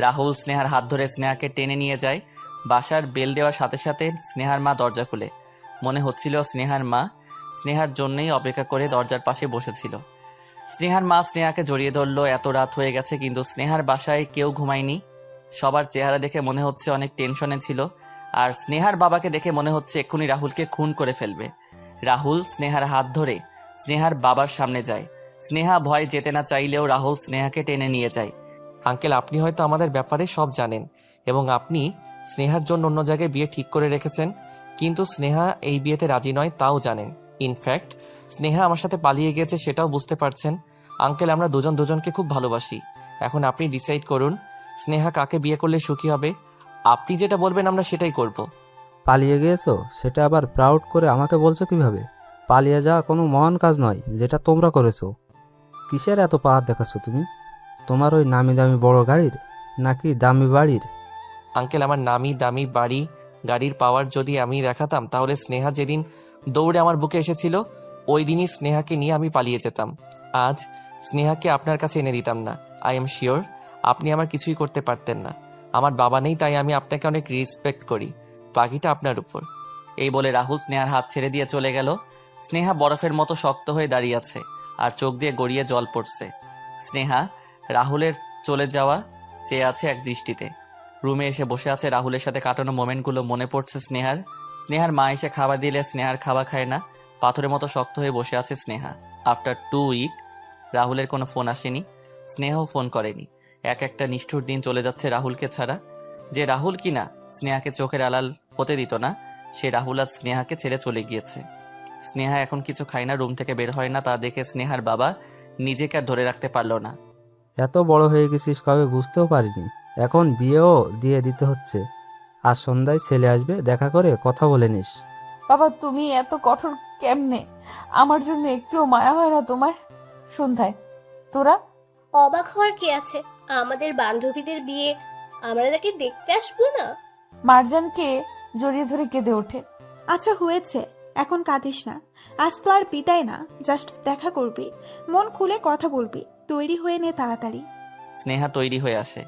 রাহুল স্নেহার হাত ধরে স্নেহাকে টেনে নিয়ে যায়। বাসার বেল দেওয়ার সাথে সাথে স্নেহার মা দরজা খুলে। মনে হচ্ছিল স্নেহার মা স্নেহার জন্যই অপেক্ষা করে দরজার পাশে বসেছিল। স্নেহার মা স্নেহাকে জড়িয়ে ধরলো। এত রাত হয়ে গেছে কিন্তু স্নেহার বাসায় কেউ ঘুমায়নি। সবার চেহারা দেখে মনে হচ্ছে অনেক টেনশনে ছিল। আর স্নেহার বাবাকে দেখে মনে হচ্ছে এক্ষুনি রাহুলকে খুন করে ফেলবে। রাহুল স্নেহার হাত ধরে স্নেহার বাবার সামনে যায়। স্নেহা ভয় যেতে না চাইলেও রাহুল স্নেহাকে টেনে নিয়ে যায়। আঙ্কেল, আপনি হয়তো আমাদের ব্যাপারে সব জানেন এবং আপনি স্নেহার জন্য অন্য জায়গায় বিয়ে ঠিক করে রেখেছেন, কিন্তু স্নেহা এই বিয়েতে রাজি নয় তাও জানেন। ইনফ্যাক্ট স্নেহা আমার সাথে পালিয়ে গেছে সেটাও বুঝতে পারছেন। আঙ্কেল, আমরা দুজন দুজনকে খুব ভালোবাসি। এখন আপনি ডিসাইড করুন স্নেহা কাকে বিয়ে করলে সুখী হবে। আপনি যেটা বলবেন আমরা সেটাই করব। পালিয়ে গিয়েছো সেটা আবার প্রাউড করে আমাকে বলছো কিভাবে? পালিয়ে যাওয়া কোনো মহান কাজ নয় যেটা তোমরা করেছো। কিসের এত পাহাড় দেখাচ্ছ তুমি? তোমার ওই নামি দামি বড় গাড়ির নাকি দামি বাড়ির? আঙ্কেল, আমার নামি দামি বাড়ি গাড়ির পাওয়ার যদি আমি দেখাতাম তাহলে স্নেহা যেদিন দৌড়ে আমার বুকে এসেছিল ওই দিনই স্নেহাকে নিয়ে আমি পালিয়ে যেতাম। আজ স্নেহাকে আপনার কাছে এনে দিতাম না। আই এম শিওর আপনি আমার কিছুই করতে পারতেন না। আমার বাবা নেই তাই আমি আপনাকে অনেক রেসপেক্ট করি, বাকিটা আপনার উপর। এই বলে রাহুল স্নেহার হাত ছেড়ে দিয়ে চলে গেল। স্নেহা বরফের মতো শক্ত হয়ে দাঁড়িয়ে আছে আর চোখ দিয়ে গড়িয়ে জল পড়ছে। স্নেহা রাহুলের চলে যাওয়া চেয়ে আছে এক দৃষ্টিতে। রুমে এসে বসে আছে, রাহুলের সাথে কাটানো মোমেন্টগুলো মনে পড়ছে স্নেহার। স্নেহার মা এসে খাবার দিলে স্নেহার খাবার খায় না, পাথরের মতো শক্ত হয়ে বসে আছে স্নেহা। আফটার 2 উইক রাহুলের কোনো ফোন আসেনি, স্নেহাও ফোন করেনি। এক একটা নিষ্ঠুর দিন চলে যাচ্ছে রাহুলকে ছাড়া। যে রাহুল কিনা স্নেহাকে চোখের আড়াল হতে দিত না, সে রাহুল আজ স্নেহাকে ছেড়ে চলে গিয়েছে। স্নেহা এখন কিছু খায় না, রুম থেকে বের হয় না। তা দেখে স্নেহার বাবা নিজেকে আর ধরে রাখতে পারল না। এত বড় হয়ে গেছিস কবে বুঝতেও পারিনি। এখন বিয়েও দিয়ে দিতে হচ্ছে। আজ সন্ধ্যায় ছেলে আসবে, দেখা করে কথা বলে নিস। বাবা, তুমি এত কঠোর কেমনে? আমার জন্য একটুও মায়া হয় না তোমার? সন্ধ্যায় তোরা? অবাক হওয়ার কি আছে? আমাদের বান্ধবীদের বিয়ে, আমরা তাকে দেখতে আসবো না? মারজানকে জড়িয়ে ধরে কেঁদে ওঠে। আচ্ছা হয়েছে, এখন কাঁদিস না। আজ তো আর বিদায় না, জাস্ট দেখা করবি, মন খুলে কথা বলবি। তৈরি হয়ে নে তাড়াতাড়ি। স্নেহা তৈরি হয়ে আসে।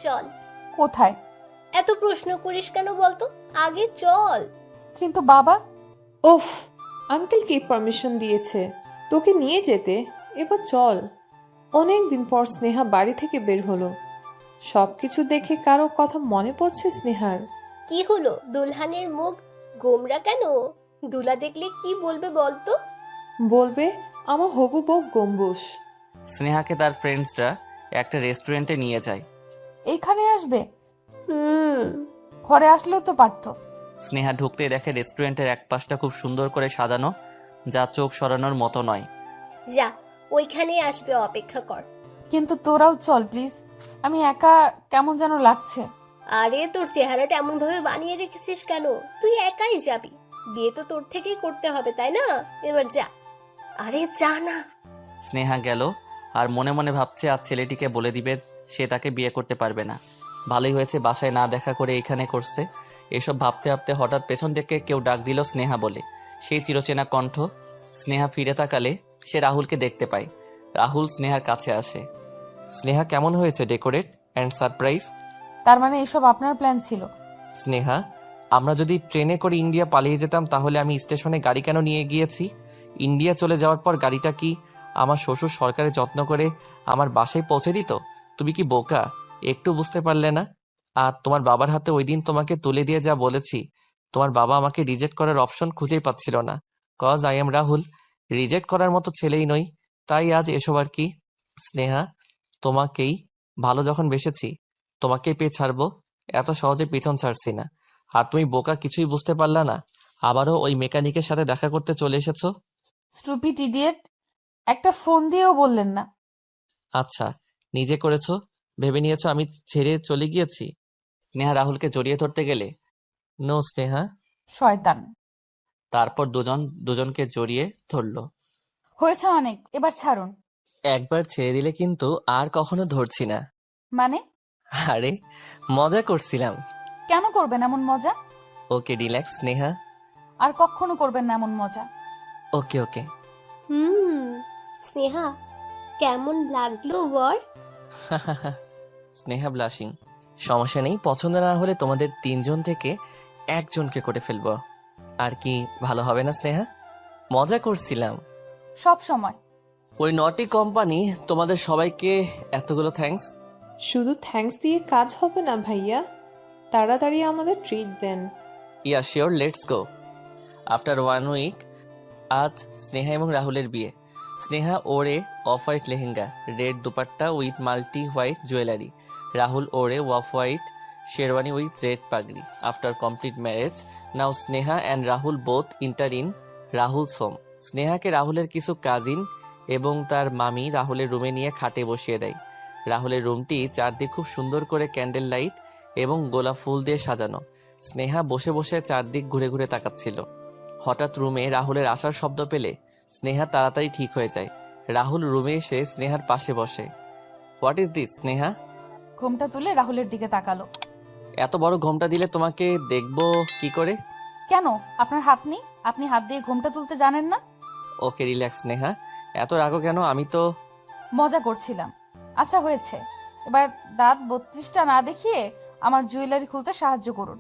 চল। কোথায়? এত প্রশ্ন করিস কেন বলতো? আগে চল। কিন্তু বাবা। ওফ, আঙ্কেল কে পারমিশন দিয়েছে তোকে নিয়ে যেতে? এবার চল। অনেক দিন পর স্নেহা বাড়ি থেকে বের হলো। সবকিছু দেখে কারো কথা মনে পড়ছে স্নেহার? কি হলো? দুলহানের মুখ গোমরা কেন? দুলা দেখলে কি বলবে বলতো? বলবে আমার হবু বউ গম্বুজ। স্নেহাকে তার ফ্রেন্ডসরা একটা রেস্টুরেন্টে নিয়ে যায়। এইখানে আসবে? হুম। ঘরে আসলেও তো পারতো। স্নেহা ঢুকতে দেখে রেস্টুরেন্টের এক পাশটা খুব সুন্দর করে সাজানো, যা চোখ সরানোর মতো নয়। যা, ওইখানে আসবে, অপেক্ষা কর। কিন্তু তোরাও চল প্লিজ, আমি একা কেমন যেন লাগছে। আরে তোর চেহারাটা এমন ভাবে বানিয়ে রেখেছিস কেন? তুই একাই যাবি, বিয়ে তো তোর থেকেই করতে হবে তাই না? এবার যা। আরে যা না। স্নেহা গেল আর মনে মনে ভাবছে আজ ছেলেটিকে বলে দিবে সে তাকে বিয়ে করতে পারবে না। ভালোই হয়েছে বাসায় না দেখা করে এখানে করছে। এসব ভাবতে ভাবতে হঠাৎ পেছন থেকে কেউ ডাক দিল স্নেহা বলে। সেই চিরচেনা কণ্ঠ। স্নেহা ফিরে তাকালে সে রাহুলকে দেখতে পায়। রাহুল স্নেহার কাছে আসে। স্নেহা, কেমন হয়েছে ডেকোরেট অ্যান্ড সারপ্রাইজ? তার মানে এসব আপনার প্ল্যান ছিল? স্নেহা, আমরা যদি ট্রেনে করে ইন্ডিয়া পালিয়ে যেতাম তাহলে আমি স্টেশনে গাড়ি কেন নিয়ে গিয়েছি? ইন্ডিয়া চলে যাওয়ার পর গাড়িটা কি আমার শ্বশুর সরকারের যত্ন করে আমার বাসায় পৌঁছে দিত? তুমি কি বোকা? একটু বুঝতে পারলে না? আর তোমার বাবার হাতে ওই দিন তোমাকে তুলে দিয়ে যা বলেছি, তোমার বাবা আমাকে রিজেক্ট করার অপশন খুঁজেই পাচ্ছিল না। Cause I am Rahul reject করার মতো ছেলেই নই, তাই আজ এসব আর কি। স্নেহা, তোমাকেই ভালো যখন বেসেছি, তোমাকেই পেয়ে ছাড়বো, এত সহজে পিছন ছাড়ছি না। আর তুমি বোকা, কিছুই বুঝতে পারলা না, আবারও ওই মেকানিকের সাথে দেখা করতে চলে এসেছো। স্টুপিড ইডিয়েট, একটা ফোন দিয়েও বললেন না। আচ্ছা, নিজে করেছো, ভেবে নিয়েছো আমি ছেড়ে চলে গিয়েছি। স্নেহা রাহুলকে জড়িয়ে ধরতে গেলে, নো স্নেহা। শয়তান। তারপর দুজন দুজনকে জড়িয়ে ধরলো। হয়েছে অনেক, এবার ছাড়ুন। একবার ছেড়ে দিলে কিন্তু আর কখনো ধরছি না। মানে? আরে, মজা করছিলাম। কেন করবেন এমন মজা? ওকে, রিল্যাক্স স্নেহা। আর কখনো করবেন না এমন মজা। ওকে ওকে। স্নেহা, কেমন লাগলো বর? স্নেহা ব্লাশিং। সমস্যা নেই, পছন্দ না হলে তোমাদের তিনজন থেকে একজনকে করে ফেলবো। আর কি ভালো হবে না স্নেহা? মজা করছিলাম। সব সময়। ওই নটি কোম্পানি তোমাদের সবাইকে এতগুলো থ্যাঙ্কস। শুধু থ্যাঙ্কস দিয়ে কাজ হবে না ভাইয়া, তাড়াতাড়ি আমাদের ট্রিট দেন। Yeah sure, let's go. After 1 week আজ স্নেহা এবং রাহুলের বিয়ে। Sneha wore off white lehenga, red dupatta with multi white jewellery. Rahul wore off white sherwani with red pagri. After complete marriage, now Sneha and Rahul both enter in Rahul's home. স্নেহাকে রাহুলের কিছু কাজিন এবং তার মামি রাহুলের রুমে নিয়ে খাটে বসিয়ে দেয়। রাহুলের রুমটি চারদিক খুব সুন্দর করে ক্যান্ডেল লাইট এবং গোলাপ ফুল দিয়ে সাজানো। স্নেহা বসে বসে চারদিক ঘুরে ঘুরে তাকাচ্ছিল। হঠাৎ রুমে রাহুলের আসার শব্দ পেলে স্নেহা তাড়াতাড়ি ঠিক হয়ে যায়। রাহুল রুমে এসে স্নেহার পাশে বসে। What is this Sneha? ঘোমটা তুলে রাহুলের দিকে তাকালো। এত বড় ঘোমটা দিলে তোমাকে দেখবো কি করে? কেন, আপনার হাত নেই? আপনি হাত দিয়ে ঘোমটা তুলতে জানেন না? ওকে, রিল্যাক্স স্নেহা, এত রাগো কেন? আমি তো মজা করছিলাম। আচ্ছা হয়েছে, এবার দাঁত 32টা না দেখিয়ে আমার জুয়েলারি খুলতে সাহায্য করুন।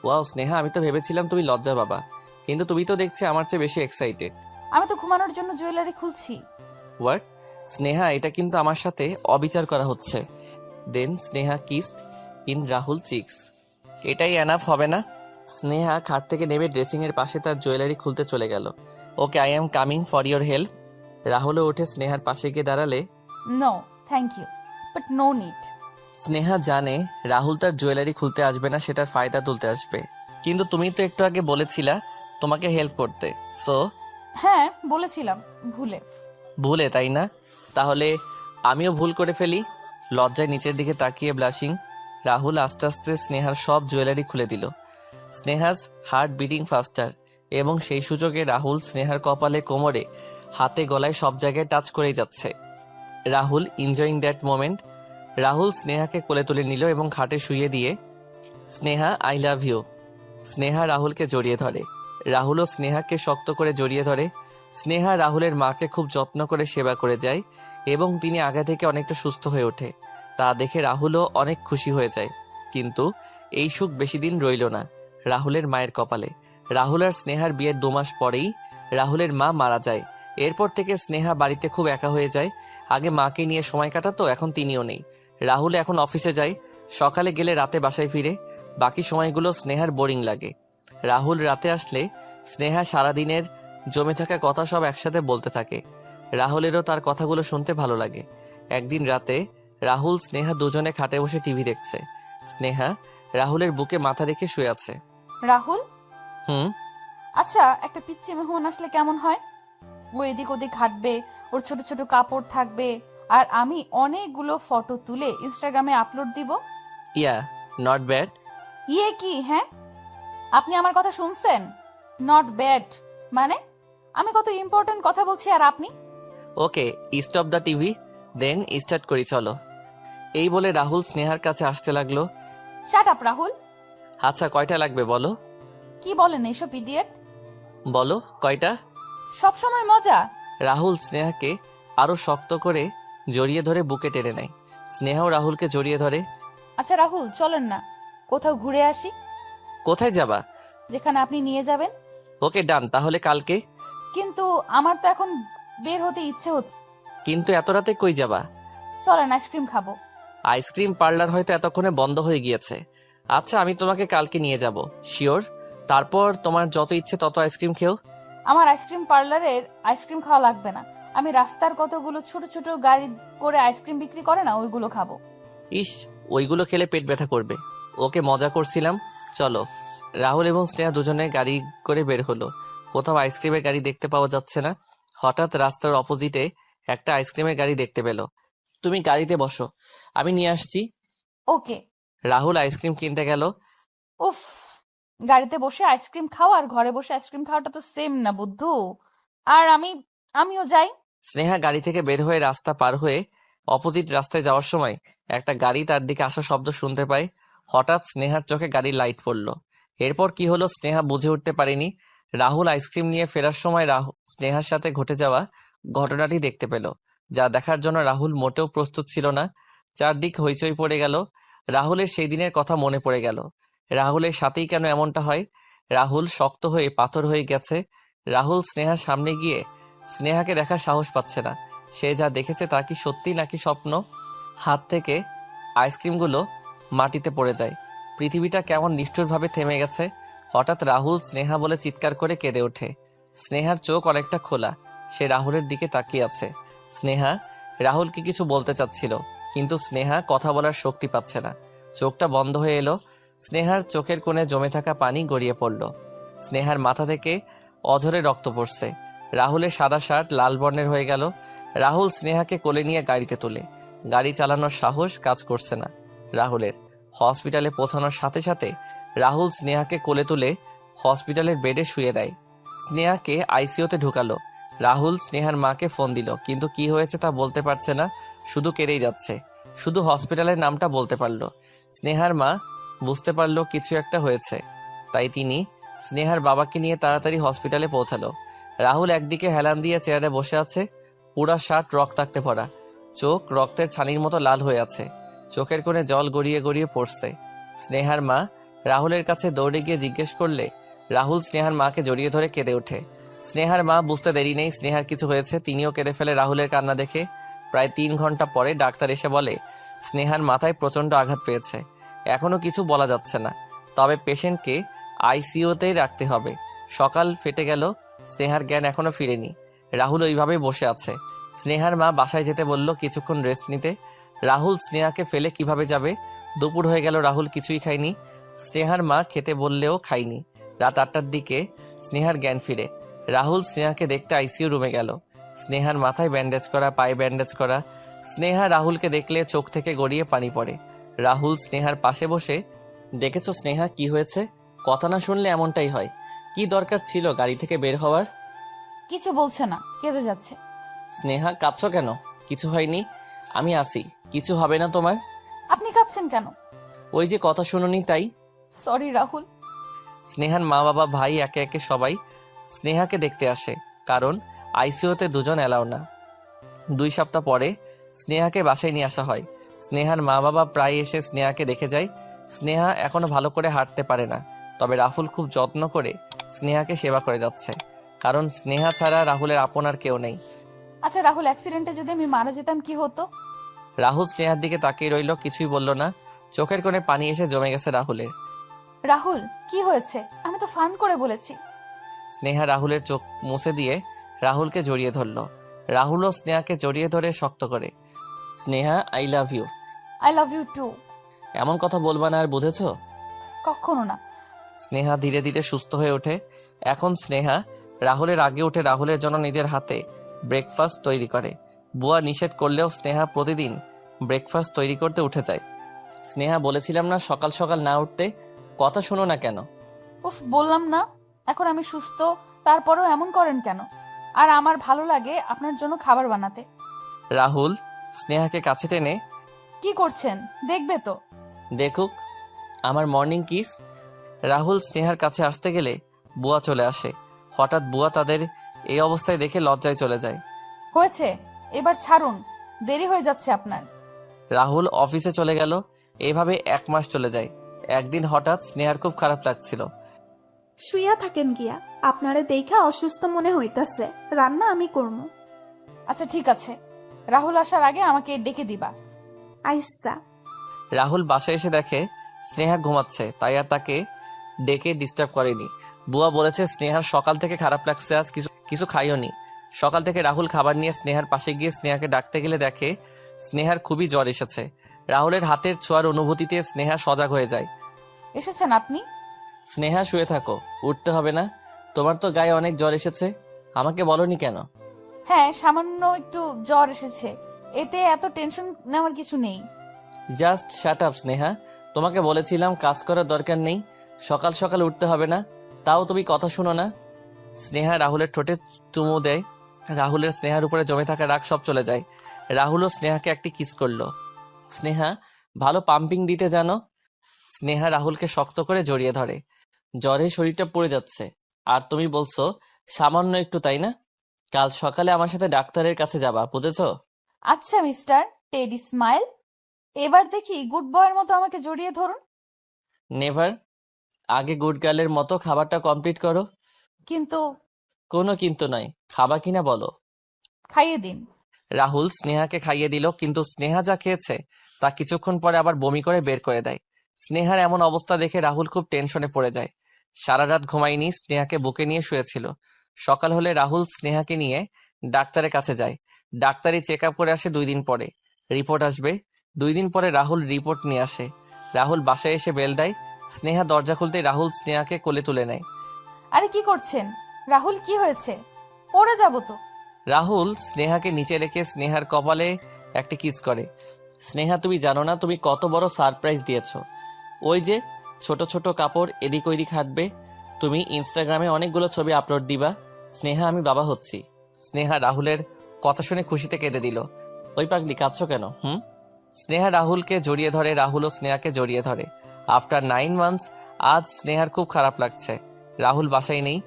ওয়াও স্নেহা, আমি তো ভেবেছিলাম তুমি লজ্জা বাবা, কিন্তু তুমি তো দেখছি আমার চেয়ে বেশি এক্সাইটেড। আমি তো ঘুমানোর জন্য জুয়েলারি খুলছি। হোয়াট? স্নেহা, এটা কিন্তু আমার সাথে অবিচার করা হচ্ছে। Then Sneha kissed in Rahul cheeks. এটাই এনাফ হবে না? স্নেহা খাট থেকে নেমে ড্রেসিং এর পাশে তার জুয়েলারি খুলতে চলে গেল। Okay, I am coming for your help. রাহুলও উঠে স্নেহার পাশে গিয়ে দাঁড়ালে। No thank you, but no need. Sneha জানে রাহুল তার জুয়েলারি খুলতে আসবে না, সেটার ফায়দা তুলতে আসবে। কিন্তু তুমি তো একটু আগে বলেছিলা তোমাকে হেল্প করতে, সো। হ্যাঁ বলেছিলাম, ভুলে। ভুলে, তাই না? তাহলে আমিও ভুল করে ফেলি। লজ্জায় নিচের দিকে তাকিয়ে ব্লাশিং রাহুল আস্তে আস্তে স্নেহার সব জুয়েলারি খুলে দিল। স্নেহাজ হার্ট বিটিং ফাস্টার, এবং সেই সুযোগে রাহুল স্নেহার কপালে, কোমরে, হাতে, গলায় সব জায়গায় টাচ করেই যাচ্ছে। Rahul enjoying that moment. Rahul স্নেহাকে কোলে তুলে নিল এবং খাটে শুইয়ে দিয়ে, Sneha I love you. Sneha রাহুলকে জড়িয়ে ধরে। রাহুলও স্নেহাকে শক্ত করে জড়িয়ে ধরে। স্নেহা রাহুলের মাকে খুব যত্ন করে সেবা করে যায় এবং তিনি আগে থেকে অনেকটা সুস্থ হয়ে ওঠে। তা দেখে রাহুলও অনেক খুশি হয়ে যায়। কিন্তু এই সুখ বেশি দিন রইল না রাহুলের মায়ের কপালে। রাহুল আর স্নেহার বিয়ের 2 মাস পরেই রাহুলের মা মারা যায়। এরপর থেকে স্নেহা বাড়িতে খুব একা হয়ে যায়। আগে মাকে নিয়ে সময় কাটাতো, এখন তিনিও নেই। রাহুল এখন অফিসে যায়, সকালে গেলে রাতে বাসায় ফিরে। বাকি সময়গুলো স্নেহার বোরিং লাগে। রাহুল রাতে আসলে স্নেহা সারাদিনের জমে থাকা কথা সব একসাথে বলতে থাকে। রাহুলেরও তার কথাগুলো শুনতে ভালো লাগে। একদিন রাতে রাহুল স্নেহা দুজনে খাটে বসে টিভি দেখছে। স্নেহা রাহুলের বুকে মাথা রেখে শুয়ে আছে। রাহুল, হুম। আচ্ছা একটা পিচ্চি মেহমান আসলে কেমন হয়? ও এদিক ওদিক হাঁটবে, ওর ছোট ছোট কাপড় থাকবে, আর আমি অনেকগুলো ফটো তুলে ইনস্টাগ্রামে আপলোড দিব। ইয়া, নট ব্যাড। ইয়ে কি? হ্যাঁ, আপনি আমার কথা শুনছেন? নট ব্যাড মানে? আমি কত ইম্পর্টেন্ট কথা বলছি আর আপনি। Okay, stop the TV, then start করি চলো। এই বলে রাহুল স্নেহার কাছে আসতে লাগলো। Shut up Rahul. আচ্ছা, কয়টা লাগবে বলো? কি বলেন এসব ইডিয়েট? বলো কয়টা। সব সময় মজা। রাহুল স্নেহাকে আরো শক্ত করে জড়িয়ে ধরে বুকে টেনে নেয়। স্নেহাও রাহুলকে জড়িয়ে ধরে। আচ্ছা রাহুল, চলেন না কোথাও ঘুরে আসি। কোথায় যাবা? যেখানে আপনি নিয়ে যাবেন। ওকে ডান, তাহলে কালকে। কিন্তু আমার তো এখন বের হতে ইচ্ছে হচ্ছে। কিন্তু এত রাতে কই যাবা? চলেন আইসক্রিম খাবো। আইসক্রিম পার্লার হয়তো এতক্ষণে বন্ধ হয়ে গিয়েছে। আচ্ছা, আমি তোমাকে কালকে নিয়ে যাব, শিওর। তারপর তোমার যত ইচ্ছে তত আইসক্রিম খেও। আমার আইসক্রিম পার্লারের আইসক্রিম খাওয়া লাগবে না। আমি রাস্তার কতগুলো ছোট ছোট গাড়ি করে আইসক্রিম বিক্রি করে না, ওইগুলো খাবো। ইস, ওইগুলো খেলে পেট ব্যথা করবে। ওকে মজা করছিলাম, চলো। রাহুল এবং স্নেহা দুজনে গাড়ি করে বের হলো। কোথাও আইসক্রিমের গাড়ি দেখতে পাওয়া যাচ্ছে না। হঠাৎ রাস্তার অপোজিটে একটা আইসক্রিমের গাড়ি দেখতে পেল। তুমি গাড়িতে বসো, আমি নিয়ে আসছি। ওকে। রাহুল আইসক্রিম কিনতে গেল। উফ, গাড়িতে বসে আইসক্রিম খাওয়া আর ঘরে বসে আইসক্রিম খাওয়াটা তো সেম না বুদ্ধু। আর আমিও যাই। স্নেহা গাড়ি থেকে বের হয়ে রাস্তা পার হয়ে অপোজিট রাস্তায় যাওয়ার সময় একটা গাড়ি তার দিকে আসার শব্দ শুনতে পায়। হঠাৎ স্নেহার চোখে গাড়ির লাইট পড়ল। এরপর কি হলো স্নেহা বুঝে উঠতে পারেনি। রাহুল আইসক্রিম নিয়ে ফেরার সময় স্নেহার সাথে ঘটে যাওয়া ঘটনাটি দেখতে পেল, যা দেখার জন্য রাহুল মোটেও প্রস্তুত ছিল না। চারদিক হইচই পড়ে গেল। রাহুলের সেই দিনের কথা মনে পড়ে গেল। রাহুলের সাথেই কেন এমনটা হয়? রাহুল শক্ত হয়ে পাথর হয়ে গেছে। রাহুল স্নেহার সামনে গিয়ে স্নেহাকে দেখার সাহস পাচ্ছে না। সে যা দেখেছে তা কি সত্যি নাকি স্বপ্ন? হাত থেকে আইসক্রিমগুলো মাটিতে পড়ে যায়। পৃথিবীটা কেমন নিষ্ঠুরভাবে থেমে গেছে। হঠাৎ রাহুল স্নেহা বলে চিৎকার করে কেঁদে ওঠে। স্নেহার চোখ অনেকটা খোলা, সে রাহুলের দিকে তাকিয়ে আছে। স্নেহা রাহুলকে কিছু বলতে চাচ্ছিল, কিন্তু স্নেহা কথা বলার শক্তি পাচ্ছে না। চোখটা বন্ধ হয়ে এলো। স্নেহার চোখের কোণে জমে থাকা পানি গড়িয়ে পড়ল। স্নেহার মাথা থেকে অঝরে রক্ত পড়ছে। রাহুলের সাদা শার্ট লাল বর্ণের হয়ে গেল। রাহুল স্নেহাকে কোলে নিয়ে গাড়িতে তোলে। গাড়ি চালানোর সাহস কাজ করছে না রাহুলের। হসপিটালে পৌঁছানোর সাথে সাথে রাহুল স্নেহাকে কোলে তুলে হসপিটালের বেডে শুয়ে দেয়। স্নেহাকে আইসিইউতে ঢুকালো। রাহুল স্নেহার মাকে ফোন দিল, কিন্তু কি হয়েছে তা বলতে পারছে না, শুধু কেঁদেই যাচ্ছে। শুধু হসপিটালের নামটা বলতে পারল। স্নেহার মা বুঝতে পারল কিছু একটা হয়েছে, তাই তিনি স্নেহার বাবাকে নিয়ে তাড়াতাড়ি হসপিটালে পৌঁছালো। রাহুল একদিকে হেলান দিয়ে চেয়ারে বসে আছে, পুরা শার্ট রক্তাক্তে ভরা, চোখ রক্তের ছানির মতো লাল হয়ে আছে, চোখের কোণে জল গড়িয়ে গড়িয়ে পড়ছে। স্নেহার মা রাহুলের কাছে দৌড়ে গিয়ে জিজ্ঞেস করলে রাহুল স্নেহার মাকে জড়িয়ে ধরে কেঁদে ওঠে। স্নেহার মা বুঝতে দেরি নেই স্নেহার কিছু হয়েছে, তিনিও কেঁদে ফেলে রাহুলের কান্না দেখে। প্রায় 3 ঘন্টা পরে ডাক্তার এসে বলে স্নেহার মাথায় প্রচণ্ড আঘাত পেয়েছে, এখনো কিছু বলা যাচ্ছে না, তবে পেশেন্টকে আইসিইউতেই রাখতে হবে। সকাল ফেটে গেল, স্নেহার জ্ঞান এখনো ফিরেনি। রাহুল ওইভাবেই বসে আছে। স্নেহার মা বাসায় যেতে বলল কিছুক্ষণ রেস্ট নিতে। রাহুল স্নেহাকে ফেলে কিভাবে যাবে? দুপুর হয়ে গেল, রাহুল কিছুই খায়নি। স্নেহার মা খেতে বললেও খায়নি। রাত 8টার দিকে স্নেহার জ্ঞান ফিরে। রাহুল স্নেহাকে দেখতে আইসিইউ রুমে গেল। স্নেহার মাথায় ব্যান্ডেজ করা, পায়ে ব্যান্ডেজ করা। স্নেহা রাহুলকে দেখলে চোখ থেকে গড়িয়ে পানি পড়ে। রাহুল স্নেহার পাশে বসে, দেখেছো স্নেহা কি হয়েছে? কথা না শুনলে এমনটাই হয়। কি দরকার ছিল গাড়ি থেকে বের হওয়ার? কিছু বলছে না, কেঁদে যাচ্ছে। স্নেহা কাঁদছো কেন? কিছু হয়নি, আমি আসি, কিছু হবে না তোমার। আপনি কাঁদছেন কেন? ওই যে কথা শুনুনি তাই। সরি রাহুল। স্নেহার মা বাবা ভাই একে একে সবাই স্নেহাকে দেখতে আসে, কারণ আইসিইউতে দুজন এলাও না। 2 সপ্তাহ পরে স্নেহাকে বাসায় নিয়ে আসা হয়। স্নেহার মা বাবা প্রায় এসে স্নেহাকে দেখে যায়। স্নেহা এখনো ভালো করে হাঁটতে পারে না, তবে রাহুল খুব যত্ন করে স্নেহাকে সেবা করে যাচ্ছে, কারণ স্নেহা ছাড়া রাহুলের আপন আর কেউ নেই। আচ্ছা রাহুল, অ্যাক্সিডেন্টে যদি আমি মারা যেতাম কি হতো? রাহুল স্নেহার দিকে তাকিয়ে রইল, কিছুই বলল না। চোখের কোণে পানি এসে জমে গেছে রাহুলের। রাহুল কি হয়েছে? আমি তো ফান করে বলেছি। স্নেহা রাহুলের চোখ মুছে দিয়ে রাহুলকে জড়িয়ে ধরল। রাহুলও স্নেহাকে জড়িয়ে ধরে শক্ত করে। Sneha, I love you. I love you too. এমন কথা বলবা না আর, বুঝেছো? কখনো না। স্নেহা ধীরে ধীরে সুস্থ হয়ে ওঠে। এখন স্নেহা রাহুলের আগে উঠে রাহুলের জন্য নিজের হাতে ব্রেকফাস্ট তৈরি করে। বুয়া নিষেধ করলেও স্নেহা প্রতিদিন ব্রেকফাস্ট তৈরি করতে উঠে যায়। স্নেহা, বলেছিলাম না সকাল সকাল না উঠতে, কথা শোনো না কেন? উফ, বললাম না এখন আমি সুস্থ, তারপরেও এমন করেন কেন? আর আমার ভালো লাগে আপনার জন্য খাবার বানাতে। রাহুল স্নেহাকে কাছে টেনে, কি করছেন দেখবে তো? দেখুক আমার মর্নিং কিস। রাহুল স্নেহার কাছে আসতে গেলে বুয়া চলে আসে। হঠাৎ বুয়া তাদের এই অবস্থায় দেখে লজ্জায় চলে যায়। হয়েছে, এবার ছাড়ুন, দেরি হয়ে যাচ্ছে আপনার। রাহুল অফিসে চলে গেল। এভাবে 1 মাস চলে যায়। একদিন হঠাৎ স্নেহার খুব খারাপ লাগছিল। শুইয়া থাকেন গিয়া, আপনারে দেখা অসুস্থ মনে হইতাছে, রান্না আমি করবো। আচ্ছা ঠিক আছে, রাহুল আসার আগে আমাকে ডেকে দিবা। আইসা। রাহুল বাসায় এসে দেখে স্নেহা ঘুমাচ্ছে, তাই আর তাকে ডেকে ডিস্টার্ব করেনি। বুয়া বলেছে স্নেহার সকাল থেকে খারাপ লাগছে, আজ কিছু কিছু খাইওনি। সকাল থেকে রাহুল খাবার নিয়ে স্নেহার পাশে গিয়ে স্নেহাকে ডাকতে গেলে দেখে স্নেহার খুবই জ্বর এসেছে। রাহুলের হাতের ছোঁয়ার অনুভূতিতে স্নেহা সজাগ হয়ে যায়। এসেছেন আপনি? স্নেহা শুয়ে থাকো, উঠতে হবে না। তোমার তো গায়ে অনেক জ্বর এসেছে, আমাকে বলনি কেন? হ্যাঁ, সামান্য একটু জ্বর এসেছে, এতে এত টেনশন নেওয়ার কিছু নেই। জাস্ট শাট আপ স্নেহা, তোমাকে বলেছিলাম কাজ করার দরকার নেই, সকাল সকাল উঠতে হবে না, তাও তুমি কথা শুনো না। স্নেহা রাহুলের ঠোঁটে চুমু দেয়। রাহুলের স্নেহার উপরে জমে থাকা রাগ সব চলে যায়। রাহুলও স্নেহাকে একটি কিস করলো। স্নেহা ভালো পাম্পিং দিতে জানো। স্নেহা রাহুলকে শক্ত করে জড়িয়ে ধরে। জ্বরে শরীরটা পড়ে যাচ্ছে, আর তুমি বলছো সামান্য একটু, তাই না? কাল সকালে আমার সাথে ডাক্তারের কাছে যাবা, বুঝেছো? আচ্ছা মিস্টার টেডি স্মাইল, এবার দেখি গুড বয়ের মতো আমাকে জড়িয়ে ধরুন। নেভার। আগে গুড গার্লের মতো খাবারটা কমপ্লিট করো। কিন্তু কোনো কিন্তু নয়, খাবা কিনা বলো। খাইয়ে দিন। রাহুল স্নেহাকে খাইয়ে দিল, কিন্তু স্নেহা যা খেয়েছে তা কিছুক্ষণ পরে আবার বমি করে বের করে দেয়। স্নেহার এমন অবস্থা দেখে রাহুল খুব টেনশনে পড়ে যায়। সারা রাত ঘুমায়নি, স্নেহাকে বুকে নিয়ে শুয়েছিল। সকাল হলে রাহুল স্নেহাকে নিয়ে ডাক্তারের কাছে যায়। ডাক্তারি চেক আপ করে আসে 2 দিন পরে। রিপোর্ট আসবে 2 দিন পরে। রাহুল রিপোর্ট নিয়ে আসে। রাহুল বাসায় এসে বেল দেয়। স্নেহা দরজা খুলতেই রাহুল স্নেহাকে কোলে তুলে নেয়। আরে কি করছেন রাহুল, কি হয়েছে? পড়ে যাব তো। রাহুল স্নেহাকে নিচে রেখে স্নেহার কপালে একটা কিস করে। স্নেহা, তুমি জানো না তুমি কত বড় সারপ্রাইজ দিয়েছো। ওই যে ছোট ছোট কাপড় এদিক ওইদিক হাঁটবে, তুমি ইনস্টাগ্রামে অনেকগুলো ছবি আপলোড দিবা। স্নেহা, আমি বাবা হচ্ছি। স্নেহা রাহুলের কথা শুনে খুশিতে কেঁদে দিল। ওই পাগলি, কাঁদছো কেন? স্নেহা রাহুলকে জড়িয়ে ধরে, রাহুলও স্নেহাকে জড়িয়ে ধরে। আফটার 9 মান্থস আজ স্নেহার খুব খারাপ লাগছে। রাহুল বাসায় নেই,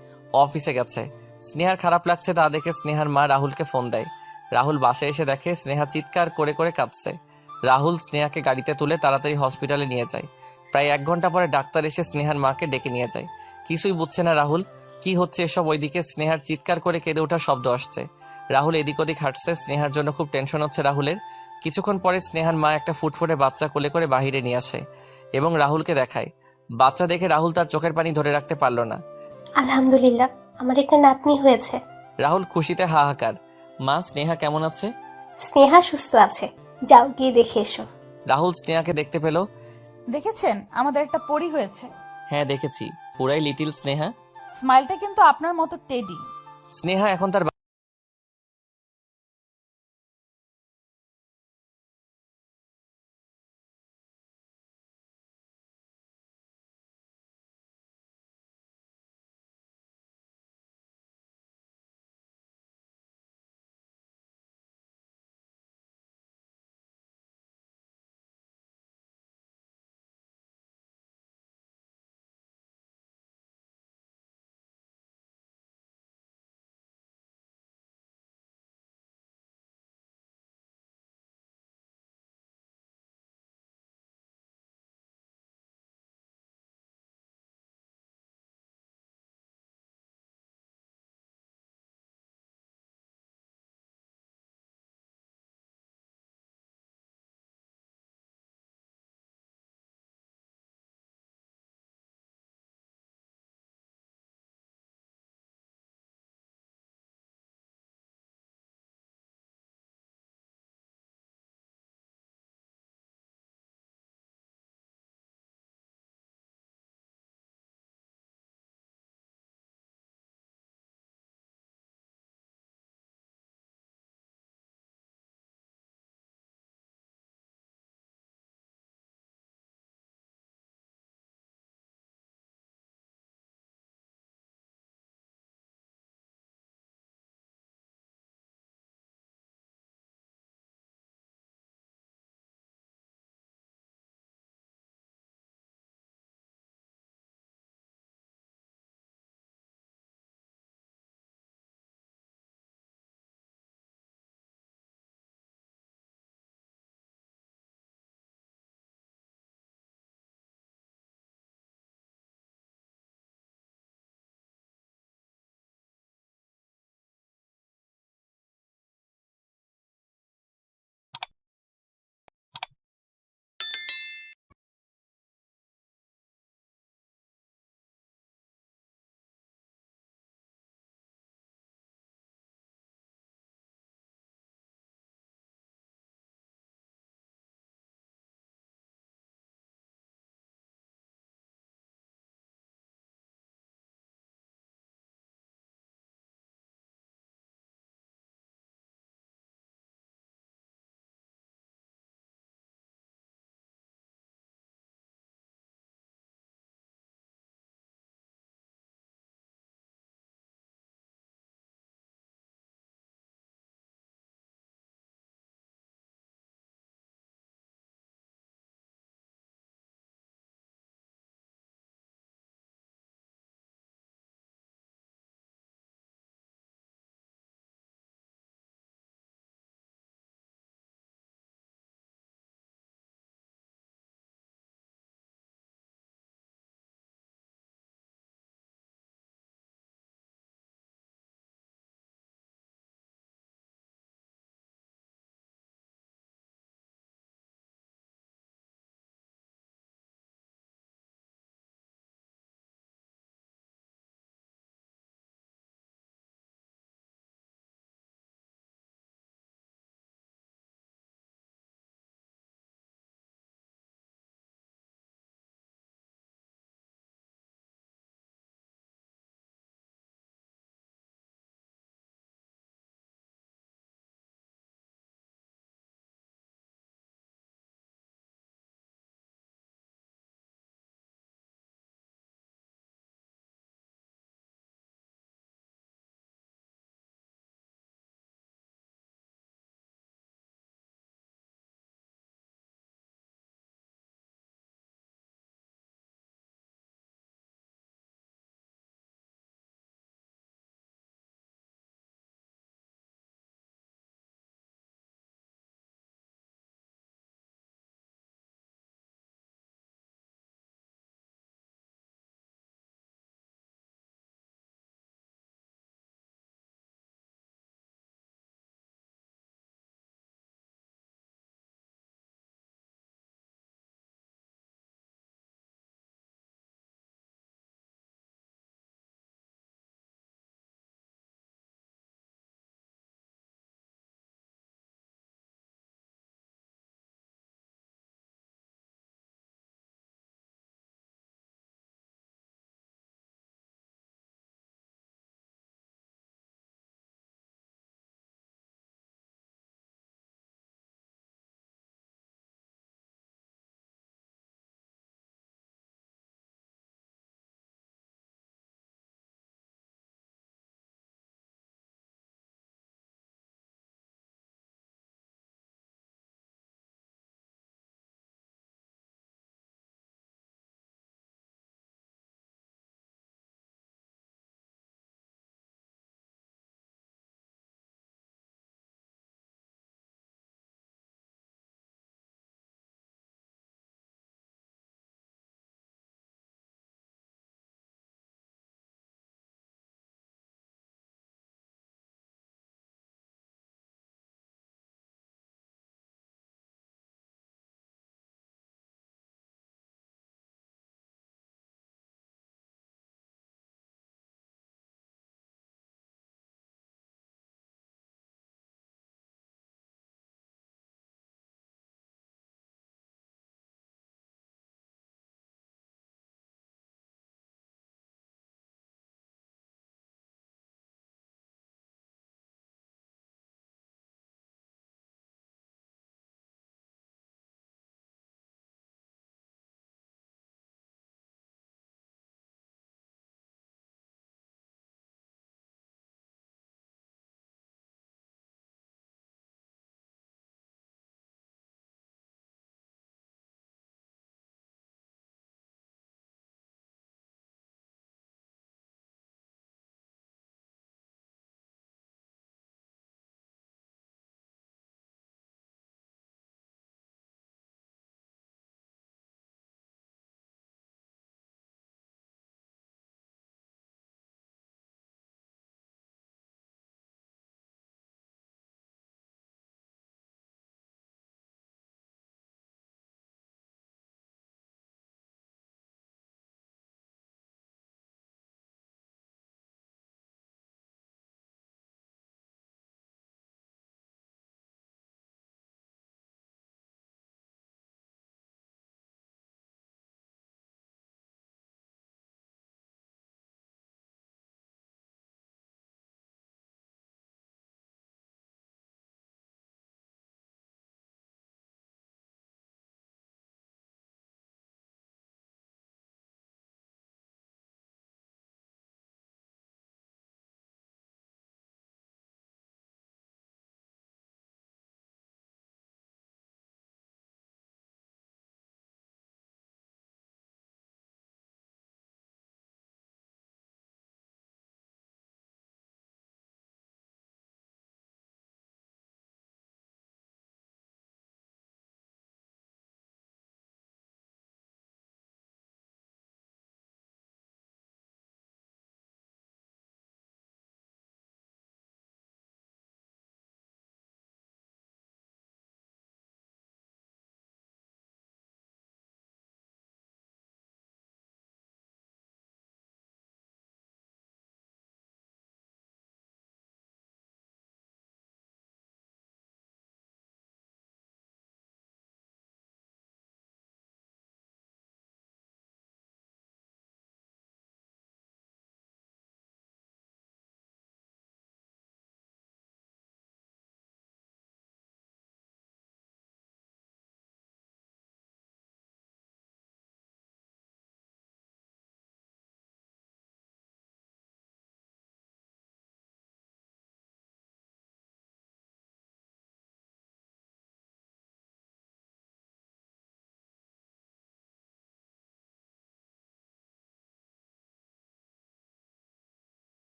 অফিসে গেছে। স্নেহার খারাপ লাগছে তা দেখে স্নেহার মা রাহুলকে ফোন দেয়। রাহুল বাসায় এসে দেখে স্নেহা চিৎকার করে করে কাঁদছে। রাহুল স্নেহাকে গাড়িতে তুলে তাড়াতাড়ি হসপিটালে নিয়ে যায়। প্রায় 1 ঘন্টা পরে ডাক্তার এসে স্নেহার মাকে ডেকে নিয়ে যায়। কিছুই বুঝছে না রাহুল, কি হচ্ছে এসব। ওইদিকে স্নেহার চিৎকার করে কেঁদে ওঠার শব্দ আসছে। রাহুল এদিক ওদিক হাঁটছে, স্নেহার জন্য খুব টেনশন হচ্ছে রাহুলের। কিছুক্ষণ পরে স্নেহার মা একটা ফুটফুটে বাচ্চা কোলে করে বাহিরে নিয়ে আসে এবং রাহুলকে দেখায়। বাচ্চা দেখে রাহুল তার চোখের পানি ধরে রাখতে পারল না। আলহামদুলিল্লাহ, আমার একটা নাতনি হয়েছে। রাহুল খুশিতে হাহাকার। মা, স্নেহা কেমন আছে? স্নেহা সুস্থ আছে, যাও গিয়ে দেখে এসো। রাহুল স্নেহাকে দেখতে পেল। দেখেছেন আমাদের একটা পরি হয়েছে। হ্যাঁ দেখেছি, পুরাই লিটিল স্নেহা। স্মাইলটা কিন্তু আপনার মতো টেডি। স্নেহা এখন তার